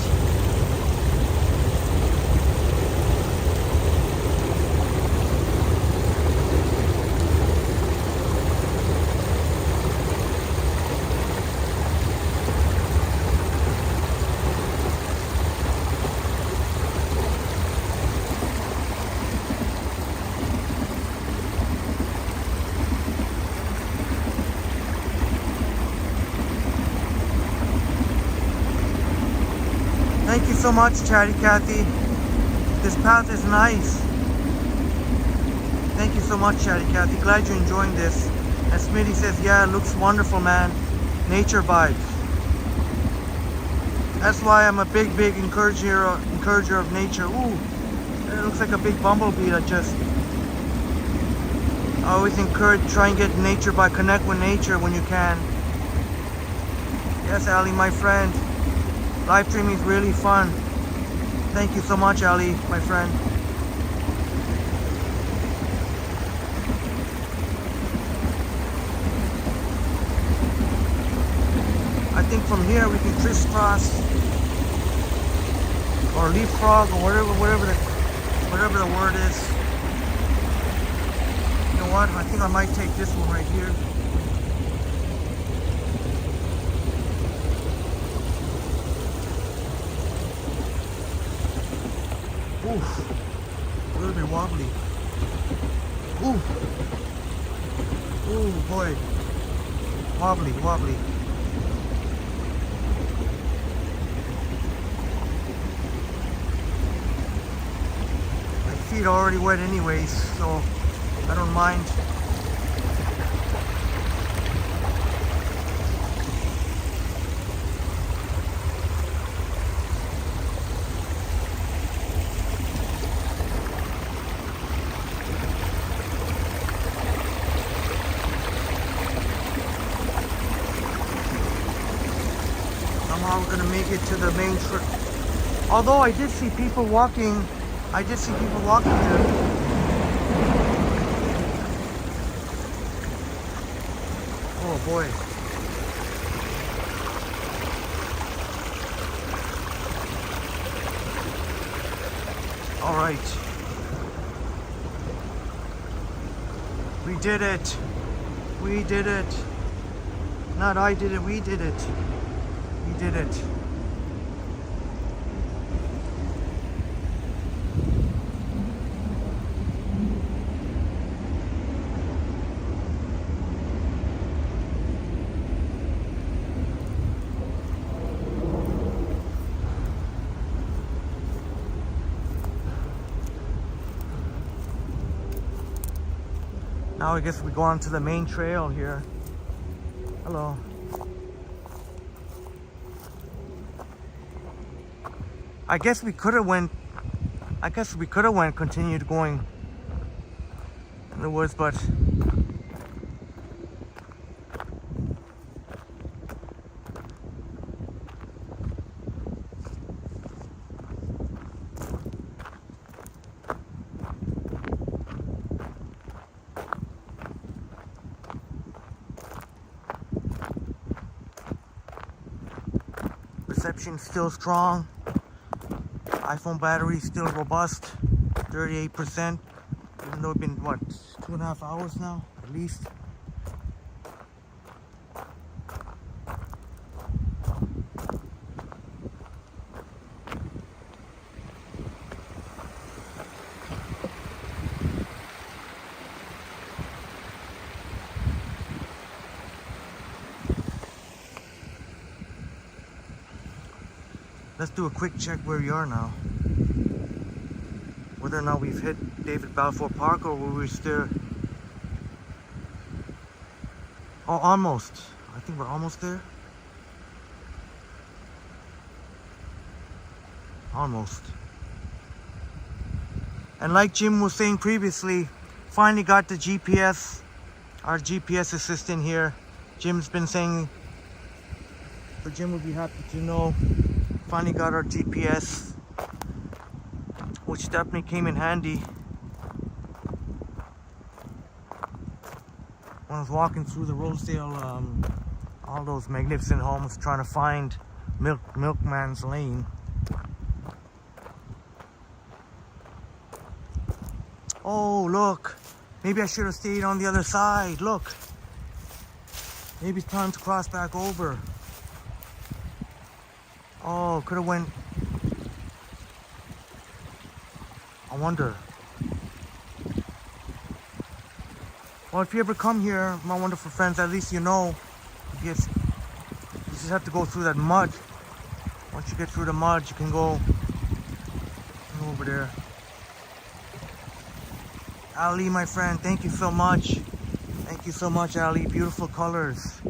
Thank you so much, Chatty Cathy. This path is nice. Thank you so much, Chatty Cathy. Glad you're enjoying this. And Smitty says, yeah, it looks wonderful, man. Nature vibes. That's why I'm a big encourager of nature. Ooh, it looks like a big bumblebee that just... I always try and get nature by connect with nature when you can. Yes, Ali, my friend. Live streaming is really fun. Thank you so much, Ali, my friend. I think from here we can crisscross or leapfrog or whatever the word is. You know what? I think I might take this one right here. Oof. A little bit wobbly. Ooh. Ooh, boy. Wobbly, wobbly. My feet are already wet anyways, so I don't mind. Somehow we're gonna make it to the main trail. Although I did see people walking. I did see people walking there. Oh boy. All right. We did it. We did it. Not I did it, we did it. We did it. Now I guess we go on to the main trail here. Hello. I guess we could have went continued going in the woods, but reception still strong. iPhone battery still robust, 38%, even though it's been what, 2.5 hours now at least. Let's do a quick check where we are now. Whether or not we've hit David Balfour Park or were we still... Oh, almost. I think we're almost there. Almost. And like Jim was saying previously, finally got the GPS, our GPS assistant here. Jim's been saying, but Jim would be happy to know, finally got our GPS, which definitely came in handy when I was walking through the Rosedale, all those magnificent homes, trying to find Milkman's Lane. Oh, look, maybe I should have stayed on the other side. Look, maybe it's time to cross back over. Oh, could have went. I wonder. Well, if you ever come here, my wonderful friends, at least you know, you just have to go through that mud. Once you get through the mud, you can go over there. Ali, my friend, thank you so much. Thank you so much, Ali. Beautiful colors.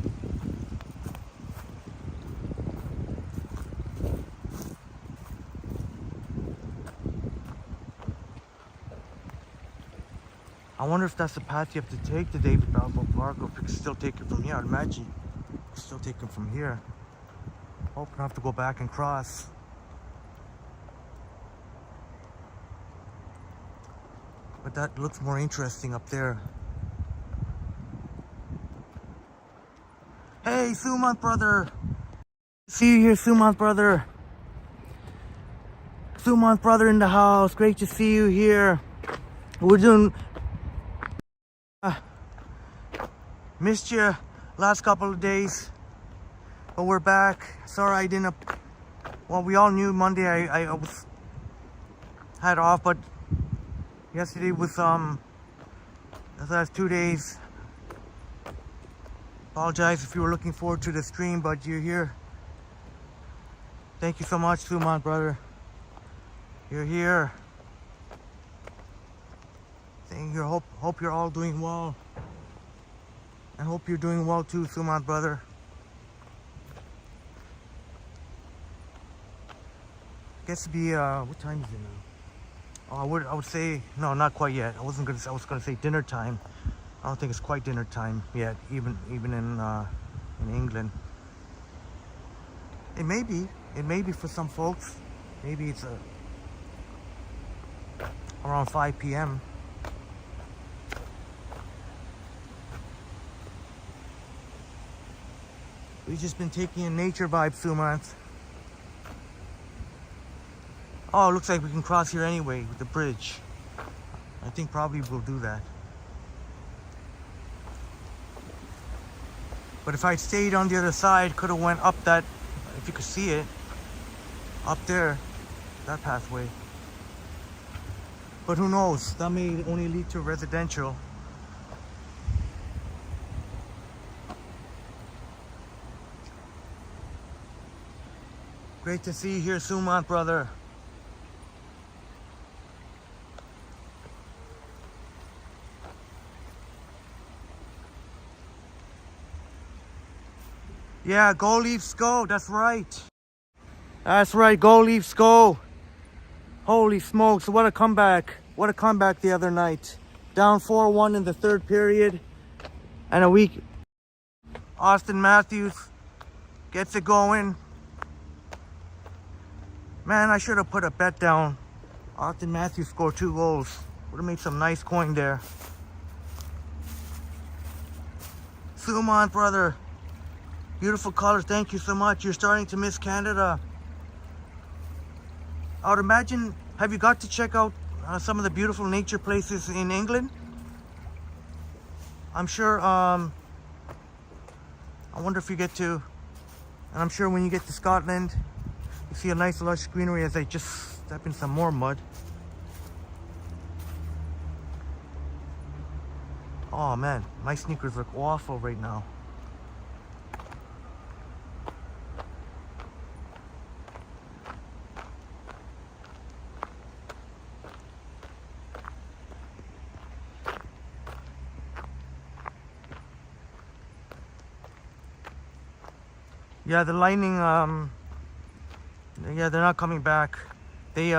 I wonder if that's the path you have to take to David Balfour Park, or if you can still take it from here. I'd imagine you can still take it from here. Hope I don't have to go back and cross. But that looks more interesting up there. Hey, Sumant brother! See you here, Sumant brother. Sumant brother in the house. Great to see you here. We're doing... missed you last couple of days, but we're back. Sorry I didn't... Well, we all knew Monday I had off, but yesterday was the last 2 days. Apologize if you were looking forward to the stream, but you're here. Thank you so much, Sumant, brother. You're here. Thank you. Hope you're all doing well. And hope you're doing well too, Sumant, brother. Gets to be what time is it now? Oh, I would say no, not quite yet. I was gonna say dinner time. I don't think it's quite dinner time yet, even in England. It may be for some folks. Maybe it's around 5 p.m. We've just been taking in nature vibes, Sumant. Oh, it looks like we can cross here anyway with the bridge. I think probably we'll do that. But if I'd stayed on the other side, could have went up that, if you could see it, up there, that pathway. But who knows? That may only lead to residential. Great to see you here, Sumant, brother. Yeah, go Leafs go, that's right. That's right, go Leafs go. Holy smokes, what a comeback. What a comeback the other night. Down 4-1 in the third period. And a week. Austin Matthews gets it going. Man, I should have put a bet down. Austin Matthews scored 2 goals. Would have made some nice coin there. Sumant, brother. Beautiful colors, thank you so much. You're starting to miss Canada. I would imagine, have you got to check out some of the beautiful nature places in England? I'm sure, I wonder if you get to, and I'm sure when you get to Scotland, you see a nice lush greenery as I just step in some more mud. Oh man, my sneakers look awful right now. Yeah, the Lightning, yeah, they're not coming back. They,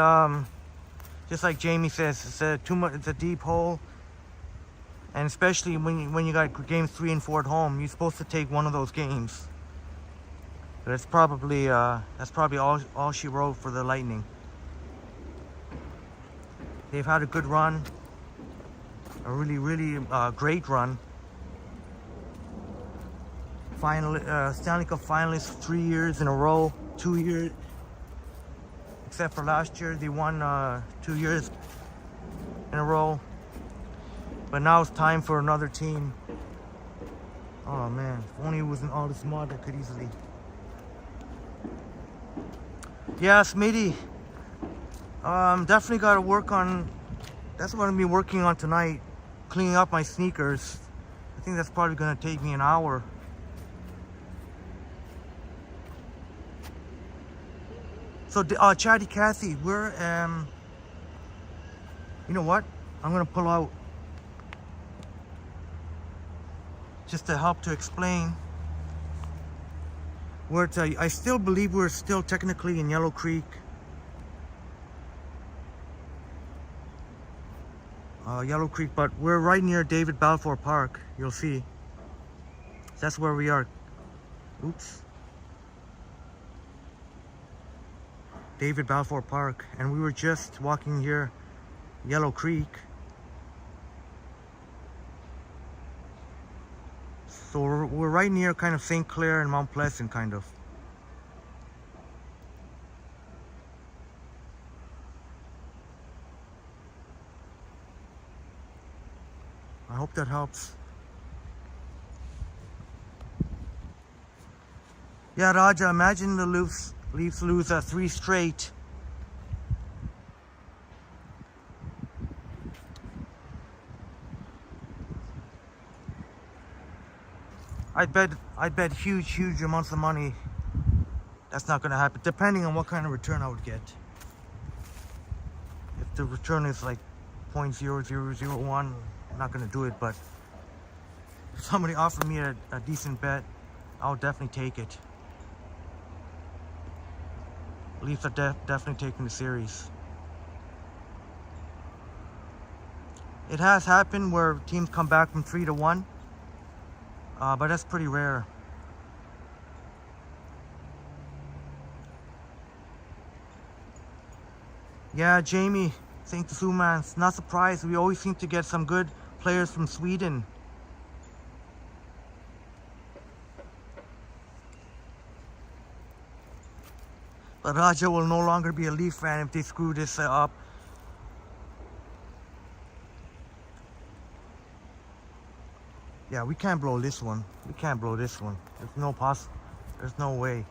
just like Jamie says, it's a deep hole. And especially when you got games 3 and 4 at home, you're supposed to take one of those games. That's probably all she wrote for the Lightning. They've had a good run, a really great run. Stanley Cup finalists 3 years in a row, 2 years, except for last year, they won 2 years in a row. But now it's time for another team. Oh man, if only it wasn't all this mud, I could easily. Yeah, Smitty. Definitely got to work on, that's what I'm going to be working on tonight, cleaning up my sneakers. I think that's probably going to take me an hour. So, Chatty Cathy, we're, you know what? I'm going to pull out just to help to explain. I still believe we're still technically in Yellow Creek. Yellow Creek, but we're right near David Balfour Park. You'll see. That's where we are. Oops. David Balfour Park, and we were just walking here, Yellow Creek. So we're right near kind of St. Clair and Mount Pleasant, kind of. I hope that helps. Yeah, Raja, imagine the Leafs lose 3 straight. I bet huge amounts of money that's not gonna happen, depending on what kind of return I would get. If the return is like 0.0001, I'm not gonna do it, but if somebody offered me a decent bet, I'll definitely take it. Leafs are definitely taking the series. It has happened where teams come back from 3-1, but that's pretty rare. Yeah, Jamie, St. Sumans, not surprised. We always seem to get some good players from Sweden. But Raja will no longer be a Leaf fan if they screw this up. Yeah, we can't blow this one. We can't blow this one. There's no way.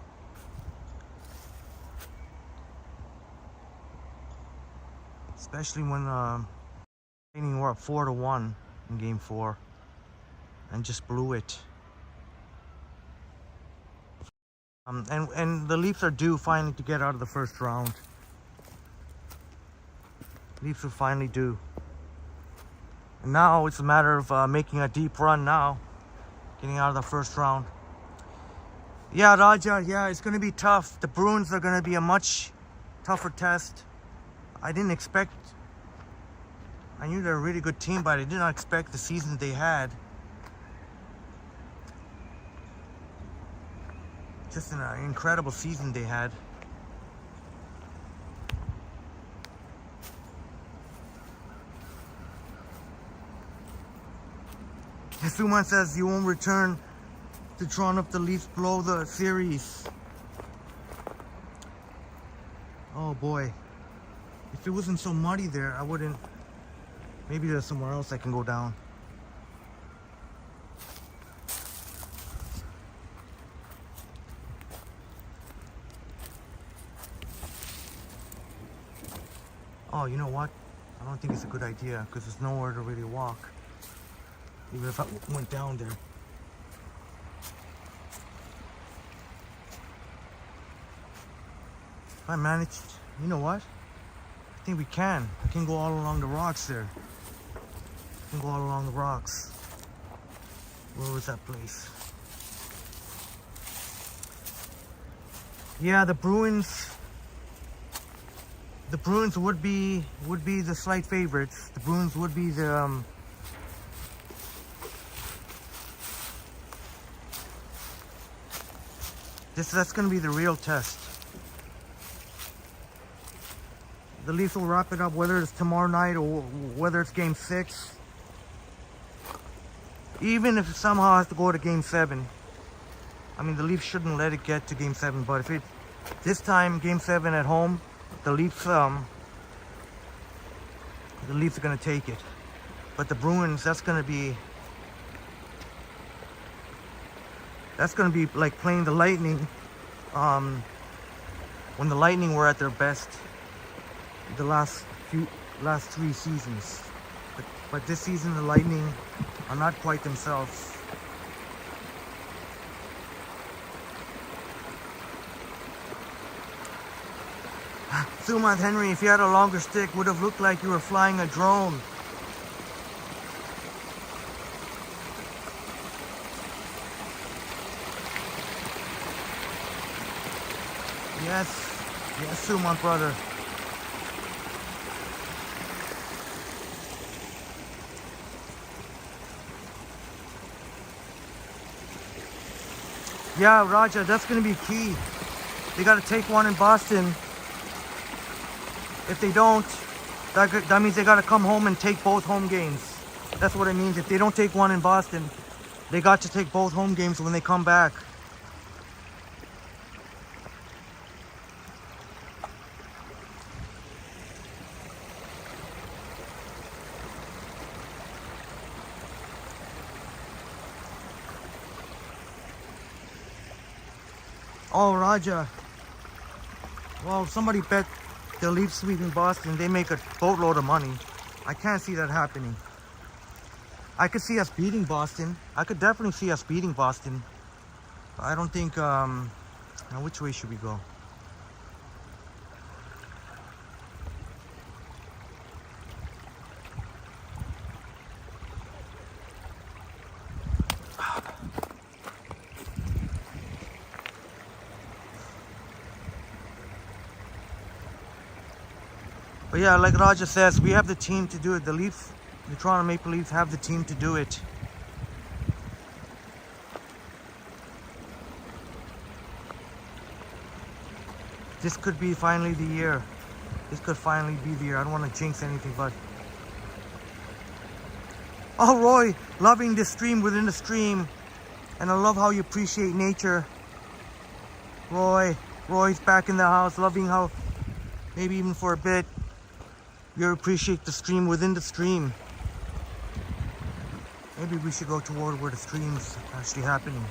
Especially when we're up 4-1 in Game 4 and just blew it. And the Leafs are due finally to get out of the first round. Leafs are finally due. And now it's a matter of making a deep run now, getting out of the first round. Yeah, Raja, yeah, it's going to be tough. The Bruins are going to be a much tougher test. I knew they're a really good team, but I did not expect the season they had. Just an incredible season they had. Suman says you won't return to Toronto if the Leafs blow the series. Oh boy. If it wasn't so muddy there, I wouldn't. Maybe there's somewhere else I can go down. Oh, you know what? I don't think it's a good idea because there's nowhere to really walk. Even if I went down there. If I managed, you know what? I think we can. I can go all along the rocks there. I can go all along the rocks. Where was that place? Yeah, the Bruins would be the slight favorites. The Bruins would be the that's going to be the real test. The Leafs will wrap it up, whether it's tomorrow night or whether it's Game 6. Even if it somehow has to go to Game 7. I mean, the Leafs shouldn't let it get to Game 7, but if it this time Game 7 at home, the Leafs are going to take it. But the Bruins, that's going to be like playing the Lightning when the Lightning were at their best the last 3 seasons. But this season the Lightning are not quite themselves. Suman Henry, if you had a longer stick, would have looked like you were flying a drone. Yes, Suman, brother. Yeah, Raja, that's going to be key. They got to take one in Boston. If they don't, that means they got to come home and take both home games. That's what it means. If they don't take one in Boston, they got to take both home games when they come back. Oh, Raja. Well, somebody bet the Leafs sweep in Boston. They make a boatload of money. I can't see that happening. I could see us beating Boston. I could definitely see us beating Boston. I don't think, now which way should we go? But yeah, like Raja says, we have the team to do it. The Leafs, the Toronto Maple Leafs have the team to do it. This could be finally the year. This could finally be the year. I don't want to jinx anything, but... Oh, Roy, loving the stream within the stream. And I love how you appreciate nature. Roy's back in the house, loving how, maybe even for a bit, you appreciate the stream within the stream. Maybe we should go toward where the stream's actually happening.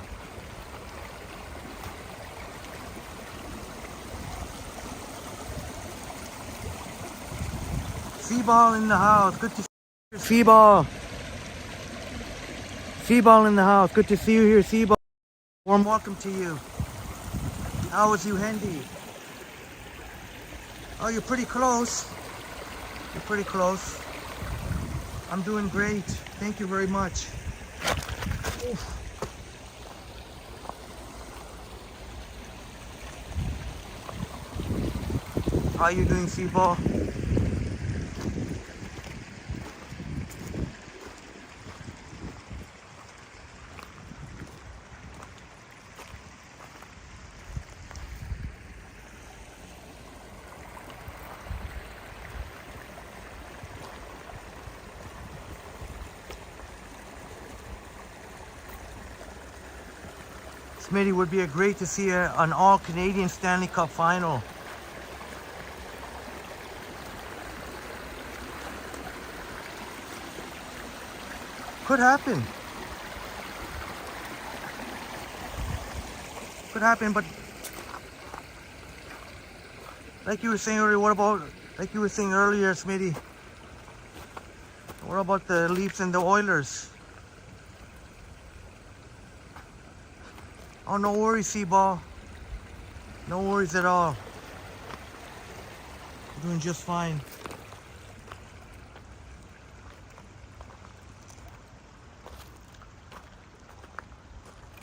Seaball in the house. Good to see you, Seaball. Seaball in the house. Good to see you here, Seaball. Warm welcome to you. How is you, Hendy? Oh, you're pretty close. You're pretty close. I'm doing great. Thank you very much. Oof. How are you doing, Seaball? Smitty, would be great to see an all-Canadian Stanley Cup final. Could happen. Could happen, but like you were saying earlier, like you were saying earlier, Smitty, what about the Leafs and the Oilers? Oh, no worries, Seaball. No worries at all. You're doing just fine.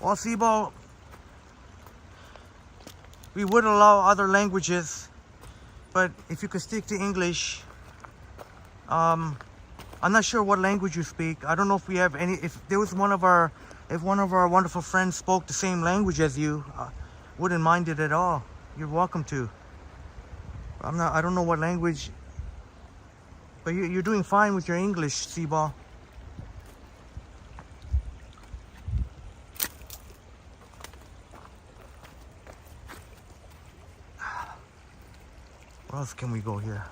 Well, Seaball, we would allow other languages, but if you could stick to English, I'm not sure what language you speak. I don't know if we have any, if there was if one of our wonderful friends spoke the same language as you, wouldn't mind it at all. You're welcome to. I don't know what language, but you're doing fine with your English, Seaball. Where else can we go here?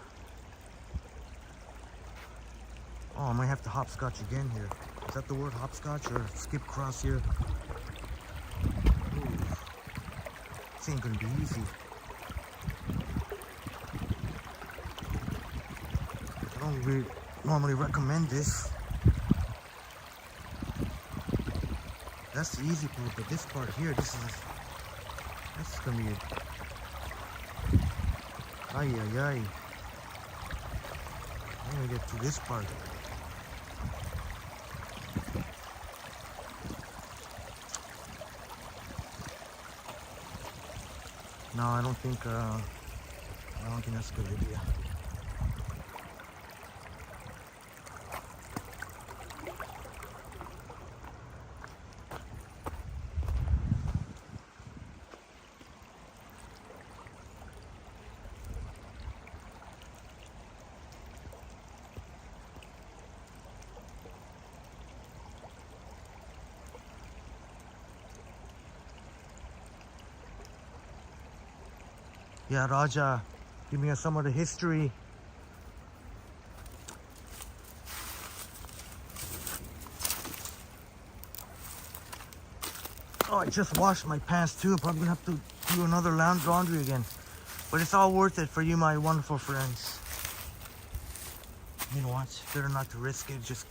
Oh, I might have to hopscotch again here. Is that the word, hopscotch, or skip cross here? Ooh. This ain't gonna be easy. I don't really normally recommend this. That's the easy part, but this part here, this is gonna be it. Ay, ay, ay. I'm gonna get to this part. No, I don't think that's a good idea. Yeah, Raja, give me some of the history. Oh, I just washed my pants too. I'm probably gonna have to do another laundry again. But it's all worth it for you, my wonderful friends. You know what? Better not to risk it. Just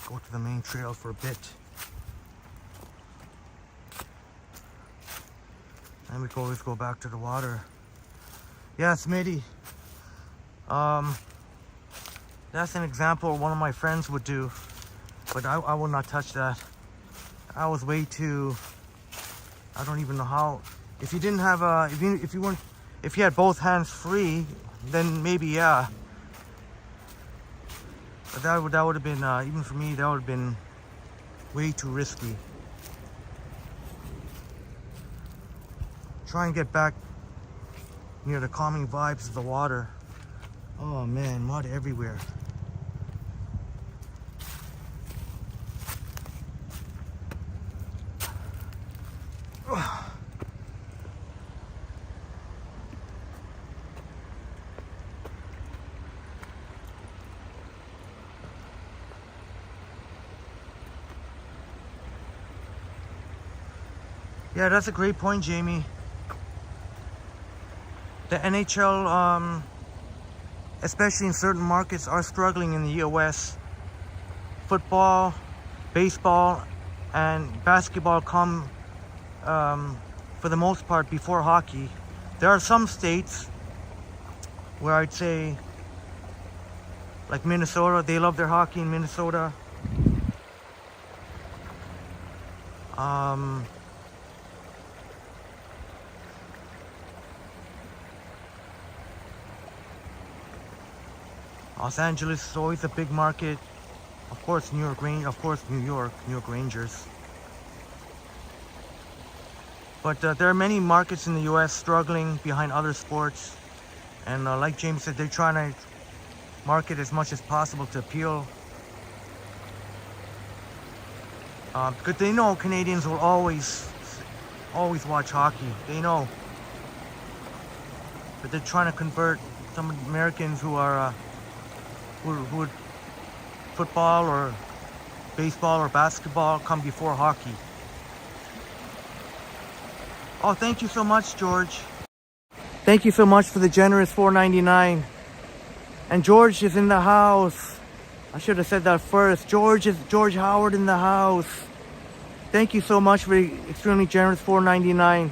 Go to the main trail for a bit. And we can always go back to the water. Yeah, Smitty. That's an example of one of my friends would do. But I will not touch that. I was way too... I don't even know how... If you didn't have a... If you had both hands free, then maybe, yeah. But that would have been, even for me, that would have been way too risky. Try and get back near the calming vibes of the water. Oh man, mud everywhere. Yeah, that's a great point, Jamie. The NHL, especially in certain markets, are struggling in the US. Football, baseball, and basketball come, for the most part, before hockey. There are some states where I'd say, like Minnesota, they love their hockey in Minnesota. Los Angeles is always a big market. Of course, New York, New York Rangers. But there are many markets in the U.S. struggling behind other sports. And like James said, they're trying to market as much as possible to appeal. Because they know Canadians will always watch hockey. They know. But they're trying to convert some Americans who are... who would football or baseball or basketball come before hockey. Oh, thank you so much, George. Thank you so much for the generous $4.99. And George is in the house. I should have said that first. George Howard in the house. Thank you so much for the extremely generous $4.99.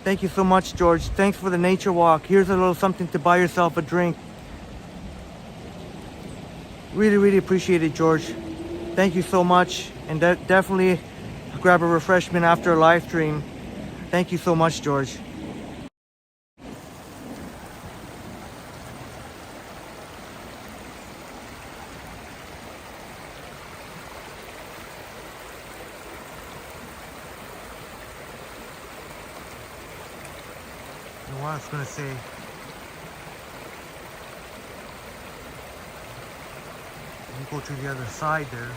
Thank you so much, George. Thanks for the nature walk. Here's a little something to buy yourself a drink. Really, really appreciate it, George. Thank you so much. And definitely grab a refreshment after a live stream. Thank you so much, George. You know what I was going to say? Go to the other side there.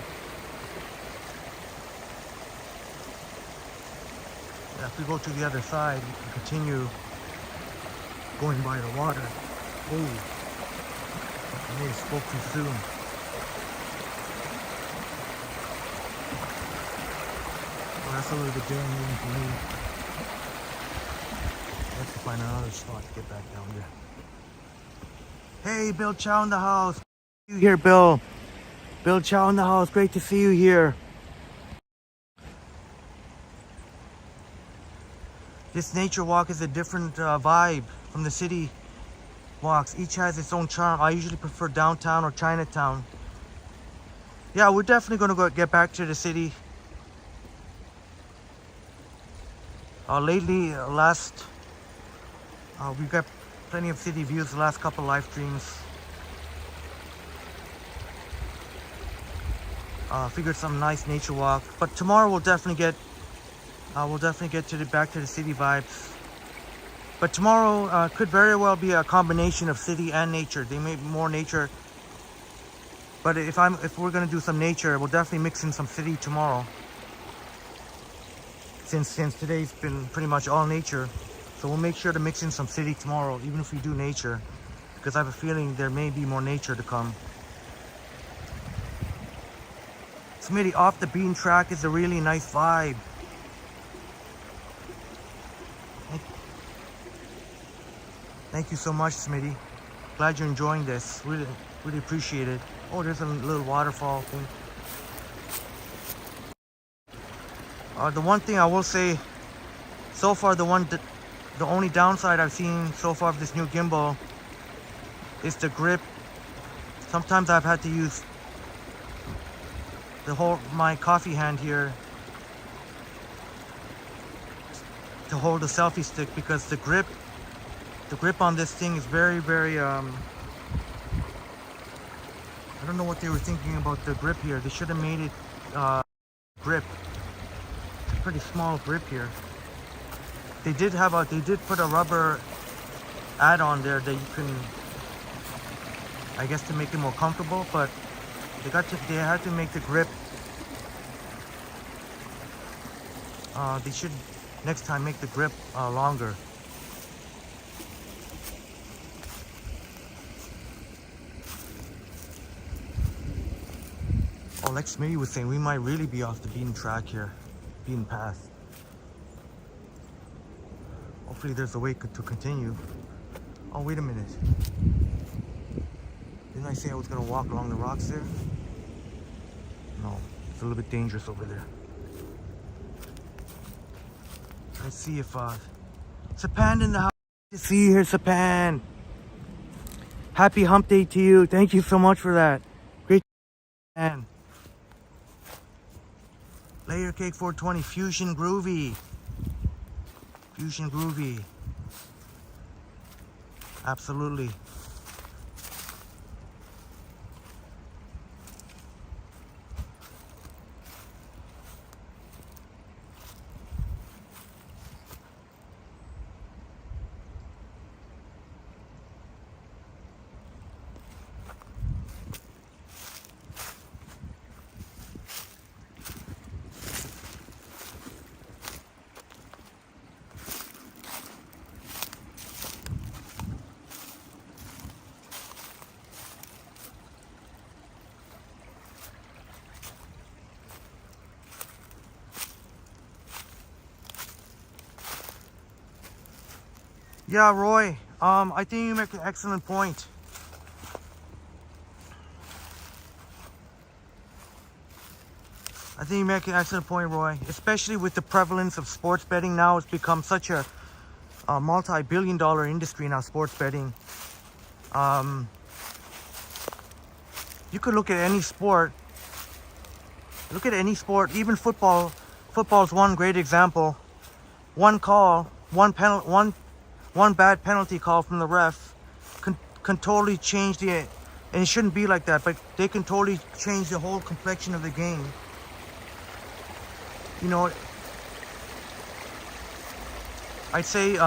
Yeah, if we go to the other side, we can continue going by the water. Oh, I may have spoke too soon. Well, that's a little bit down even for me. I have to find another spot to get back down there. Hey, Bill Chow in the house. You here, Bill? Bill Chow in the house, great to see you here. This nature walk is a different vibe from the city walks. Each has its own charm. I usually prefer downtown or Chinatown. Yeah, we're definitely going to get back to the city. Lately, we've got plenty of city views the last couple live streams. Figured some nice nature walk, but tomorrow we'll definitely get back to the city vibes. But tomorrow could very well be a combination of city and nature. They may be more nature, but if we're gonna do some nature, we'll definitely mix in some city tomorrow. Since today's been pretty much all nature, so we'll make sure to mix in some city tomorrow, even if we do nature, because I have a feeling there may be more nature to come. Smitty, off the beaten track is a really nice vibe. Thank you so much, Smitty. Glad you're enjoying this. Really, really appreciate it. Oh, there's a little waterfall thing. The one thing I will say, so far the only downside I've seen so far of this new gimbal is the grip. Sometimes I've had to use my coffee hand here to hold the selfie stick, because the grip on this thing is very, very I don't know what they were thinking about the grip here. They should have made it grip. It's a pretty small grip here. They did put a rubber add-on there that you can, I guess, to make it more comfortable, but they had to make the grip. They should next time make the grip longer. Oh, like Smitty was saying, we might really be off the beaten track here, beaten path. Hopefully there's a way to continue. Oh, wait a minute. Didn't I say I was gonna walk along the rocks there? No, it's a little bit dangerous over there. Let's see if Sapan in the house. Good to see you here, Sapan. Happy hump day to you. Thank you so much for that. Great, man. Layer Cake 420, Fusion Groovy. Fusion Groovy. Absolutely. Yeah, Roy, I think you make an excellent point. I think you make an excellent point, Roy. Especially with the prevalence of sports betting now, it's become such a multi-billion-dollar industry now, sports betting. You could look at any sport. Look at any sport, even football. Football's one great example. One call, one bad penalty call from the ref can totally change and it shouldn't be like that, but they can totally change the whole complexion of the game. You know, I say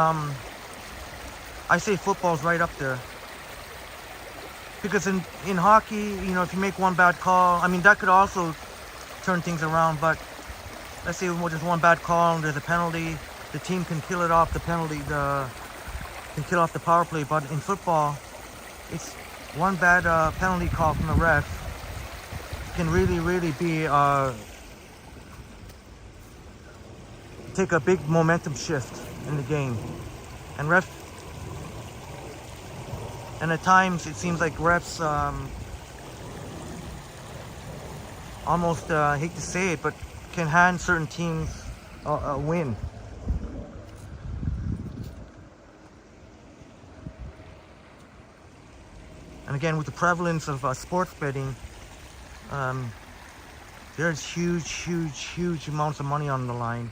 football's right up there, because in hockey, you know, if you make one bad call, I mean, that could also turn things around. But let's say there's one bad call and there's a penalty, the team can kill it off the penalty, can kill off the power play. But in football, it's one bad penalty call from the ref can really be take a big momentum shift in the game. And at times it seems like refs almost hate to say it, but can hand certain teams a win. And again, with the prevalence of sports betting, there's huge amounts of money on the line.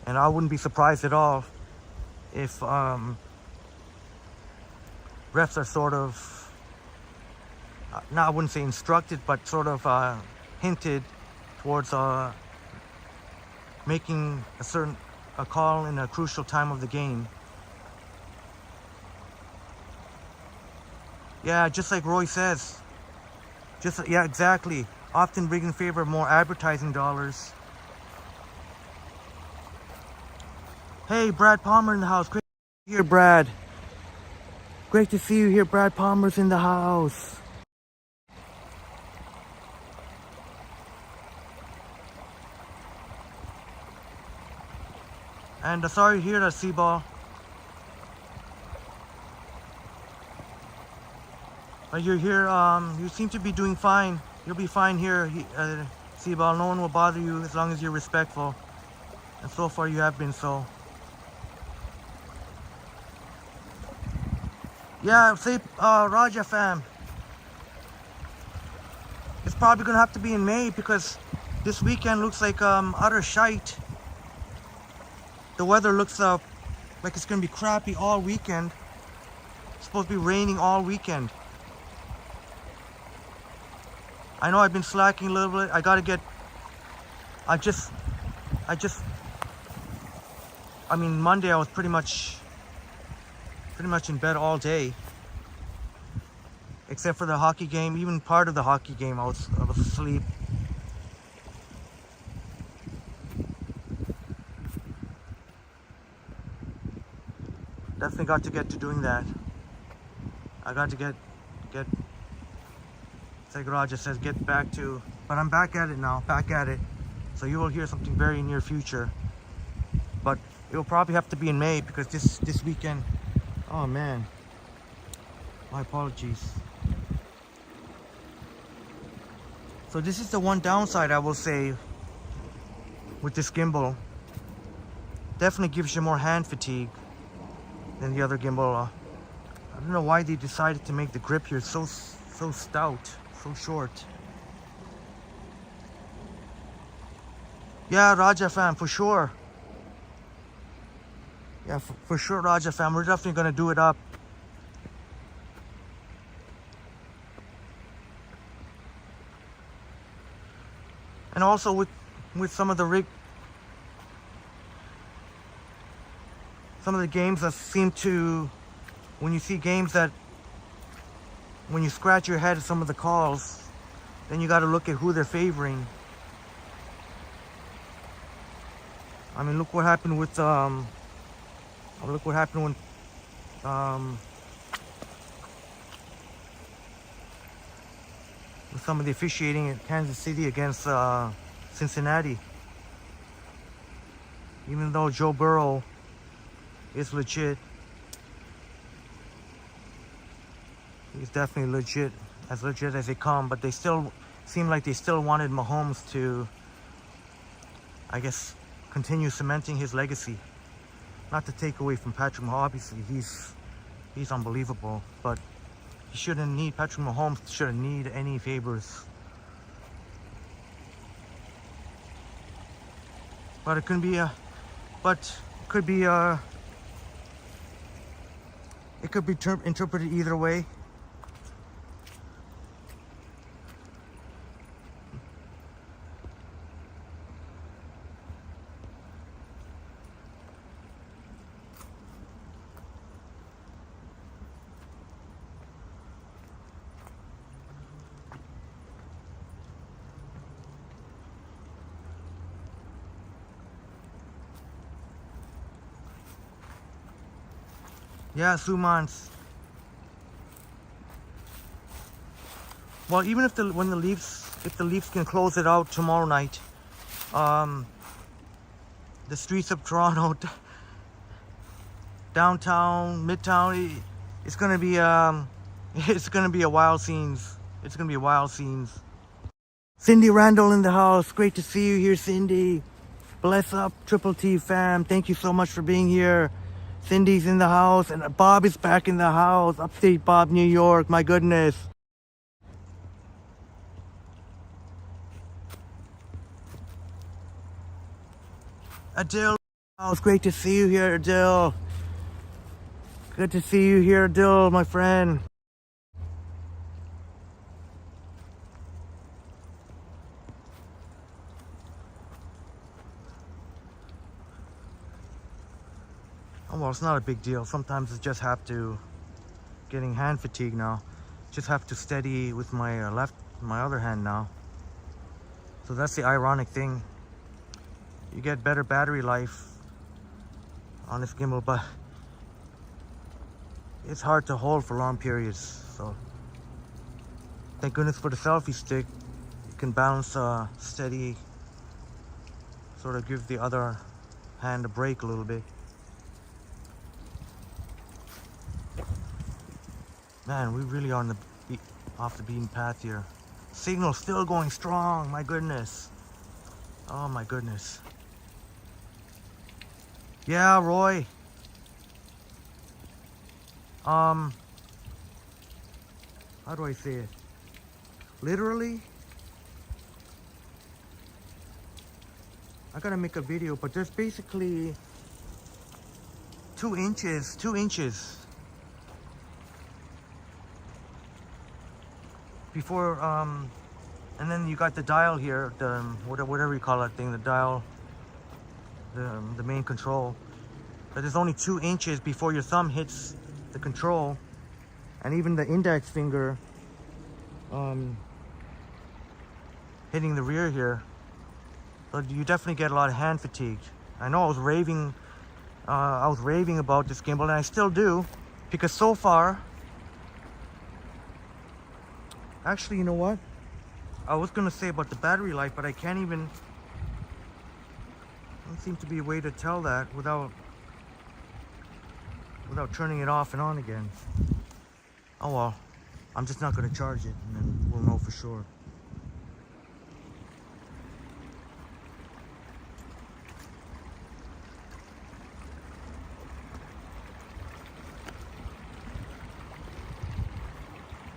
And I wouldn't be surprised at all if refs are sort of, now I wouldn't say instructed, but sort of hinted towards making a call in a crucial time of the game. Yeah, just like Roy says. Yeah, exactly. Often bring in favor of more advertising dollars. Hey, Brad Palmer in the house. Great to see you here, Brad. Great to see you here. Brad Palmer's in the house. And sorry to hear that, Seaball. But you're here, you seem to be doing fine. You'll be fine here. Seaball, no one will bother you as long as you're respectful. And so far you have been so. Yeah, say, Raja fam. It's probably gonna have to be in May because this weekend looks like utter shite. The weather looks like it's gonna be crappy all weekend. It's supposed to be raining all weekend. I know I've been slacking a little bit. I mean, Monday I was pretty much in bed all day. Except for the hockey game. Even part of the hockey game I was asleep. Definitely got to get to doing that. I got to get like Raja says, get back to, but I'm back at it now, back at it. So you will hear something very near future. But it will probably have to be in May because this weekend, oh man, my apologies. So this is the one downside I will say with this gimbal. Definitely gives you more hand fatigue than the other gimbal. I don't know why they decided to make the grip here so stout, so short. Yeah, Raja fam, for sure. Yeah, for sure, Raja fam. We're definitely gonna do it up. And also with some of the games that seem to, when you see games that, when you scratch your head at some of the calls, then you got to look at who they're favoring. I mean, look what happened with when with some of the officiating in Kansas City against Cincinnati. Even though Joe Burrow is legit, he's definitely legit as they come, but they still seem like they still wanted Mahomes to, I guess, continue cementing his legacy. Not to take away from Patrick Mahomes, obviously he's unbelievable, but he shouldn't need, Patrick Mahomes shouldn't need any favors. But it could be interpreted either way. Yeah, Sumans. Well, even if the Leafs can close it out tomorrow night, the streets of Toronto, downtown, midtown, it's gonna be a wild scenes. It's gonna be a wild scenes. Cindy Randall in the house. Great to see you here, Cindy. Bless up, Triple T fam. Thank you so much for being here. Cindy's in the house, and Bob is back in the house. Upstate Bob, New York. My goodness. Adele, oh, it's great to see you here, Adele. Good to see you here, Adele, my friend. Oh, well, it's not a big deal. Sometimes I just have to, getting hand fatigue now. Just have to steady with my my other hand now. So that's the ironic thing. You get better battery life on this gimbal, but it's hard to hold for long periods. So thank goodness for the selfie stick. You can balance steady, sort of give the other hand a break a little bit. Man, we really are on off the beaten path here. Signal still going strong, my goodness. Oh my goodness. Yeah, Roy. How do I say it? Literally? I gotta make a video, but there's basically 2 inches, 2 inches before, and then you got the dial here, the whatever you call that thing, the dial, the main control. But there's only 2 inches before your thumb hits the control, and even the index finger hitting the rear here. But you definitely get a lot of hand fatigue. I know I was raving about this gimbal, and I still do, because so far, actually, you know what? I was gonna say about the battery life, but I can't even. There doesn't seem to be a way to tell that without turning it off and on again. Oh well, I'm just not gonna charge it, and then we'll know for sure.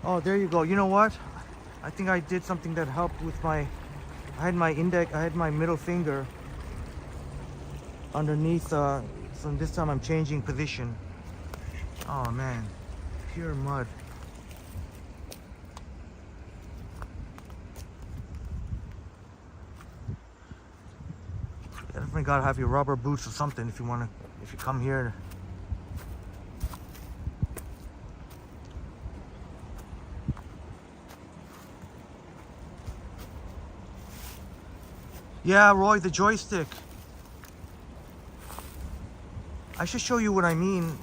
Oh, there you go. You know what? I think I did something that helped with my. I had my middle finger underneath. So this time I'm changing position. Oh man, pure mud. You definitely gotta have your rubber boots or something if you come here. Yeah, Roy, the joystick. I should show you what I mean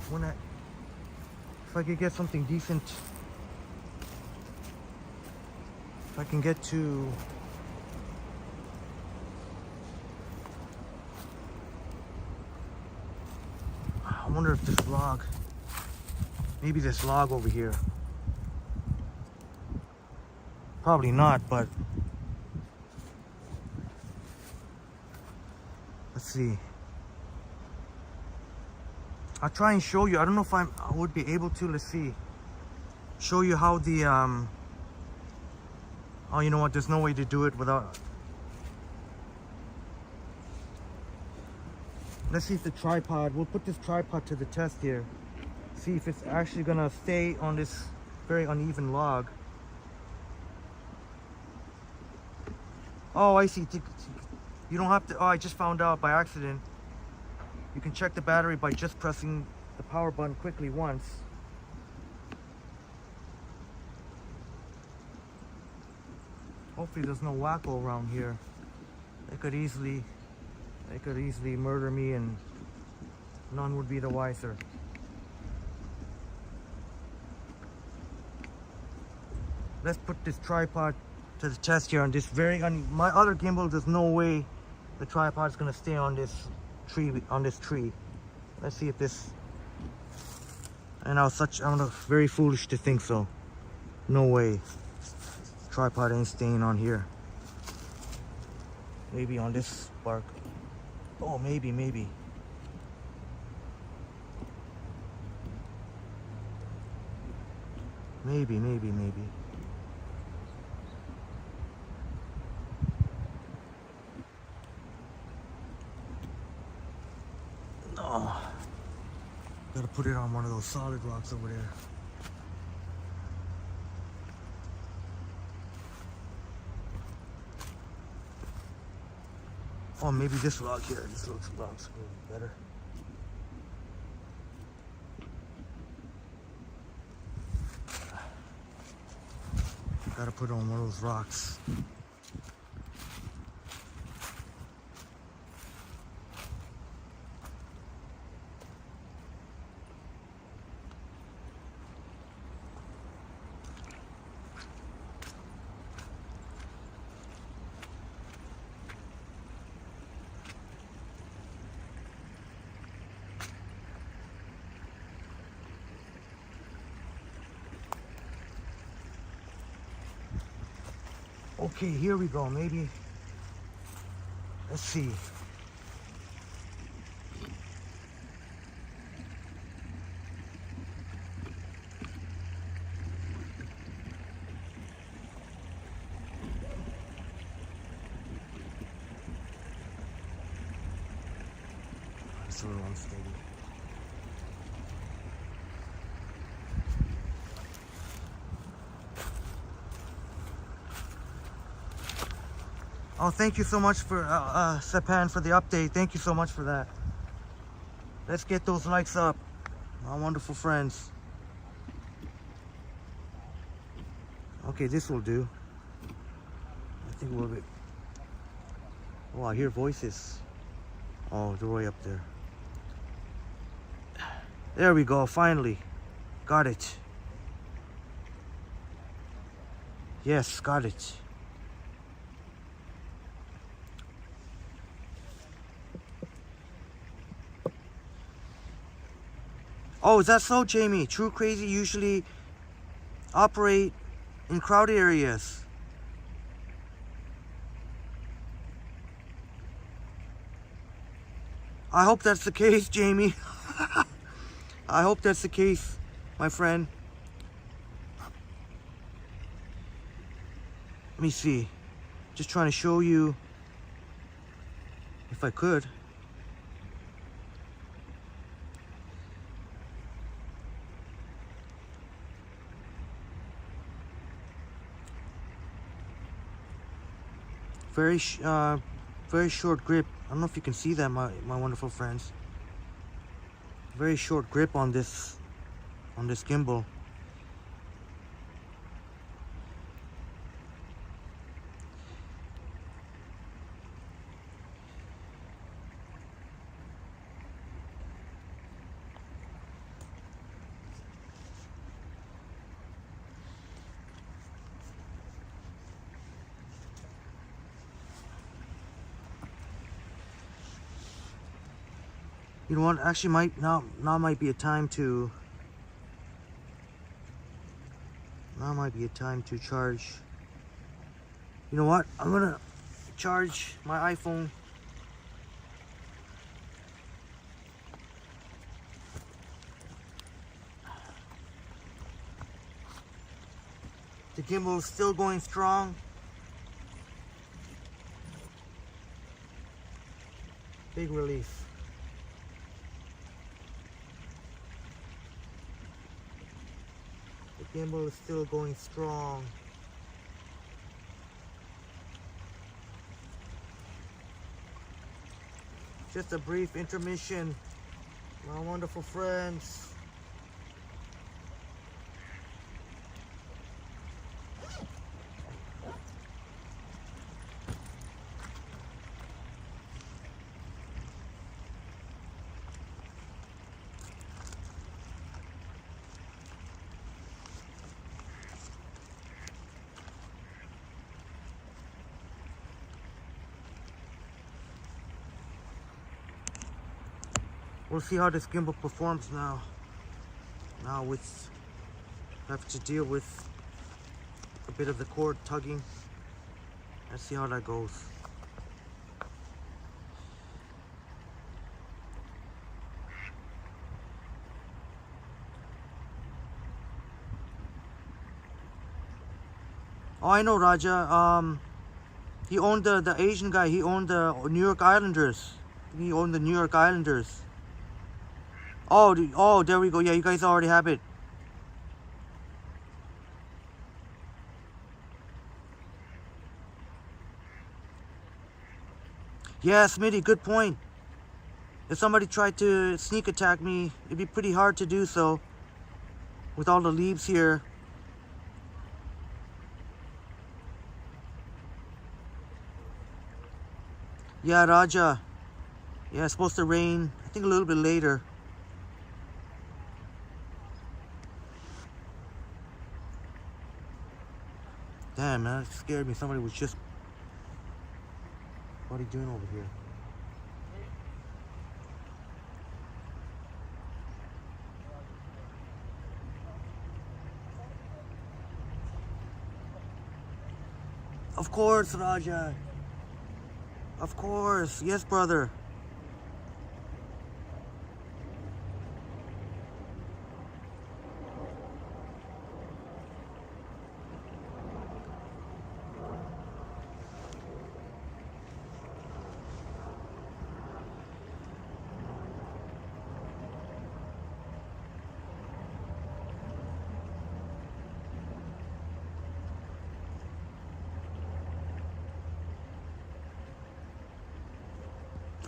if I could get something decent. If I can get to. I wonder if this log, maybe this log over here. Probably not, but let's see. I'll try and show you. I don't know if I would be able to. Let's see. Show you how the oh, you know what? There's no way to do it without. Let's see if the tripod. We'll put this tripod to the test here. See if it's actually gonna stay on this very uneven log. Oh, I see. You don't have to. Oh, I just found out by accident. You can check the battery by just pressing the power button quickly once. Hopefully there's no wacko around here. They could easily murder me and none would be the wiser. Let's put this tripod to the test here on this my other gimbal. There's no way the tripod is gonna stay on this tree. Let's see if this. And I'm very foolish to think so. No way. Tripod ain't staying on here. Maybe on this spark. Oh, maybe. Maybe. No. Gotta put it on one of those solid rocks over there. Oh, maybe this log here. This log's a little better. Gotta put it on one of those rocks. Okay, here we go. Maybe. Let's see. It's a little unsteady. Oh, thank you so much for Sepan for the update. Thank you so much for that. Let's get those likes up, my wonderful friends. Okay, this will do. I think we'll be. Oh, I hear voices. Oh, they're way up there. There we go. Finally, got it. Yes, got it. Oh, is that so, Jamie? True Crazy usually operate in crowded areas. I hope that's the case, Jamie. I hope that's the case, my friend. Let me see. Just trying to show you, if I could. Very short grip. I don't know if you can see that, my wonderful friends. Very short grip on this gimbal. You know what? Actually, now might be a time to. Now might be a time to charge. You know what? I'm gonna charge my iPhone. The gimbal is still going strong. Big relief. The gimbal is still going strong. Just a brief intermission, my wonderful friends. We'll see how this gimbal performs now. Now with have to deal with a bit of the cord tugging. Let's see how that goes. Oh, I know, Raja. He owned the Asian guy. He owned the New York Islanders. He owned the New York Islanders. Oh, there we go. Yeah, you guys already have it. Yeah, Smitty, good point. If somebody tried to sneak attack me, it'd be pretty hard to do so with all the leaves here. Yeah, Raja. Yeah, it's supposed to rain, I think a little bit later. Damn, man, that scared me. Somebody was just... What are you doing over here? Of course, Raja. Of course. Yes, brother.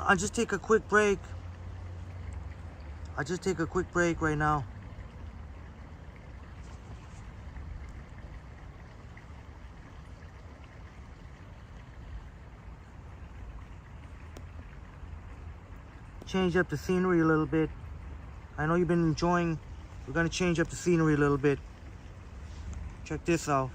I'll just take a quick break. I'll just take a quick break right now. Change up the scenery a little bit. I know you've been enjoying. We're gonna change up the scenery a little bit. Check this out.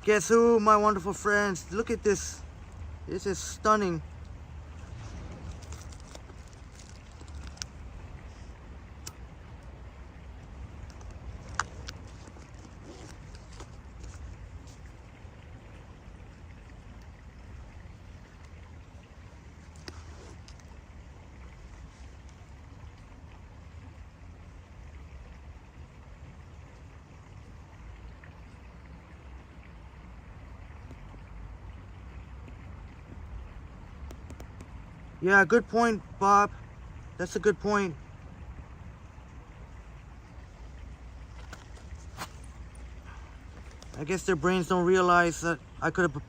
Guess who, my wonderful friends? Look at this. This is stunning. Yeah, good point, Bob. That's a good point. I guess their brains don't realize that I could have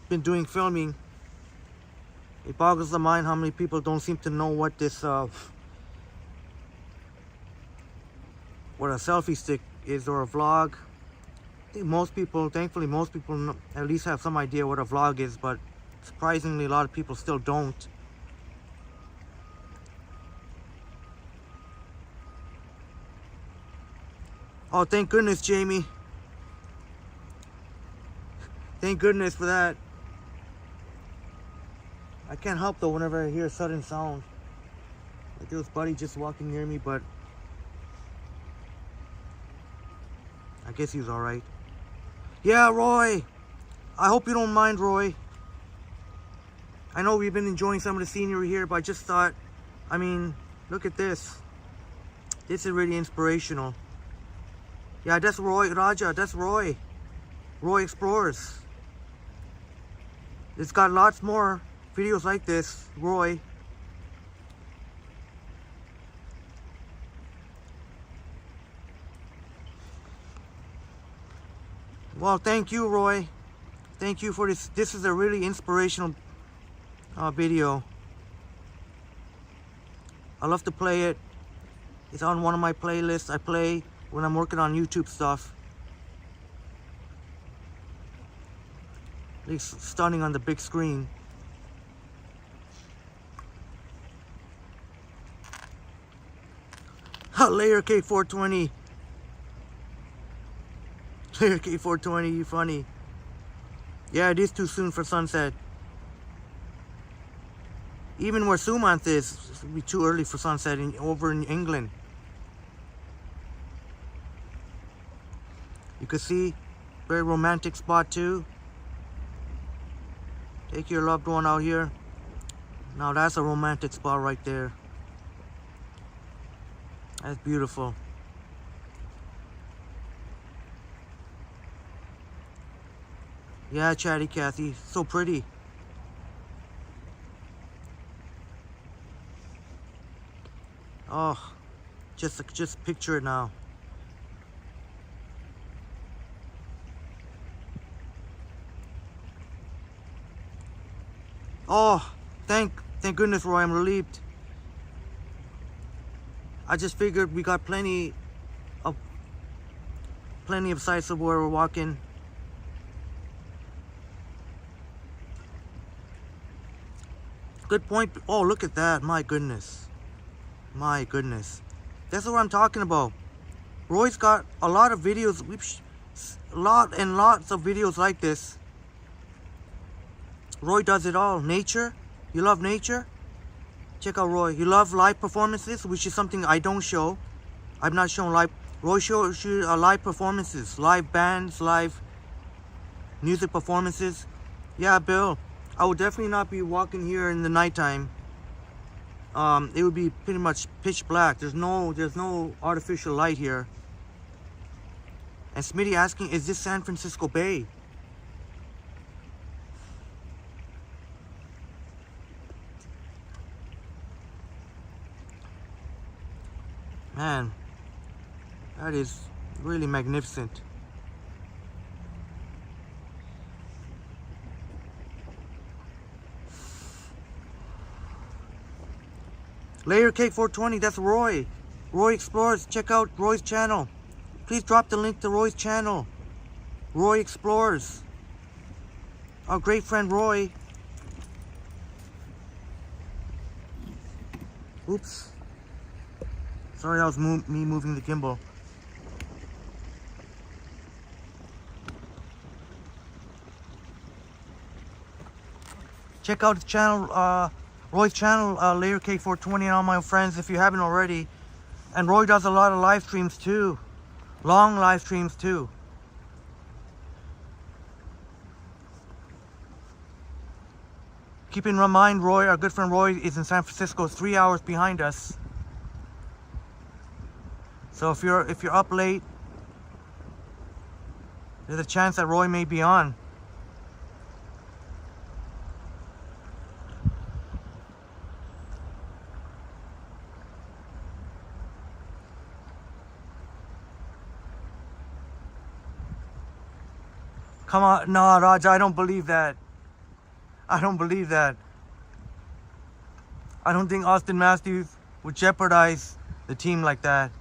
been doing filming. It boggles the mind how many people don't seem to know what this, what a selfie stick is or a vlog. I think most people, thankfully most people at least have some idea what a vlog is, but surprisingly a lot of people still don't. Oh, thank goodness, Jamie. Thank goodness for that. I can't help though whenever I hear a sudden sound. Like there was Buddy just walking near me, but I guess he was alright. Yeah, Roy. I hope you don't mind, Roy. I know we've been enjoying some of the scenery here, but I just thought, I mean, look at this. This is really inspirational. Yeah, that's Roy, Raja, that's Roy. Roy Explores. It's got lots more videos like this, Roy. Well, thank you, Roy. Thank you for this. This is a really inspirational video. I love to play it. It's on one of my playlists I play when I'm working on YouTube stuff. It's stunning on the big screen. Layer K420. Layer K420, you funny. Yeah, it is too soon for sunset. Even where Sumant is, it'll be too early for sunset over in England. You can see, very romantic spot too. Take your loved one out here. Now that's a romantic spot right there. That's beautiful. Yeah, Chatty Cathy, so pretty. Oh, just picture it now. Oh, thank goodness, Roy, I'm relieved. I just figured we got plenty of sites of where we're walking. Good point. Oh, look at that. My goodness. My goodness. That's what I'm talking about. Roy's got a lot of videos. Lots of videos like this. Roy does it all. Nature, You love nature? Check out Roy. You love live performances, which is something I don't show. I've not shown live. Roy shows you live performances, live bands, live music performances. Yeah, Bill. I would definitely not be walking here in the nighttime. It would be pretty much pitch black. There's no artificial light here. And Smitty asking, is this San Francisco Bay? Man, that is really magnificent. Layer Cake 420, that's Roy. Roy Explores. Check out Roy's channel. Please drop the link to Roy's channel. Roy Explores. Our great friend Roy. Oops. Sorry, that was me moving the gimbal. Check out the channel, Roy's channel, Layer Cake 420, and all my friends if you haven't already. And Roy does a lot of live streams too. Long live streams too. Keep in mind, Roy, our good friend Roy, is in San Francisco, 3 hours behind us. So if you're up late, there's a chance that Roy may be on. Come on, no, Raj, I don't believe that. I don't believe that. I don't think Austin Matthews would jeopardize the team like that.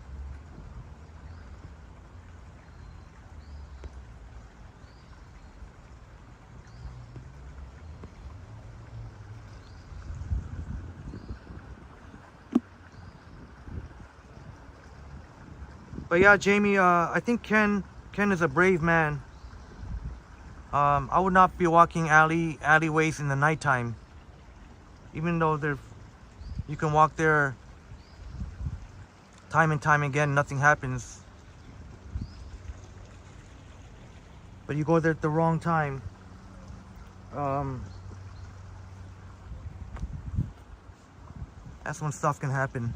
But yeah, Jamie, I think Ken is a brave man. I would not be walking alleyways in the nighttime, even though you can walk there time and time again, nothing happens. But you go there at the wrong time. That's when stuff can happen.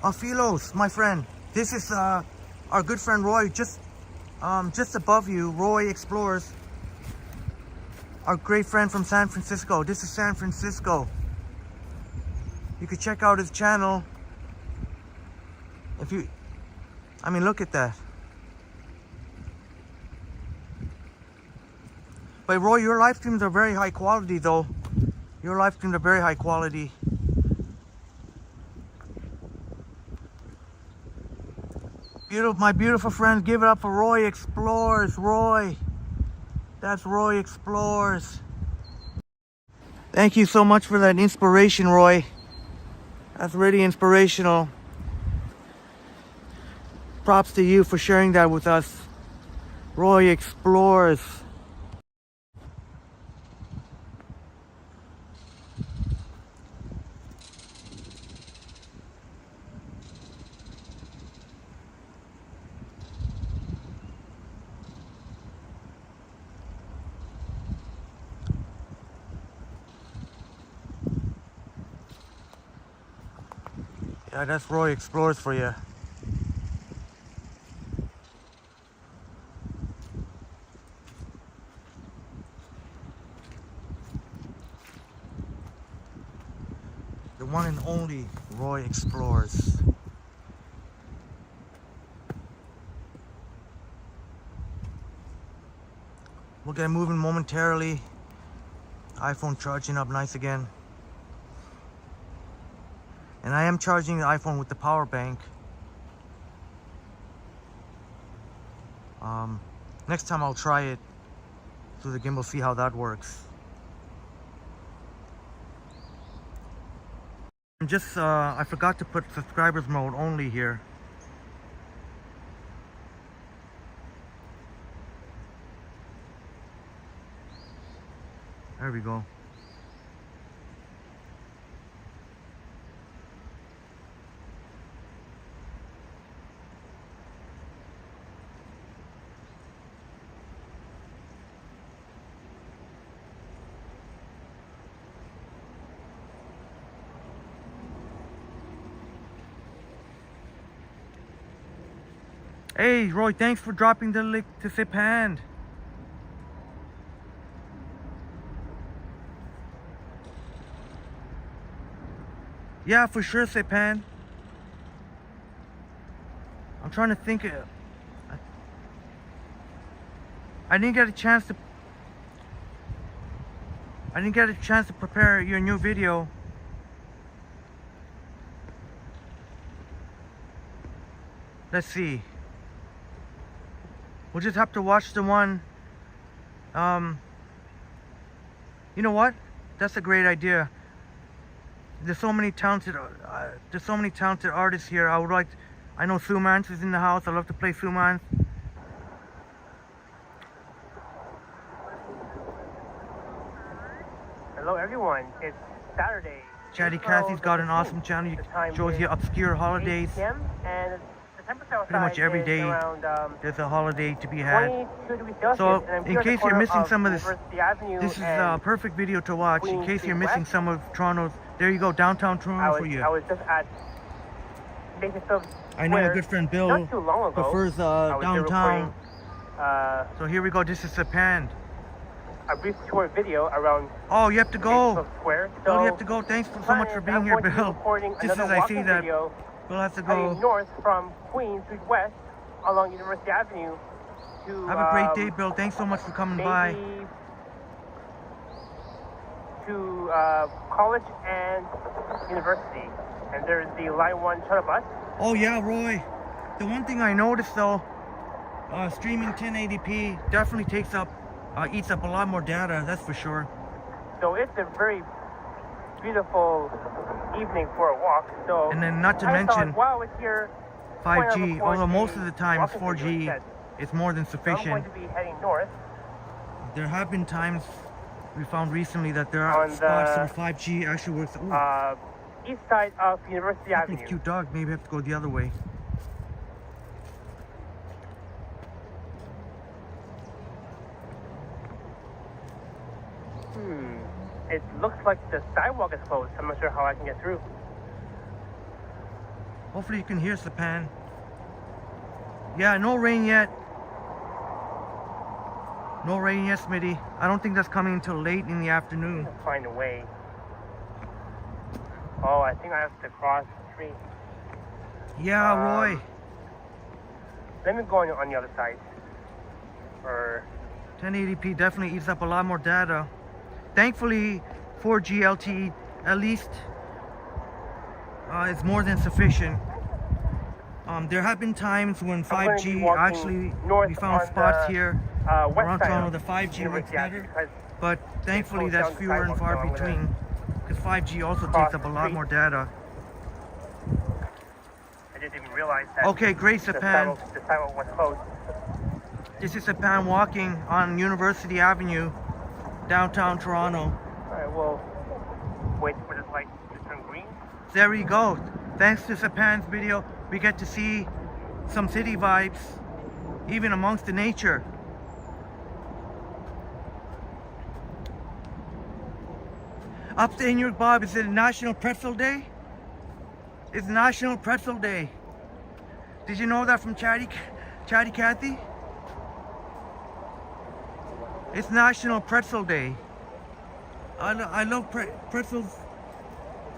Filos, my friend. This is our good friend Roy, just above you. Roy Explores. Our great friend from San Francisco. This is San Francisco. You could check out his channel. I mean, look at that. But Roy, your live streams are very high quality though. Your live streams are very high quality. My beautiful friends, give it up for Roy Explores. Roy. That's Roy Explores. Thank you so much for that inspiration, Roy. That's really inspirational. Props to you for sharing that with us. Roy Explores. Yeah, that's Roy Explores for you. The one and only Roy Explores. We'll get moving momentarily. iPhone charging up nice again. And I am charging the iPhone with the power bank. Next time I'll try it through the gimbal, see how that works. I forgot to put subscribers mode only here. There we go. Hey, Roy, thanks for dropping the link to Sipan. Yeah, for sure, Sipan. I'm trying to think. I didn't get a chance to. I didn't get a chance to prepare your new video. Let's see. We'll just have to watch the one. You know what? That's a great idea. There's so many talented artists here. I know Sumans is in the house. I love to play Sumans. Hello everyone, it's Saturday. Chatty Cathy's got an awesome channel. Shows you obscure holidays. And the temperature pretty much every day around, there's a holiday to be had. 22 degrees Celsius, So and I'm in here at the case you're corner missing of some of this, University Avenue this is and a perfect video to watch. In Queen case Street you're missing West. some of Toronto's, there you go, downtown Toronto for you. I was just at Bakersfield I know a Square good friend Bill not too long ago. prefers I was there downtown. recording, So here we go. This is Sipan. a brief tour video around Oh, you have to go. Bakersfield Square. Bill, So you have to go. Thanks so much for being I'm here, going to be Bill. recording Just as another I see walking that, video Bill has to heading go. north from Queen Street West along University Avenue to Have a great day, Bill. Thanks so much for coming by. maybe to college and university. And there's the Line 1 shuttle bus. Oh yeah, Roy. The one thing I noticed though, streaming 1080p definitely takes up, eats up a lot more data. That's for sure. So it's a very beautiful evening for a walk. So And then not to I mention thought, wow, it's here. 5G. Although most of the time it's walking video 4G. instead. It's more than So I'm going sufficient. to be heading north. There have been times we found recently that there are On spots the, where 5G actually works. Ooh, East side of University that's a Avenue. cute dog. Maybe I have to go the other way. It looks like the sidewalk is closed. I'm not sure how I can get through. Hopefully you can hear Sipan. Yeah, no rain yet. No rain yet, Smitty. I don't think that's coming until late in the afternoon. I'll find a way. Oh, I think I have to cross the street. Yeah, Roy. Let me go on the other side. Or 1080p definitely eats up a lot more data. Thankfully, 4G LTE at least is more than sufficient. There have been times when 5G actually, we found spots here around Toronto, the 5G works better, but thankfully that's fewer and far between, because 5G also takes up a lot more data. I didn't even realize that. Okay, great, Sipan. The sidewalk was closed. This is Sipan walking on University Avenue, downtown Toronto. Alright, well, wait for this light to turn green. There we go. Thanks to Sipan's video, we get to see some city vibes, even amongst the nature. Upstate New York, Bob, is it National Pretzel Day? It's National Pretzel Day. Did you know that from Chatty Cathy? It's National Pretzel Day. I love pretzels.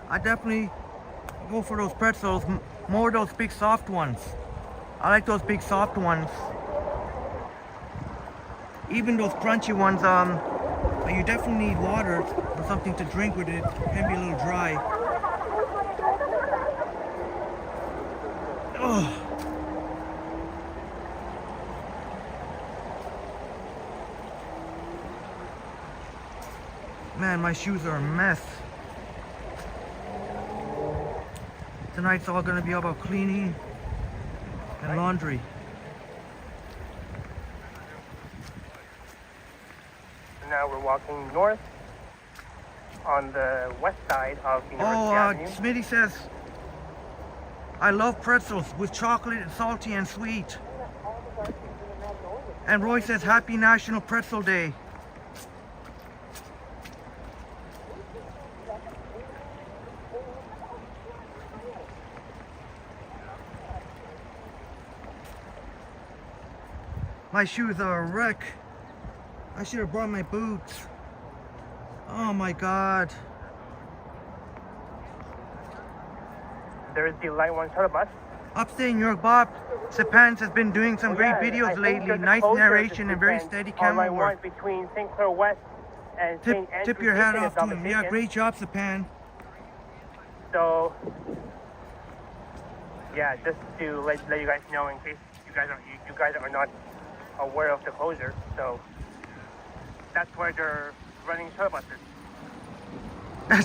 I definitely go for those pretzels, more those big soft ones. I like those big soft ones. Even those crunchy ones, you definitely need water or something to drink with it. It can be a little dry. Oh. Man, my shoes are a mess. Tonight's all gonna be about cleaning and laundry. So now we're walking north on the west side of University Oh, Avenue. Smitty says, I love pretzels with chocolate and salty and sweet. And Roy says, Happy National Pretzel Day. My shoes are a wreck. I should have brought my boots. Oh my God. There is the Line 1 shuttle bus. Upstate New York, Bob Sepans has been doing some great videos I think lately. there's a Nice closure narration this and very weekend steady on camera Line 1 work. between St. Clair West and St. Andrews. Tip your hat Beacon, off if I'm to him. not Yeah, mistaken. great job, Sepan. So, yeah, just to let you guys know in case you guys are not aware of the closure. So that's where they're running shuttle buses.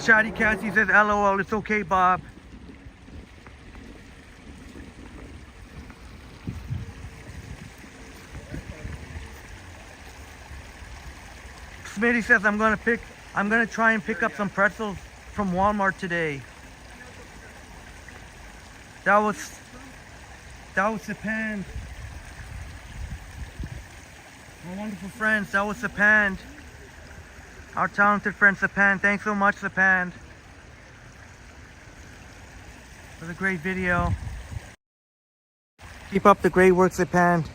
Chatty Cassie says, LOL, it's okay, Bob. Smitty says, I'm gonna try and pick up some pretzels from Walmart today. That was Sepan. My wonderful friends, that was Sepan. Our talented friend Sepan. Thanks so much, Sepan, for the great video. Keep up the great work, Sepan.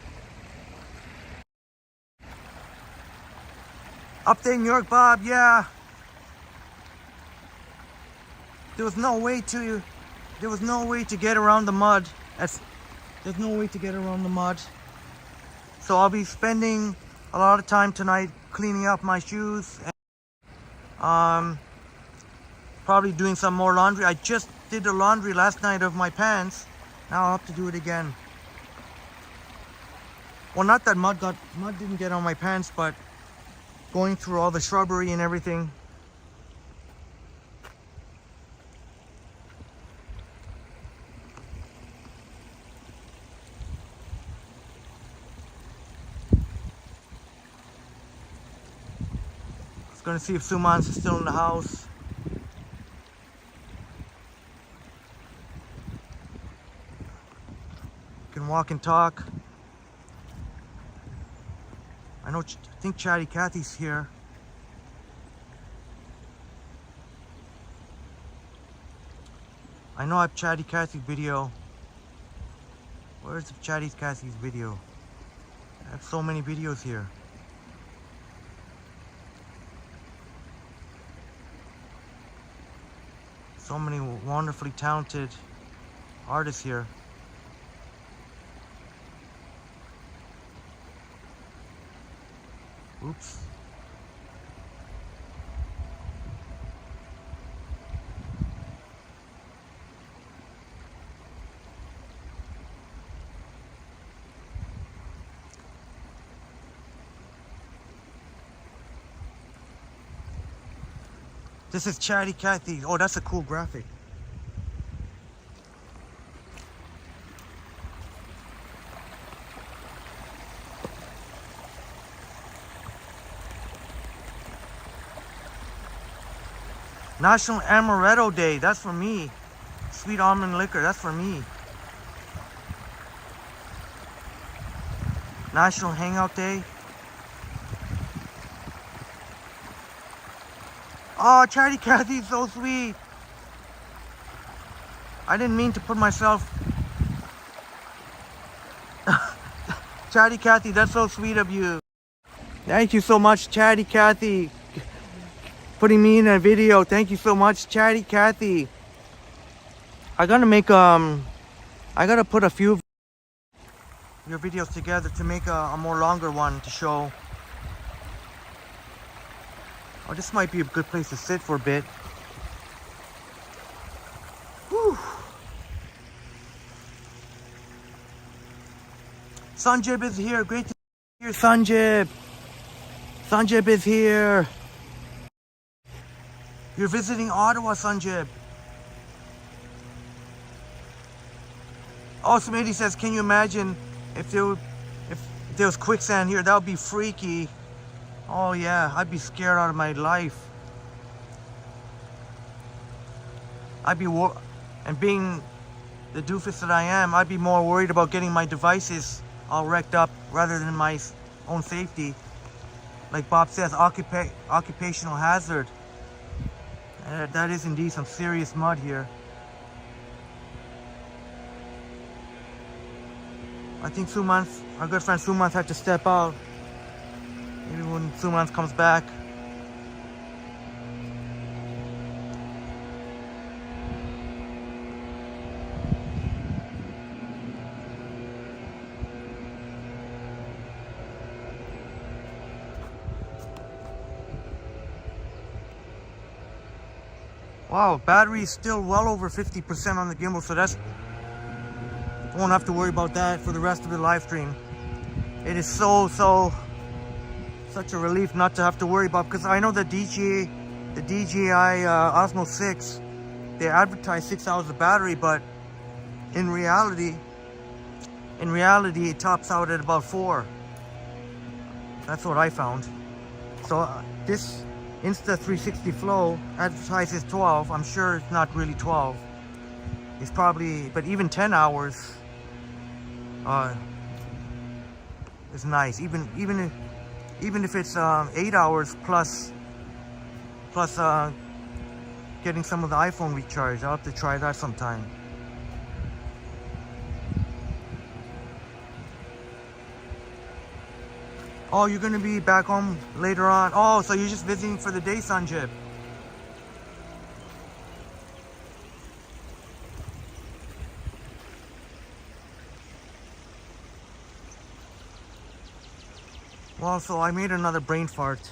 Update New York, Bob, yeah. There was no way to get around the mud. There's no way to get around the mud. So I'll be spending a lot of time tonight cleaning up my shoes. And, probably doing some more laundry. I just did the laundry last night of my pants. Now I'll have to do it again. Well, not that mud didn't get on my pants, but going through all the shrubbery and everything. Gonna see if Sumans is still in the house. Can walk and talk. I think Chatty Cathy's here. I know I have Chatty Cathy's video. Where's Chatty Cathy's video? I have so many videos here. So many wonderfully talented artists here. Oops. This is Chatty Cathy. Oh, that's a cool graphic. National Amaretto Day. That's for me. Sweet almond liquor. That's for me. National Hangout Day. Oh, Chatty Cathy's so sweet. I didn't mean to put myself... Chatty Cathy, that's so sweet of you. Thank you so much, Chatty Cathy, putting me in a video. Thank you so much, Chatty Cathy. I gotta put a few of your videos together to make a more longer one to show. Oh, this might be a good place to sit for a bit. Whew. Sanjay is here. Great to see you, Sanjay. Sanjay is here. You're visiting Ottawa, Sanjay. Oh, Smitty says, can you imagine if there was quicksand here? That would be freaky. Oh yeah, I'd be scared out of my life. and being the doofus that I am, I'd be more worried about getting my devices all wrecked up rather than my own safety. Like Bob says, occupational hazard. That is indeed some serious mud here. I think Sumans, our good friend Sumans, had to step out. Maybe when Sumans comes back. Wow, battery is still well over 50% on the gimbal, so that's, won't have to worry about that for the rest of the live stream. It is such a relief not to have to worry about, because I know the DJI Osmo 6, they advertise 6 hours of battery, but in reality it tops out at about 4. That's what I found. So this Insta360 Flow advertises 12. I'm sure it's not really 12. It's probably, but even 10 hours is nice. Even if it's 8 hours plus getting some of the iPhone recharged. I'll have to try that sometime. Oh, you're gonna be back home later on. Oh, so you're just visiting for the day, Sanjay. Well, so I made another brain fart.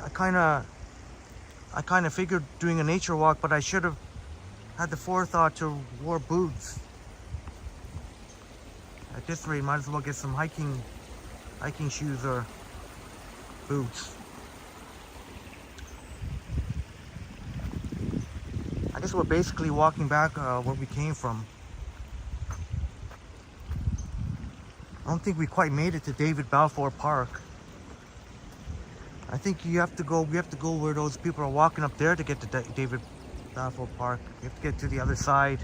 I kind of figured doing a nature walk, but I should have had the forethought to wear boots. At this rate, might as well get some hiking shoes or boots. I guess we're basically walking back where we came from. I don't think we quite made it to David Balfour Park. I think we have to go where those people are walking up there to get to David Balfour Park. You have to get to the other side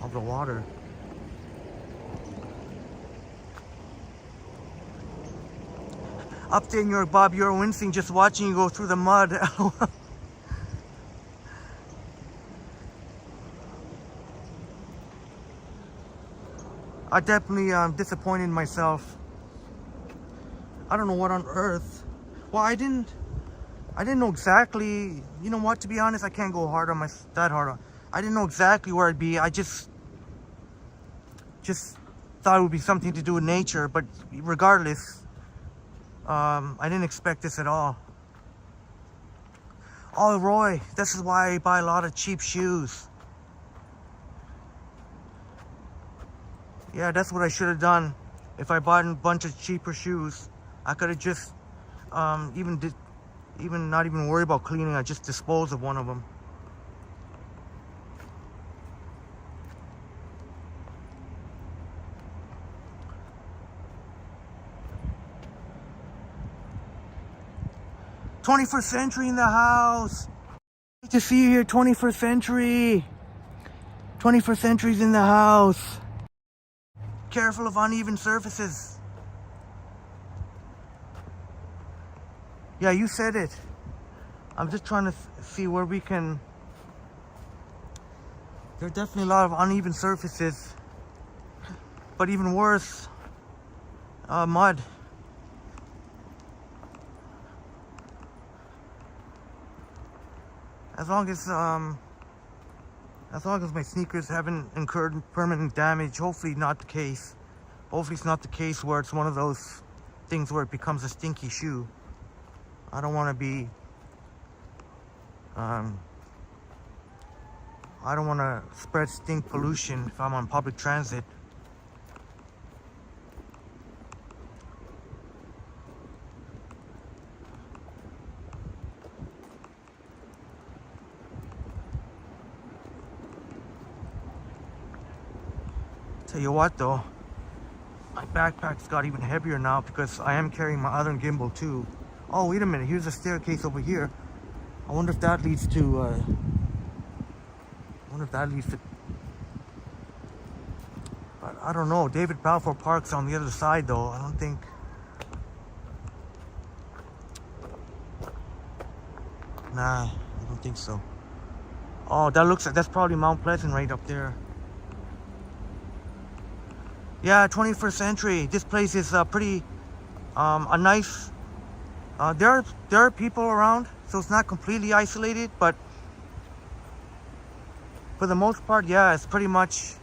of the water. Upstate New York, Bob, you're wincing just watching you go through the mud. I definitely disappointed myself. I don't know what on earth. Well, I didn't know exactly. You know what? To be honest, I can't go that hard on. I didn't know exactly where I'd be. I just thought it would be something to do with nature. But regardless, I didn't expect this at all. Oh, Roy, this is why I buy a lot of cheap shoes. Yeah, that's what I should have done. If I bought a bunch of cheaper shoes, I could have just not even worry about cleaning. I just dispose of one of them. '21st Century in the house. Great to see you here, 21st Century. 21st Century's in the house. Careful of uneven surfaces. Yeah, you said it. I'm just trying to see where we can. There are definitely a lot of uneven surfaces, but even worse, mud. As long as my sneakers haven't incurred permanent damage, hopefully not the case. Hopefully it's not the case where it's one of those things where it becomes a stinky shoe. I don't want to be, I don't want to spread stink pollution if I'm on public transit. Tell you what though, my backpack's got even heavier now because I am carrying my other gimbal too. Oh, wait a minute. Here's a staircase over here. I wonder if that leads to... But I don't know. David Balfour Park's on the other side, though. I don't think... Nah, I don't think so. Oh, that looks like... That's probably Mount Pleasant right up there. Yeah, 21st century. This place is pretty... a nice... there are people around, so it's not completely isolated, but... For the most part, yeah, it's pretty much...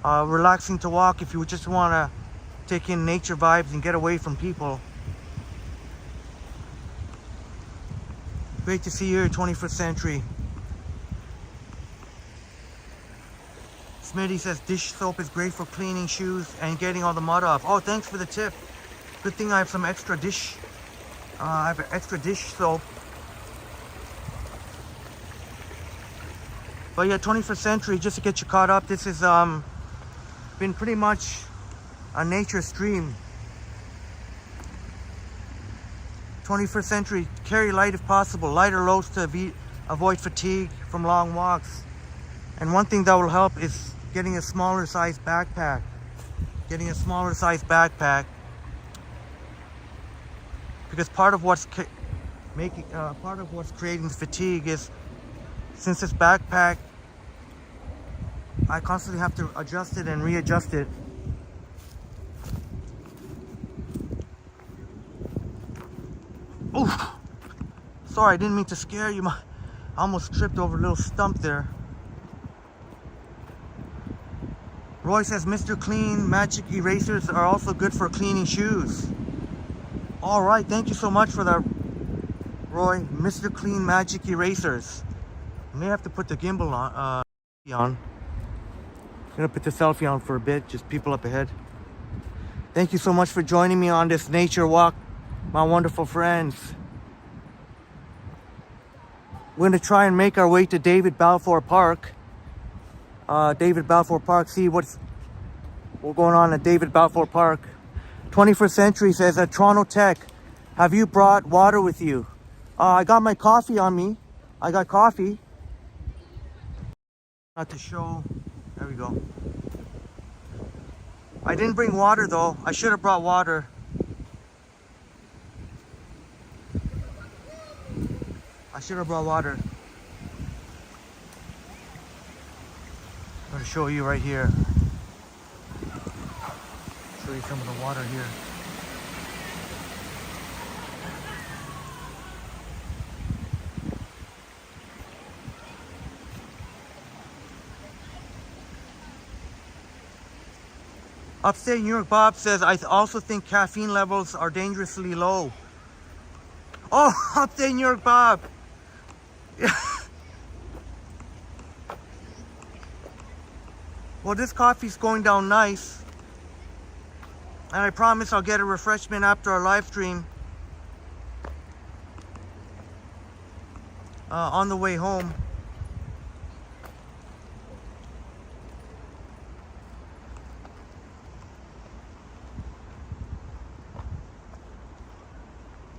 relaxing to walk if you just want to take in nature vibes and get away from people. Great to see you here, 21st century. Smitty says dish soap is great for cleaning shoes and getting all the mud off. Oh, thanks for the tip. Good thing I have some extra dish. I have extra dish soap. But yeah, 21st century, just to get you caught up, this is been pretty much a nature stream. 21st century, carry light if possible, lighter loads to avoid fatigue from long walks. And one thing that will help is getting a smaller size backpack. Because part of what's creating fatigue is, since this backpack, I constantly have to adjust it and readjust it. Oof! Sorry, I didn't mean to scare you. I almost tripped over a little stump there. Roy says Mr. Clean magic erasers are also good for cleaning shoes. All right, thank you so much for that, Roy. Mr. Clean magic erasers. I may have to put the gimbal on. I'm gonna put the selfie on for a bit, just people up ahead. Thank you so much for joining me on this nature walk, my wonderful friends. We're gonna try and make our way to David Balfour Park. See what's going on at David Balfour Park. 21st century says at Toronto Tech, have you brought water with you? I got my coffee on me. I got coffee. Not to show. There we go. I didn't bring water though. I should have brought water. I'm going to show you right here. Show you some of the water here. Upstate New York Bob says, I also think caffeine levels are dangerously low. Oh, Upstate New York Bob. Well, this coffee's going down nice. And I promise I'll get a refreshment after our live stream. On the way home.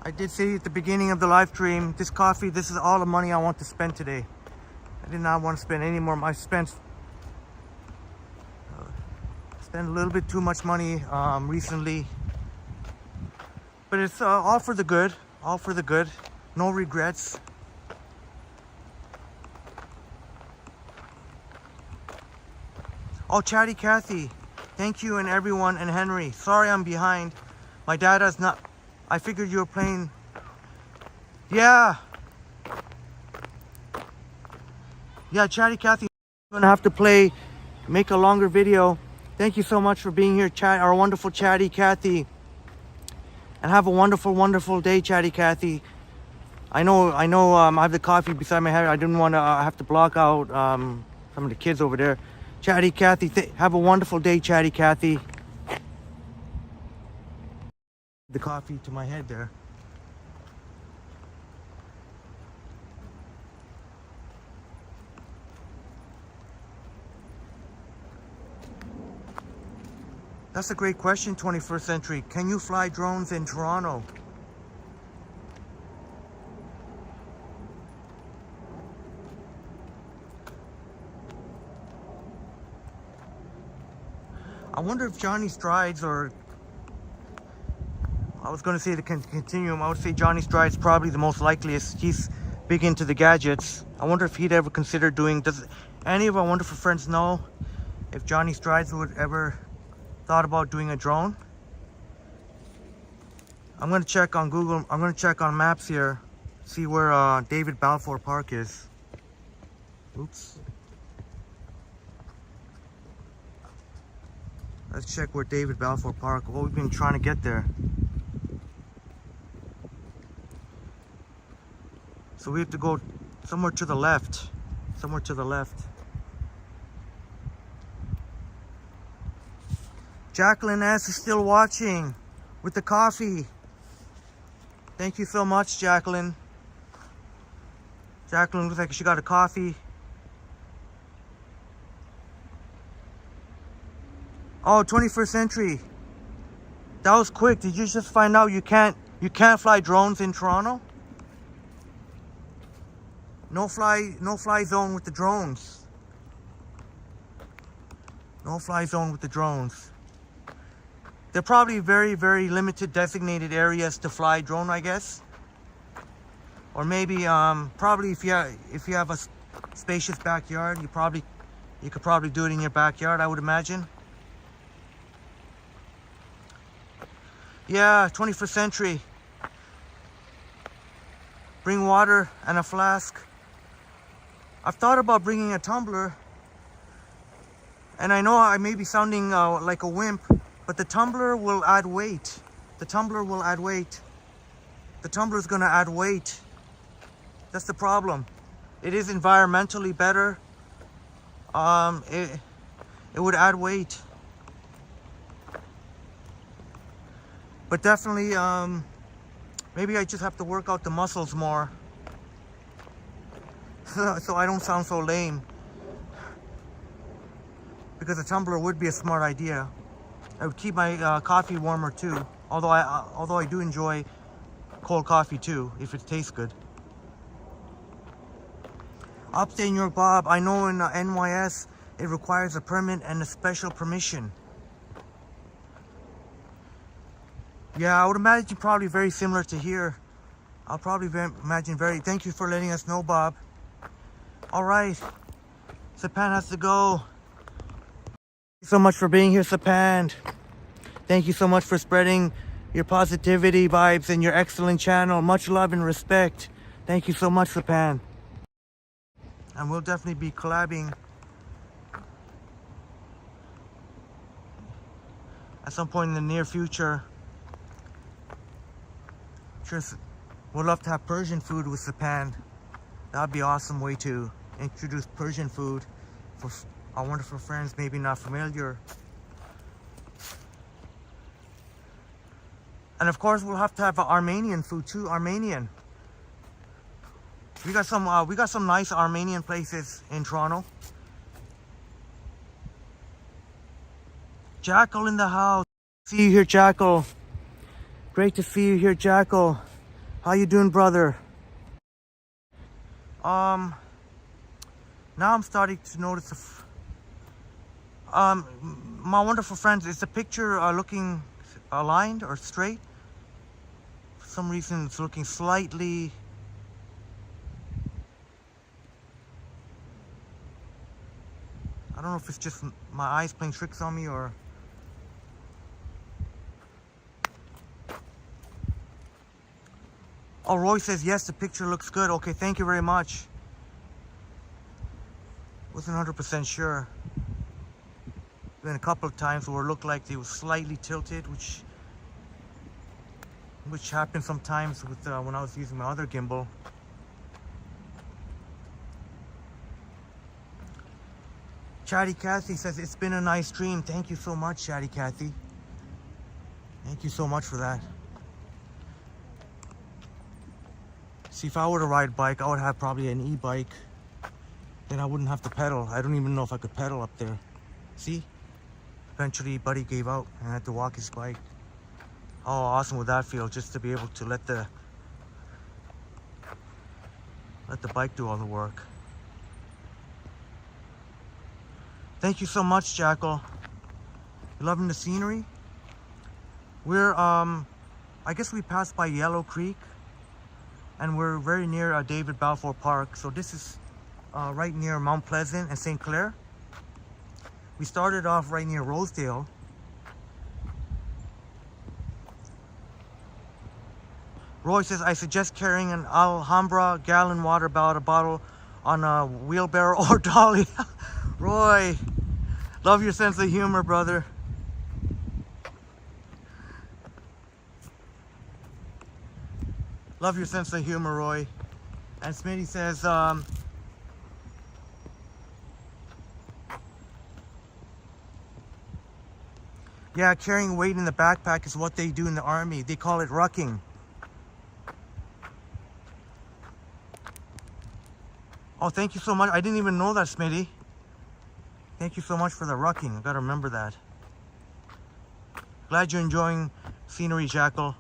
I did say at the beginning of the live stream, this coffee, this is all the money I want to spend today. I did not want to spend any more. I spent a little bit too much money recently. But it's all for the good. All for the good. No regrets. Oh, Chatty Cathy. Thank you and everyone and Henry. Sorry I'm behind. My data is not... I figured you were playing. Yeah. Yeah, Chatty Cathy. I'm gonna have to make a longer video. Thank you so much for being here, our wonderful Chatty Cathy. And have a wonderful, wonderful day, Chatty Cathy. I know, I have the coffee beside my head. I didn't want to have to block out some of the kids over there. Chatty Cathy, have a wonderful day, Chatty Cathy. The coffee to my head there. That's a great question, 21st century. Can you fly drones in Toronto? I wonder if Johnny Strides, or I was going to say the continuum. I would say Johnny Strides probably the most likeliest. He's big into the gadgets. I wonder if he'd ever consider doing. Does any of our wonderful friends know if Johnny Strides would ever thought about doing a drone? I'm going to check on Google. I'm going to check on maps here, see where David Balfour Park is. Oops. Let's check where David Balfour Park. Well, we've been trying to get there. So we have to go somewhere to the left. Somewhere to the left. Jacqueline S is still watching with the coffee. Thank you so much, Jacqueline. Jacqueline looks like she got a coffee. Oh, 21st century. That was quick. Did you just find out you can't fly drones in Toronto? No fly zone with the drones. No fly zone with the drones. They're probably very, very limited designated areas to fly drone, I guess. Or maybe probably if you have a spacious backyard, you could probably do it in your backyard, I would imagine. Yeah, 21st century. Bring water and a flask. I've thought about bringing a tumbler, and I know I may be sounding like a wimp, but the tumbler will add weight. The tumbler will add weight. The tumbler is going to add weight. That's the problem. It is environmentally better. It would add weight. But definitely, maybe I just have to work out the muscles more. So I don't sound so lame. Because a tumbler would be a smart idea. I would keep my coffee warmer too. Although I do enjoy cold coffee too, if it tastes good. Upstate New York, Bob. I know in NYS it requires a permit and a special permission. Yeah, I would imagine probably very similar to here. I'll probably imagine very. Thank you for letting us know, Bob. All right, Sapan has to go. Thank you so much for being here, Sapan. Thank you so much for spreading your positivity vibes and your excellent channel. Much love and respect. Thank you so much, Sapan. And we'll definitely be collabing at some point in the near future. Sure, we'd love to have Persian food with Sapan. That'd be an awesome way to introduce Persian food for our wonderful friends maybe not familiar. And of course we'll have to have Armenian food too. Armenian. We got some nice Armenian places in Toronto. Jackal in the house. See you here, Jackal. Great to see you here, Jackal. How you doing, brother? Now I'm starting to notice my wonderful friends, is the picture looking aligned or straight? For some reason it's looking slightly. I don't know if it's just my eyes playing tricks on me or... Oh, Roy says, yes, the picture looks good. Okay, thank you very much. Wasn't 100% sure. Been a couple of times where it looked like it was slightly tilted, which happened sometimes with when I was using my other gimbal. Chatty Cathy says, it's been a nice stream. Thank you so much, Chatty Cathy. Thank you so much for that. See, if I were to ride a bike, I would have probably an e-bike. Then I wouldn't have to pedal. I don't even know if I could pedal up there. See? Eventually, Buddy gave out and I had to walk his bike. How awesome would that feel, just to be able to let the bike do all the work. Thank you so much, Jackal. You loving the scenery? We're, I guess we passed by Yellow Creek, and we're very near David Balfour Park. So this is right near Mount Pleasant and St. Clair. We started off right near Rosedale. Roy says, I suggest carrying an Alhambra gallon water bottle on a wheelbarrow or dolly. Roy, love your sense of humor, brother. Love your sense of humor, Roy. And Smitty says, yeah, carrying weight in the backpack is what they do in the army. They call it rucking. Oh, thank you so much. I didn't even know that, Smitty. Thank you so much for the rucking. I gotta remember that. Glad you're enjoying scenery, Jackal.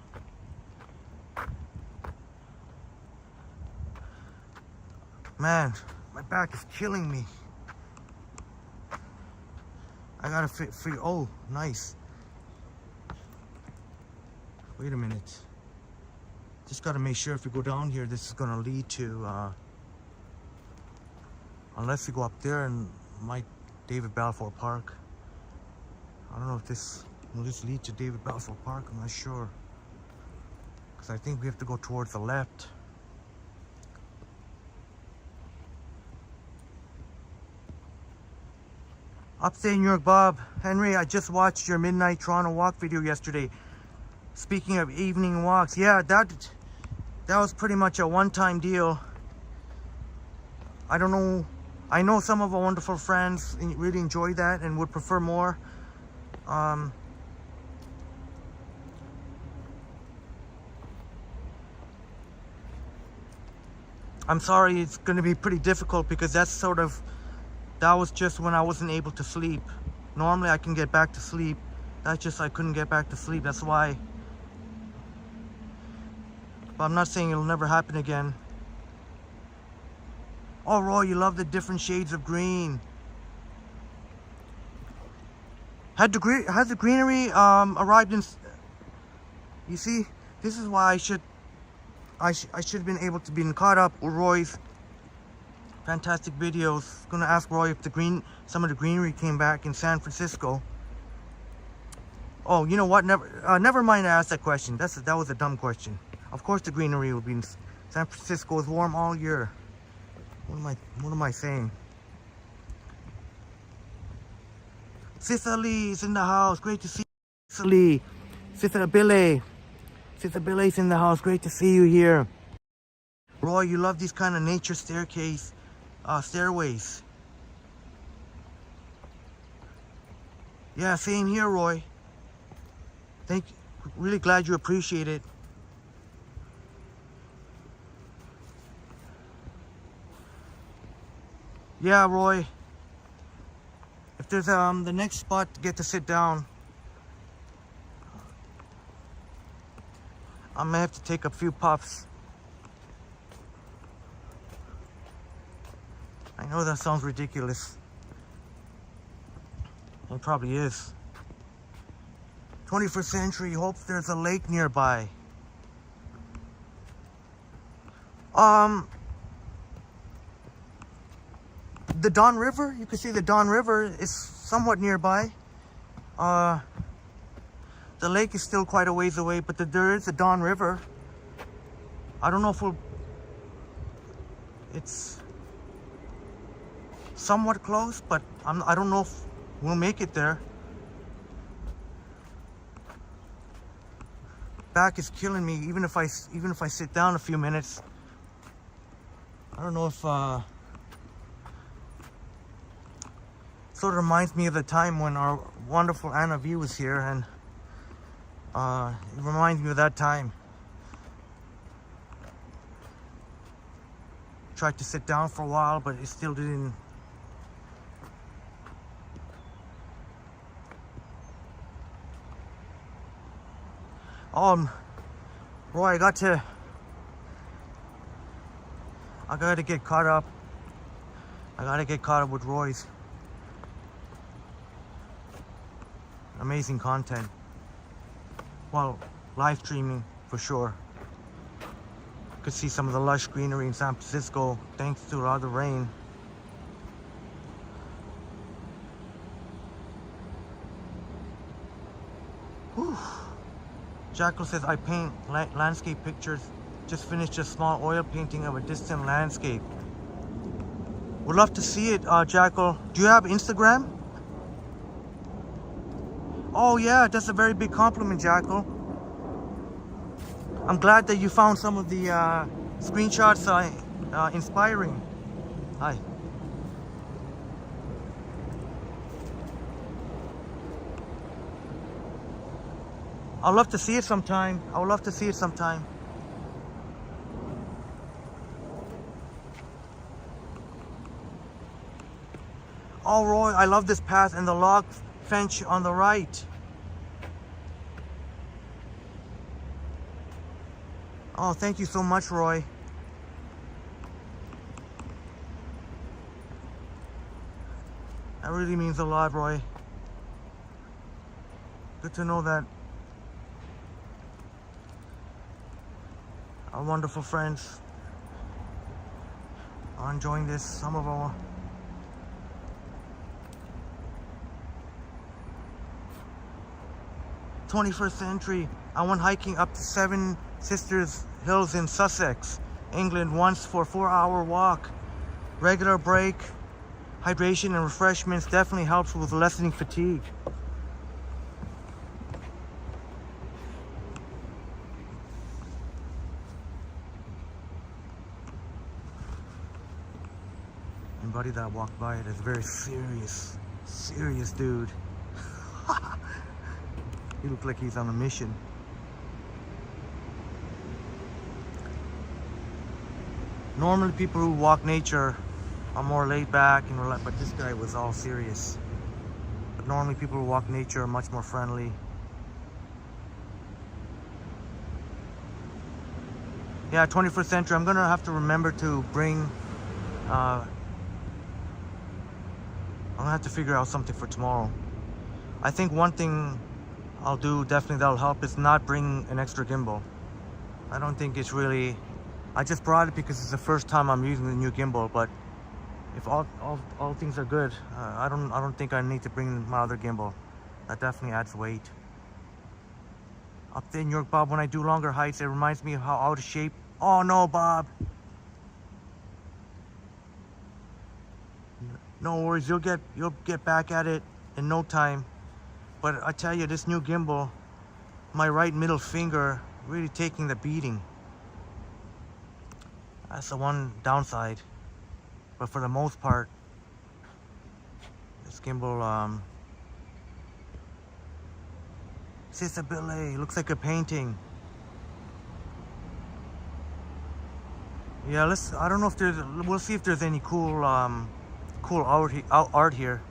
Man, my back is killing me. I gotta free. Oh, nice. Wait a minute. Just gotta make sure if we go down here, this is gonna lead to, unless we go up there and might David Balfour Park. I don't know if this will just lead to David Balfour Park. I'm not sure. Because I think we have to go towards the left. Upstate New York, Bob. Henry, I just watched your Midnight Toronto Walk video yesterday. Speaking of evening walks, yeah, that was pretty much a one-time deal. I don't know. I know some of our wonderful friends really enjoy that and would prefer more. I'm sorry, it's going to be pretty difficult because that was just when I wasn't able to sleep. Normally I can get back to sleep. That's just I couldn't get back to sleep. That's why. But I'm not saying it'll never happen again. Oh, Roy, you love the different shades of green. Has the greenery arrived in? You see, this is why I should have been able to be caught up with Roy's fantastic videos. Gonna ask Roy if some of the greenery came back in San Francisco. Oh, you know what? Never mind. I asked that question. That was a dumb question. Of course, the greenery will be in San Francisco. Is warm all year. What am I saying? Cicely is in the house. Great to see you, Cicely. Sister Billy. Sister Billy's in the house. Great to see you here. Roy, you love these kind of nature stairways. Yeah, same here, Roy. Really glad you appreciate it. Yeah, Roy. If there's the next spot to get to sit down, I may have to take a few puffs. I know that sounds ridiculous. It probably is. 21st century hopes there's a lake nearby. The Don River, you can see the Don River is somewhat nearby. The lake is still quite a ways away, but there is a Don River. I don't know if it's somewhat close, but I don't know if we'll make it there. Back is killing me, even if I sit down a few minutes. I don't know if sort of reminds me of the time when our wonderful Anna V was here, and it reminds me of that time. Tried to sit down for a while, but it still didn't. Roy, I gotta get caught up. I gotta get caught up with Roy's. amazing content. Well, live streaming for sure. Could see some of the lush greenery in San Francisco thanks to a lot of the rain. Whew. Jackal says, I paint landscape pictures. Just finished a small oil painting of a distant landscape. Would love to see it, Jackal. Do you have Instagram? Oh yeah, that's a very big compliment, Jackal. I'm glad that you found some of the screenshots inspiring. Hi. I'd love to see it sometime. I would love to see it sometime. Oh, Roy, I love this path and the log fence on the right. Oh, thank you so much, Roy. That really means a lot, Roy. Good to know that our wonderful friends are enjoying this. Some of our 21st century. I went hiking up to Seven Sisters Hills in Sussex, England once for a 4-hour walk. Regular break, hydration and refreshments definitely helps with lessening fatigue. Anybody that walked by it is a very serious dude. He looks like he's on a mission. Normally people who walk nature are more laid back and relaxed, but this guy was all serious. But normally people who walk nature are much more friendly. Yeah, 21st century. I'm gonna have to remember to bring I'm gonna have to figure out something for tomorrow. I think one thing I'll do definitely that'll help is not bring an extra gimbal. I don't think it's really, I just brought it because it's the first time I'm using the new gimbal, but if all things are good, I don't think I need to bring my other gimbal. That definitely adds weight. Up there in New York, Bob, when I do longer hikes, it reminds me of how out of shape. Oh no, Bob. No worries, you'll get back at it in no time. But I tell you, this new gimbal, my right middle finger really taking the beating. That's the one downside. But for the most part, this gimbal, Sisabile, looks like a painting. Yeah, I don't know if there's, we'll see if there's any cool art here.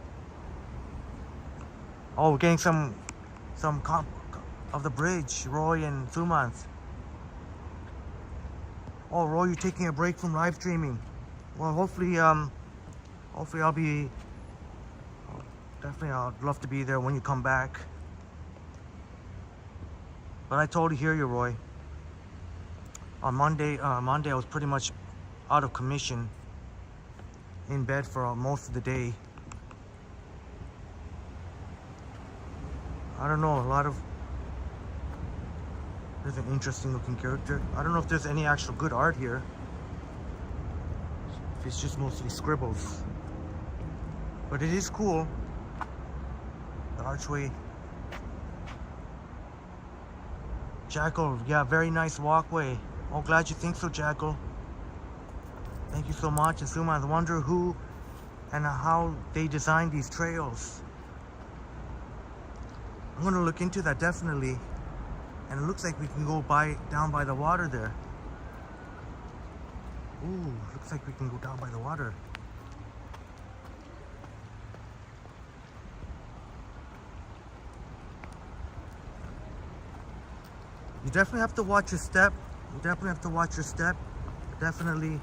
Oh, we're getting some comp of the bridge, Roy and Sumant. Oh, Roy, you're taking a break from live streaming. Well, hopefully I'll be, definitely I'd love to be there when you come back. But I totally hear you, Roy. On Monday I was pretty much out of commission, in bed for most of the day. I don't know, there's an interesting looking character. I don't know if there's any actual good art here. If it's just mostly scribbles. But it is cool. The archway. Jackal, yeah, very nice walkway. Oh, glad you think so, Jackal. Thank you so much. And Suma, I wonder who and how they designed these trails. I'm gonna look into that definitely. And it looks like we can go down by the water there. Ooh, looks like we can go down by the water. You definitely have to watch your step. Definitely.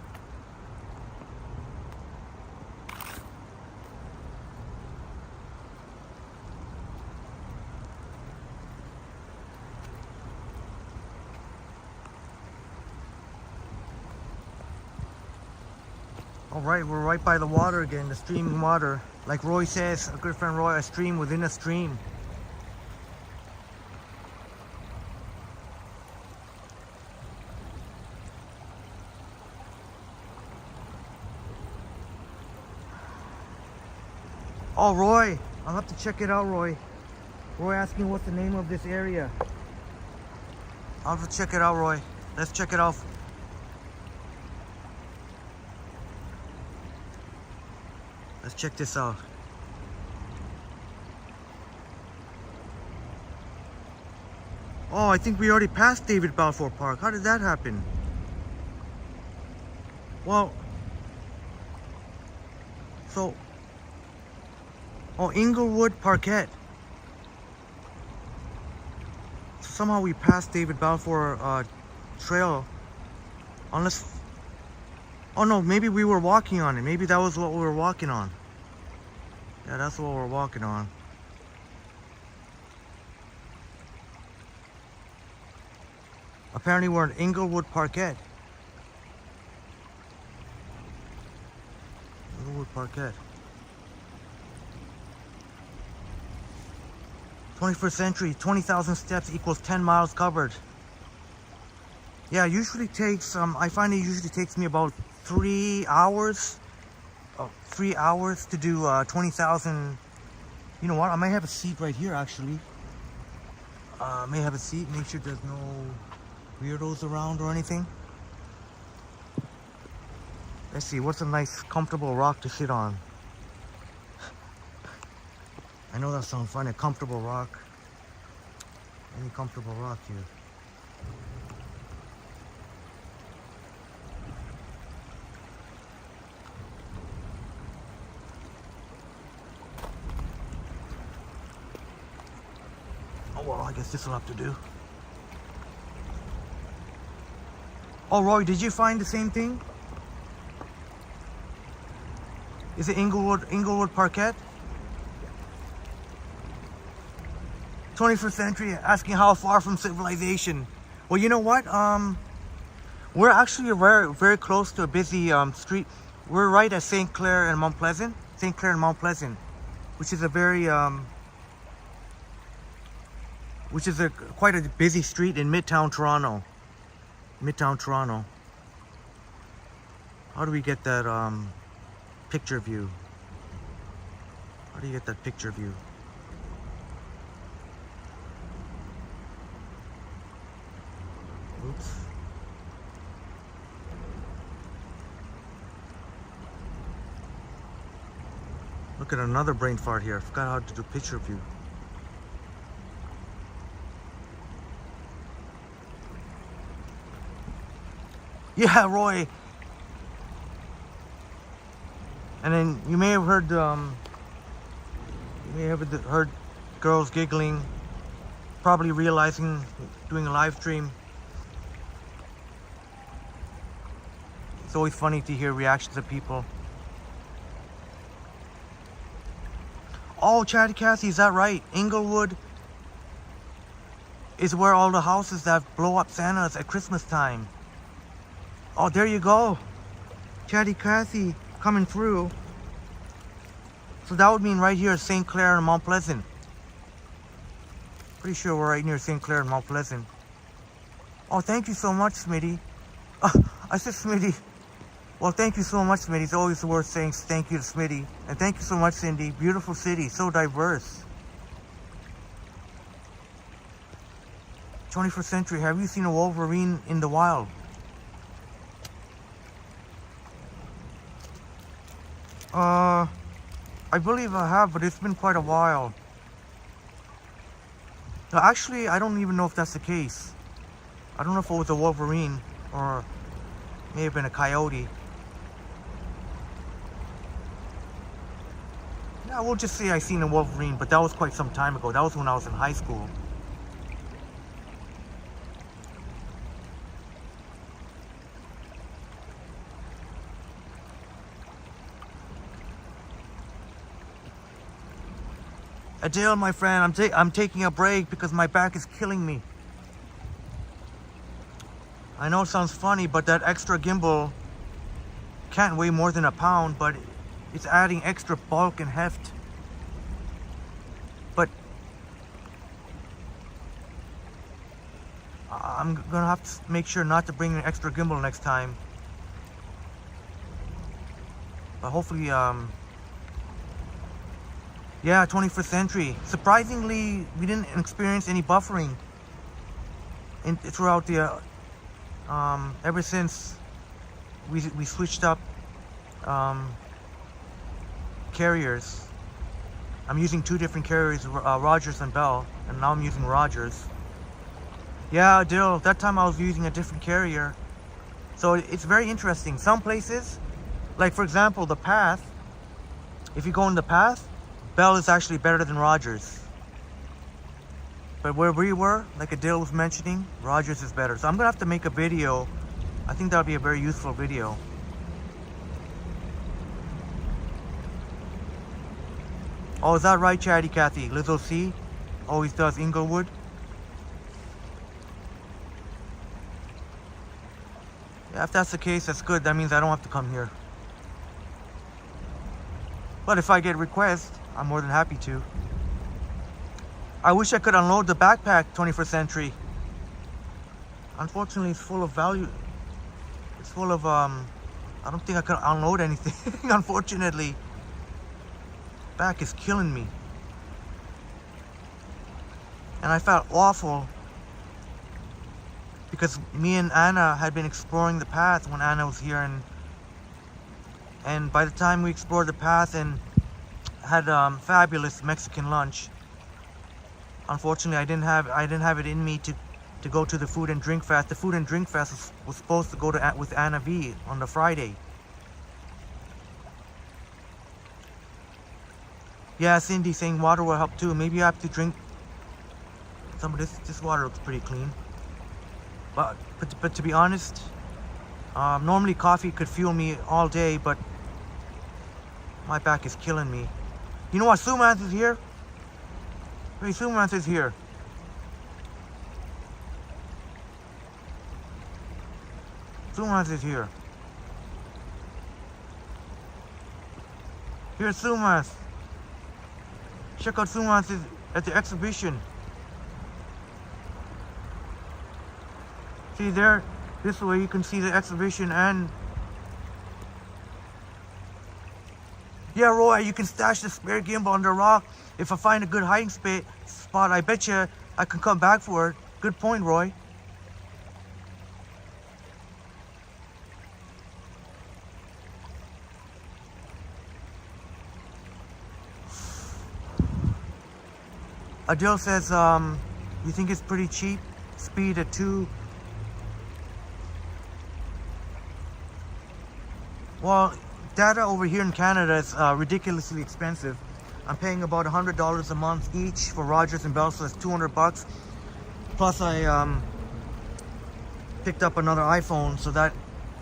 All right, we're right by the water again, the streaming water. Like Roy says, a good friend Roy, a stream within a stream. Oh, Roy, I'll have to check it out, Roy. Roy asked me what's the name of this area. I'll have to check it out, Roy. Let's check it out. Let's check this out. Oh, I think we already passed David Balfour Park. How did that happen? Well, so, oh, Inglewood Parquet. So somehow we passed David Balfour Trail. Unless, oh no, maybe we were walking on it. Maybe that was what we were walking on. Yeah, that's what we're walking on. Apparently we're in Inglewood Parquet. Inglewood Parquet. 21st century, 20,000 steps equals 10 miles covered. Yeah, it usually takes, I find it usually takes me about 3 hours. 3 hours to do 20,000. You know what? I might have a seat right here actually. May have a seat, make sure there's no weirdos around or anything. Let's see, what's a nice comfortable rock to sit on? I know that sounds fun, a comfortable rock. Any comfortable rock here. Oh well, I guess this will have to do. Oh, Roy, did you find the same thing? Is it Inglewood Parquet? 21st century, asking how far from civilization. Well, you know what? We're actually very, very close to a busy street. We're right at St. Clair and Mount Pleasant. St. Clair and Mount Pleasant, which is a very, quite a busy street in Midtown Toronto. Midtown Toronto. How do we get that picture view? How do you get that picture view? Oops. Look at another brain fart here. I forgot how to do picture view. Yeah, Roy. And then you may have heard heard girls giggling, probably realizing doing a live stream. It's always funny to hear reactions of people. Oh, Chatty Cassie, is that right? Inglewood is where all the houses that blow up Santas at Christmas time. Oh, there you go. Chatty Cassie coming through. So that would mean right here at St. Clair and Mount Pleasant. Pretty sure we're right near St. Clair and Mount Pleasant. Oh, thank you so much, Smitty. I said Smitty. Well, thank you so much, Smitty. It's always worth saying thank you to Smitty. And thank you so much, Cindy. Beautiful city, so diverse. 21st century, have you seen a wolverine in the wild? I believe I have, but it's been quite a while. No, actually, I don't even know if that's the case. I don't know if it was a wolverine or may have been a coyote. Yeah, we'll just say I seen a wolverine, but that was quite some time ago. That was when I was in high school. Adele, my friend, I'm taking a break because my back is killing me. I know it sounds funny, but that extra gimbal can't weigh more than a pound, but it's adding extra bulk and heft. But I'm gonna have to make sure not to bring an extra gimbal next time. But hopefully, yeah, 21st century. Surprisingly, we didn't experience any buffering throughout the ever since we switched up carriers. I'm using two different carriers, Rogers and Bell, and now I'm using Rogers. Yeah, Dill, that time I was using a different carrier. So it's very interesting. Some places, like for example, the path, if you go in the path, Bell is actually better than Rogers. But where we were, like Adil was mentioning, Rogers is better. So I'm gonna have to make a video. I think that'll be a very useful video. Oh, is that right, Chatty Cathy? Lizzo C always does Inglewood. Yeah, if that's the case, that's good. That means I don't have to come here. But if I get requests, I'm more than happy to. I wish I could unload the backpack, 21st century. Unfortunately, it's full of value. It's full of, I don't think I can unload anything, unfortunately. Back is killing me. And I felt awful because me and Anna had been exploring the path when Anna was here, and by the time we explored the path and had fabulous Mexican lunch, unfortunately I didn't have it in me to go to the food and drink fest. The food and drink fest was supposed to go to with Anna V on the Friday. Yeah, Cindy saying water will help too. Maybe I have to drink some of this water. Looks pretty clean. But to be honest, normally coffee could fuel me all day, but my back is killing me. You know what? Sumans is here. Hey, Sumans is here. Sumans is here. Here's Sumans. Check out Sumans at the exhibition. See there, this way you can see the exhibition. And yeah, Roy, you can stash the spare gimbal under a rock. If I find a good hiding spot, I bet you I can come back for it. Good point, Roy. Adil says, you think it's pretty cheap? Speed at 2. Well, data over here in Canada is ridiculously expensive. I'm paying about $100 a month each for Rogers and Bell, so that's $200. Plus I picked up another iPhone, so that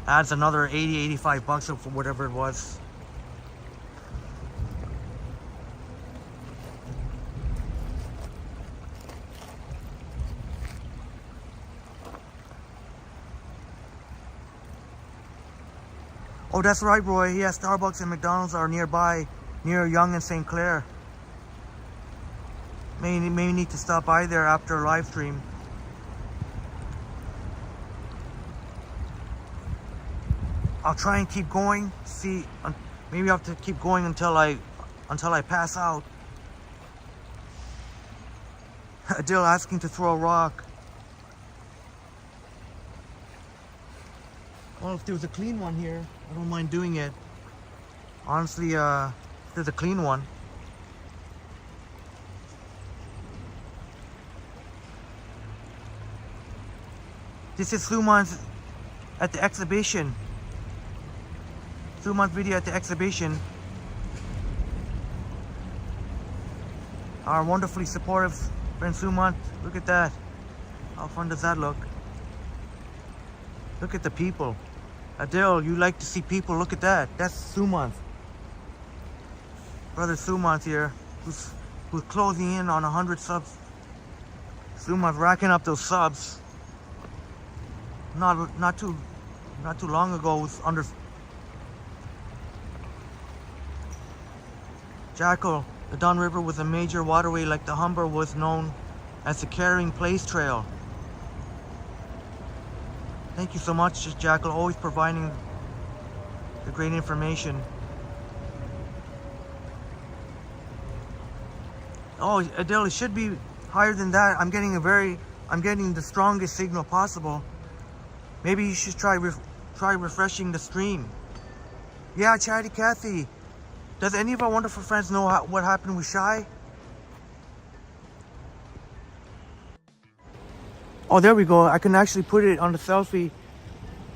adds another $80-85 for whatever it was. Oh, that's right, Roy. Yeah, Starbucks and McDonald's are nearby, near Yonge and St. Clair. May need to stop by there after a live stream. I'll try and keep going. See, maybe I have to keep going until I pass out. Adil asking to throw a rock. Well, if there's a clean one here, I don't mind doing it. Honestly, if there's a clean one. This is Suman's at the exhibition. Suman's video at the exhibition. Our wonderfully supportive friend Suman. Look at that. How fun does that look? Look at the people. Adele, you like to see people. Look at that. That's Suman. Brother Suman's here, who's closing in on 100 subs. Suman's racking up those subs. Not too long ago, it was Jackal, the Don River was a major waterway like the Humber was known as the Carrying Place Trail. Thank you so much, Jackal, always providing the great information. Oh, Adele, it should be higher than that. I'm getting the strongest signal possible. Maybe you should try refreshing the stream. Yeah, Chatty Cathy. Does any of our wonderful friends know what happened with Shy? Oh, there we go. I can actually put it on the selfie.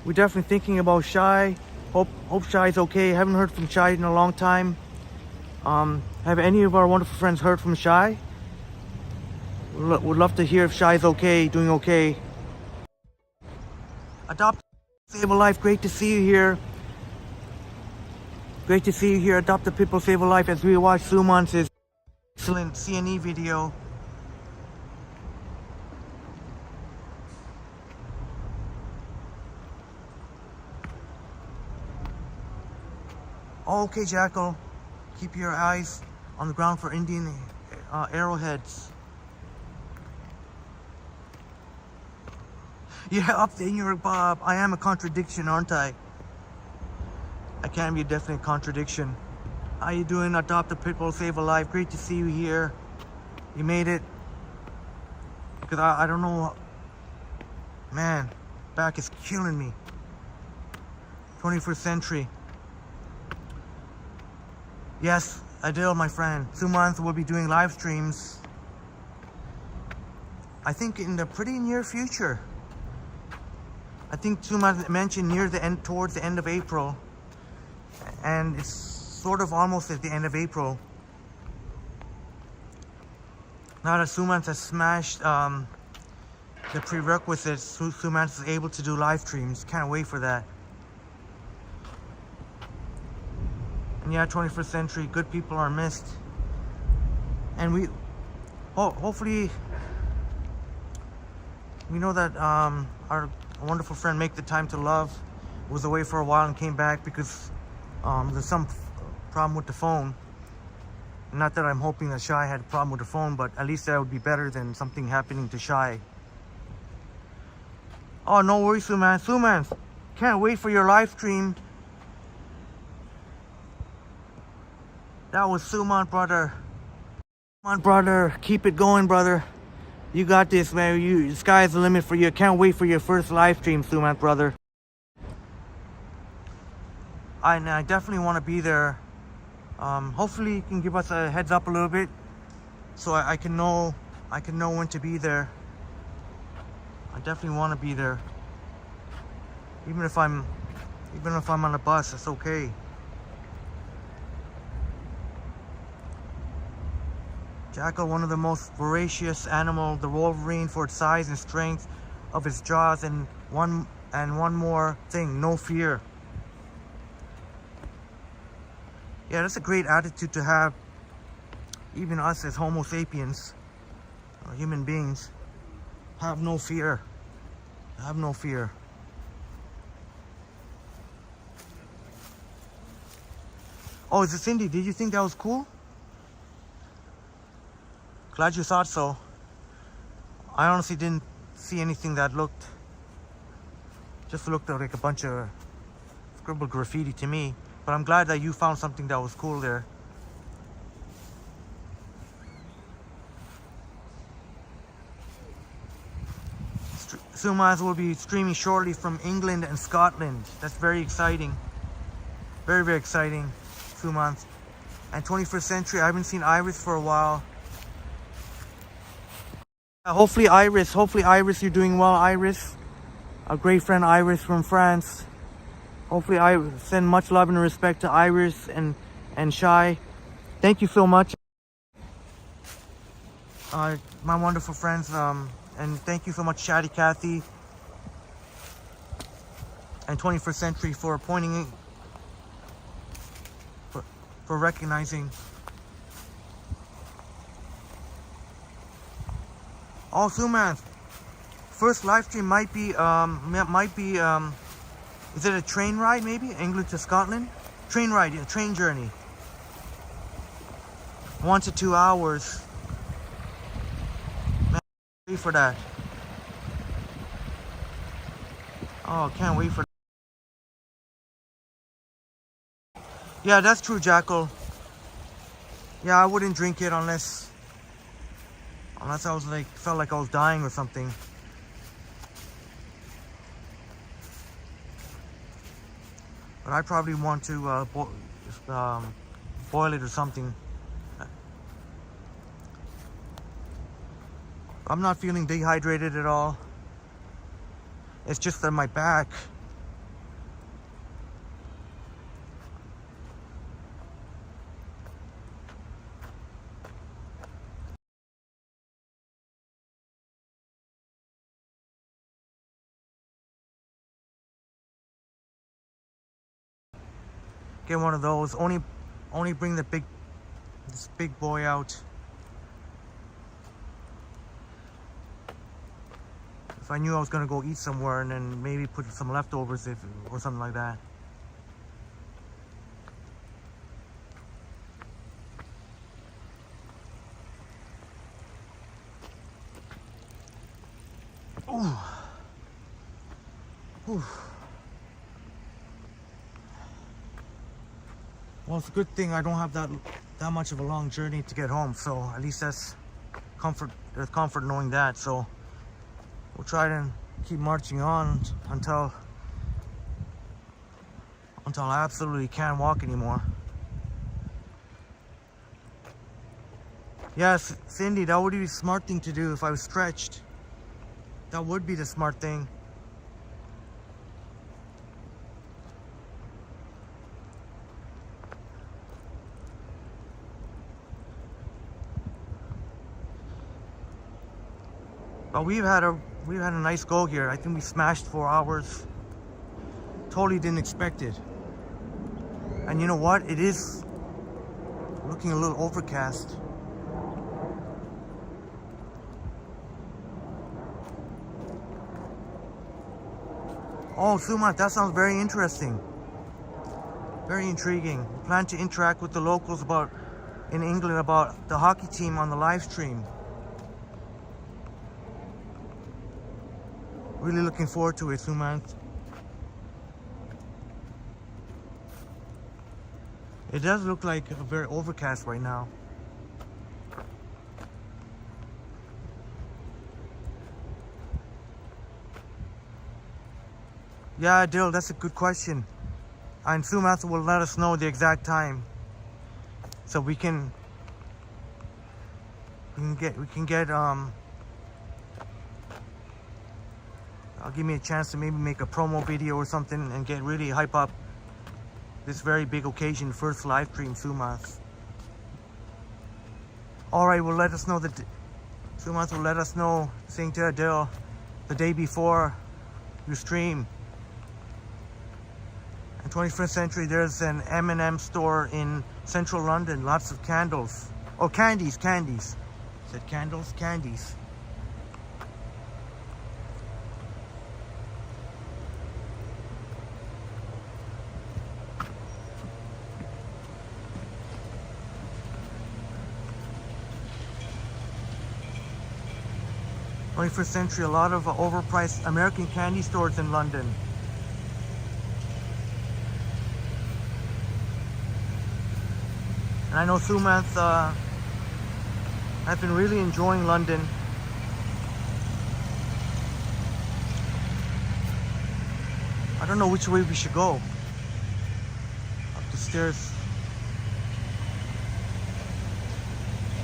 We're definitely thinking about Shy. Hope Shy's okay. Haven't heard from Shy in a long time. Have any of our wonderful friends heard from Shy? Would love to hear if Shy's okay, doing okay. Adopt, Save a Life, great to see you here. Great to see you here. Adopt the People, Save a Life, as we watch Suman's excellent CNE video. Okay, Jackal. Keep your eyes on the ground for Indian arrowheads. Yeah, up there, you're Bob. I am a contradiction, aren't I? I can be a definite contradiction. How you doing? Adopt a Pitbull, Save a Life. Great to see you here. You made it. Because I don't know. Man, back is killing me. 21st century. Yes, Adele, my friend. 2 months we'll be doing live streams. I think in the pretty near future. I think 2 months mentioned near the end, towards the end of April. And it's sort of almost at the end of April. Now that Sumant has smashed the prerequisites, Sumant is able to do live streams. Can't wait for that. And yeah, 21st century, good people are missed. And we, hopefully, we know that our wonderful friend Make the Time to Love was away for a while and came back because there's some problem with the phone. Not that I'm hoping that Shy had a problem with the phone, but at least that would be better than something happening to Shy. Oh, no worries, Suman. Suman, can't wait for your live stream. That was Suman, brother. Come on, brother. Keep it going, brother. You got this, man. The sky's the limit for you. Can't wait for your first live stream, Suman, brother. I definitely want to be there. Hopefully you can give us a heads up a little bit so I can know when to be there. I definitely want to be there. Even if I'm on a bus, it's okay. Jackal, one of the most voracious animal, the wolverine, for its size and strength of its jaws, and one more thing, no fear. Yeah, that's a great attitude to have. Even us as Homo sapiens, human beings, have no fear. Have no fear. Oh, is it Cindy? Did you think that was cool? Glad you thought so. I honestly didn't see anything that looked like a bunch of scribbled graffiti to me. But I'm glad that you found something that was cool there. Sumas will be streaming shortly from England and Scotland. That's very exciting. Very, very exciting. 2 months. And 21st century, I haven't seen Iris for a while. Hopefully Iris, you're doing well, Iris. Our great friend Iris from France. Hopefully I send much love and respect to Iris and Shy. Thank you so much. My wonderful friends, and thank you so much, Chatty Cathy and 21st Century for pointing, for recognizing. Oh, Suman, first live stream might be, is it a train ride maybe? England to Scotland? Train ride, a train journey. 1 to 2 hours. Man, wait for that. Oh, can't wait for that. Yeah, that's true, Jackal. Yeah, I wouldn't drink it unless I was like, felt like I was dying or something. But I probably want to boil it or something. I'm not feeling dehydrated at all. It's just that my back. Get one of those. Only bring this big boy out. If I knew I was gonna go eat somewhere and then maybe put some leftovers or something like that. Ooh. Ooh. Well, it's a good thing I don't have that much of a long journey to get home, so at least that's comfort. There's comfort knowing that. So we'll try to keep marching on until I absolutely can't walk anymore. Yes, Cindy, that would be the smart thing to do if I was stretched. That would be the smart thing. But we've had a nice go here. I think we smashed 4 hours. Totally didn't expect it. And you know what? It is looking a little overcast. Oh, Sumat, that sounds very interesting. Very intriguing. Plan to interact with the locals in England about the hockey team on the live stream. Really looking forward to it, Suman. It does look like very overcast right now. Yeah, Dill, that's a good question. And Suman will let us know the exact time, so we can get I'll give me a chance to maybe make a promo video or something and get really hype up this very big occasion, first live stream Sumas. Alright, will let us know that Sumas will let us know, saying to Adele, the day before you stream. In 21st Century, there's an M&M store in central London, lots of candles. Oh, candies. Said candles, candies. '21st Century, a lot of overpriced American candy stores in London. And I know Sumanth has been really enjoying London. I don't know which way we should go. Up the stairs.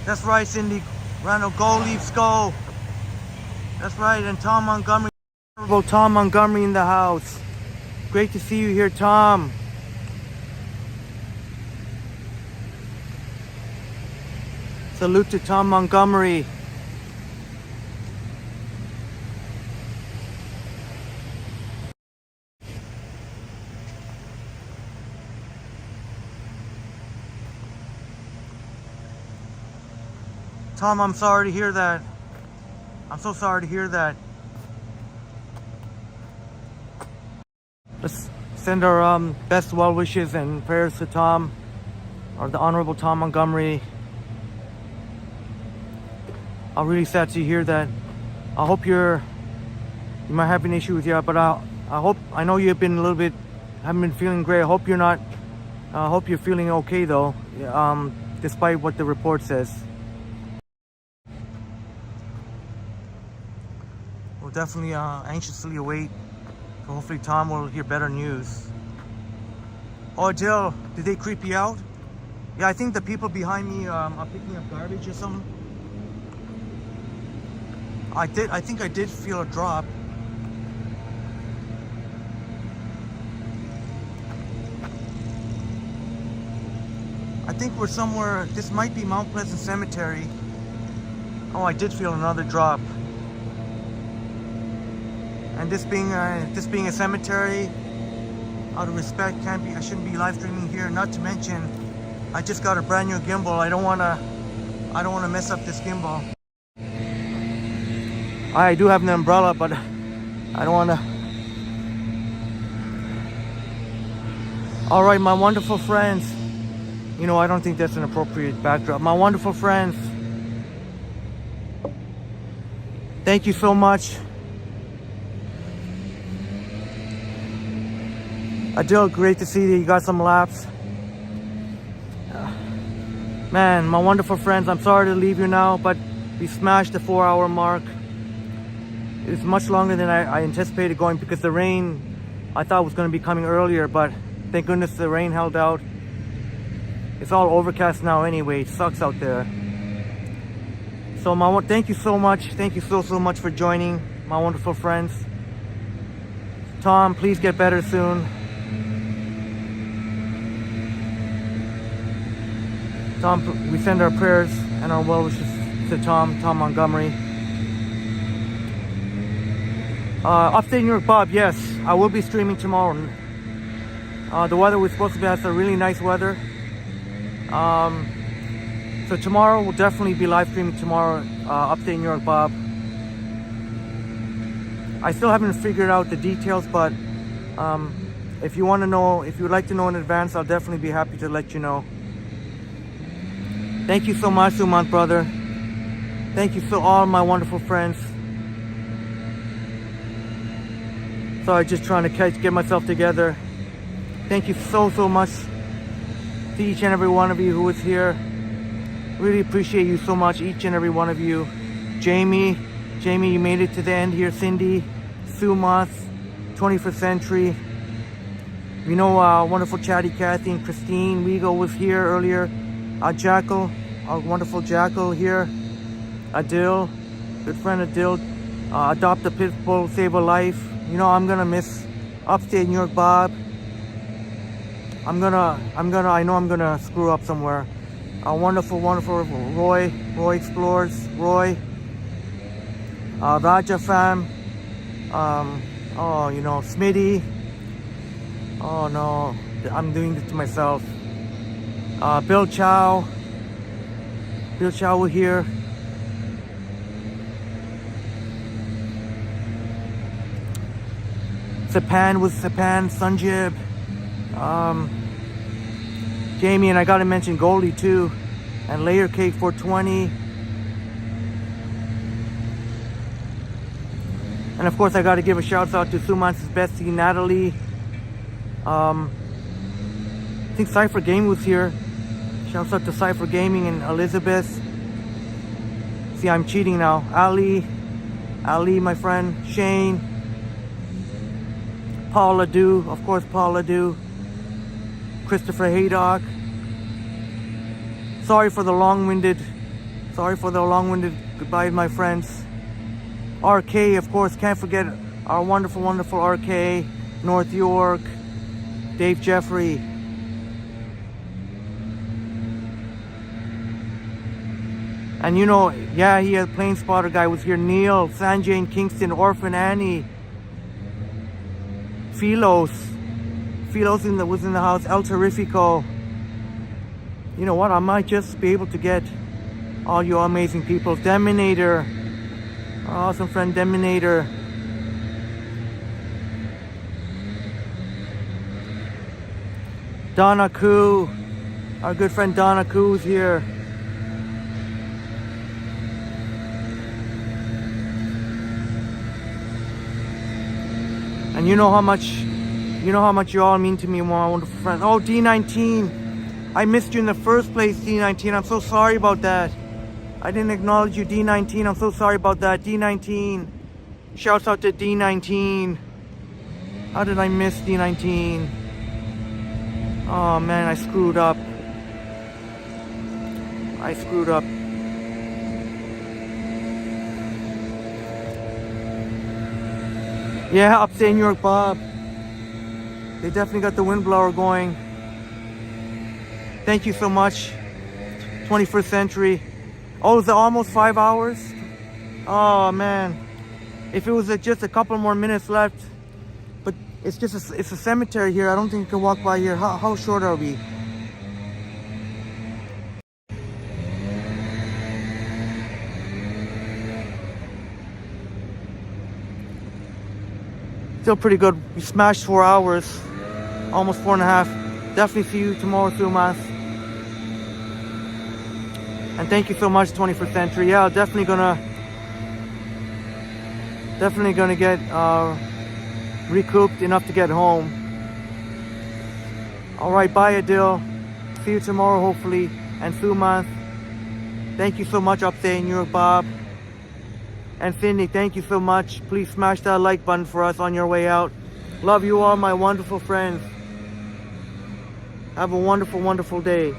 That's right, Cindy. Randall, go, Leafs, go. That's right, and Tom Montgomery, Honorable Tom Montgomery in the house. Great to see you here, Tom. Salute to Tom Montgomery. Tom, I'm sorry to hear that. I'm so sorry to hear that. Let's send our best well wishes and prayers to Tom, or the Honorable Tom Montgomery. I'm really sad to hear that. I hope you might have an issue with you, but I know you've been haven't been feeling great. I hope you're feeling okay though, despite what the report says. We'll definitely anxiously await. Hopefully Tom will hear better news. Oh, Jill, did they creep you out? Yeah, I think the people behind me are picking up garbage or something. I think I did feel a drop. I think we're somewhere, this might be Mount Pleasant Cemetery. Oh, I did feel another drop. And this being a cemetery, out of respect, I shouldn't be live streaming here. Not to mention, I just got a brand new gimbal. I don't wanna mess up this gimbal. I do have an umbrella, but I don't wanna. All right, my wonderful friends. You know, I don't think that's an appropriate backdrop. My wonderful friends, thank you so much. Adil, great to see that you got some laps. Man, my wonderful friends, I'm sorry to leave you now, but we smashed the 4-hour mark. It's much longer than I anticipated going because the rain, I thought was going to be coming earlier, but thank goodness the rain held out. It's all overcast now anyway. It sucks out there. So thank you so much. Thank you so much for joining, my wonderful friends. Tom, please get better soon. Tom, we send our prayers and our well wishes to Tom Montgomery. Upstate New York Bob, yes, I will be streaming tomorrow. The weather was supposed to be some really nice weather. So tomorrow we'll definitely be live streaming tomorrow, Upstate New York Bob. I still haven't figured out the details, but if you want to know, if you would like to know in advance, I'll definitely be happy to let you know. Thank you so much, Sumant brother. Thank you to all my wonderful friends. Sorry, just trying to get myself together. Thank you so much to each and every one of you who was here. Really appreciate you so much, each and every one of you. Jamie, you made it to the end here. Cindy, Sumas, 21st Century. You know, wonderful Chatty Cathy and Christine Wiegel was here earlier. Jackal, our wonderful Jackal here. Adil, good friend Adil. Adopt a Pit Bull, Save a Life. You know, I'm gonna miss Upstate New York Bob. I know I'm gonna screw up somewhere. Wonderful Roy Explores, Roy. Raja Fam. You know, Smitty. Oh no, I'm doing this to myself. Bill Chow were here. Sapan, Sanjay, Jamie, and I gotta mention Goldie too, and Layer Cake 420. And of course I gotta give a shout out to Sumant's bestie, Natalie. I think Cypher Game was here. Shouts out to Cypher Gaming and Elizabeth. See, I'm cheating now. Ali, my friend. Shane. Paul Ledoux, of course, Paul Ledoux. Christopher Haydock. Sorry for the long-winded goodbye, my friends. RK, of course, can't forget our wonderful RK. North York. Dave Jeffrey. And you know, yeah, he had Plane Spotter guy was here. Neil, Sanjay in Kingston, Orphan Annie, Filos was in the house. El Terrifico. You know what? I might just be able to get all you amazing people. Dominator, our awesome friend Dominator. Donna Koo, our good friend Donna Koo is here. And you know how much you all mean to me, my wonderful friends. Oh, D19. I missed you in the first place, D19. I'm so sorry about that. I didn't acknowledge you, D19. I'm so sorry about that, D19. Shouts out to D19. How did I miss D19? Oh man, I screwed up. Yeah, upstate New York, Bob. They definitely got the windblower going. Thank you so much. 21st Century. Oh, is it almost 5 hours? Oh man. If it was just a couple more minutes left. But it's just it's a cemetery here. I don't think you can walk by here. How short are we? Still pretty good. We smashed 4 hours. Almost 4.5. Definitely see you tomorrow through mass. And thank you so much, 21st Century. Yeah, definitely gonna get recouped enough to get home. All right, bye, Adil. See you tomorrow, hopefully, and through month. Thank you so much, upstate New York, Bob. And Cindy, thank you so much. Please smash that like button for us on your way out. Love you all, my wonderful friends. Have a wonderful, wonderful day.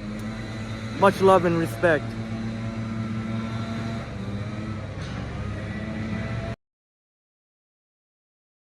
Much love and respect.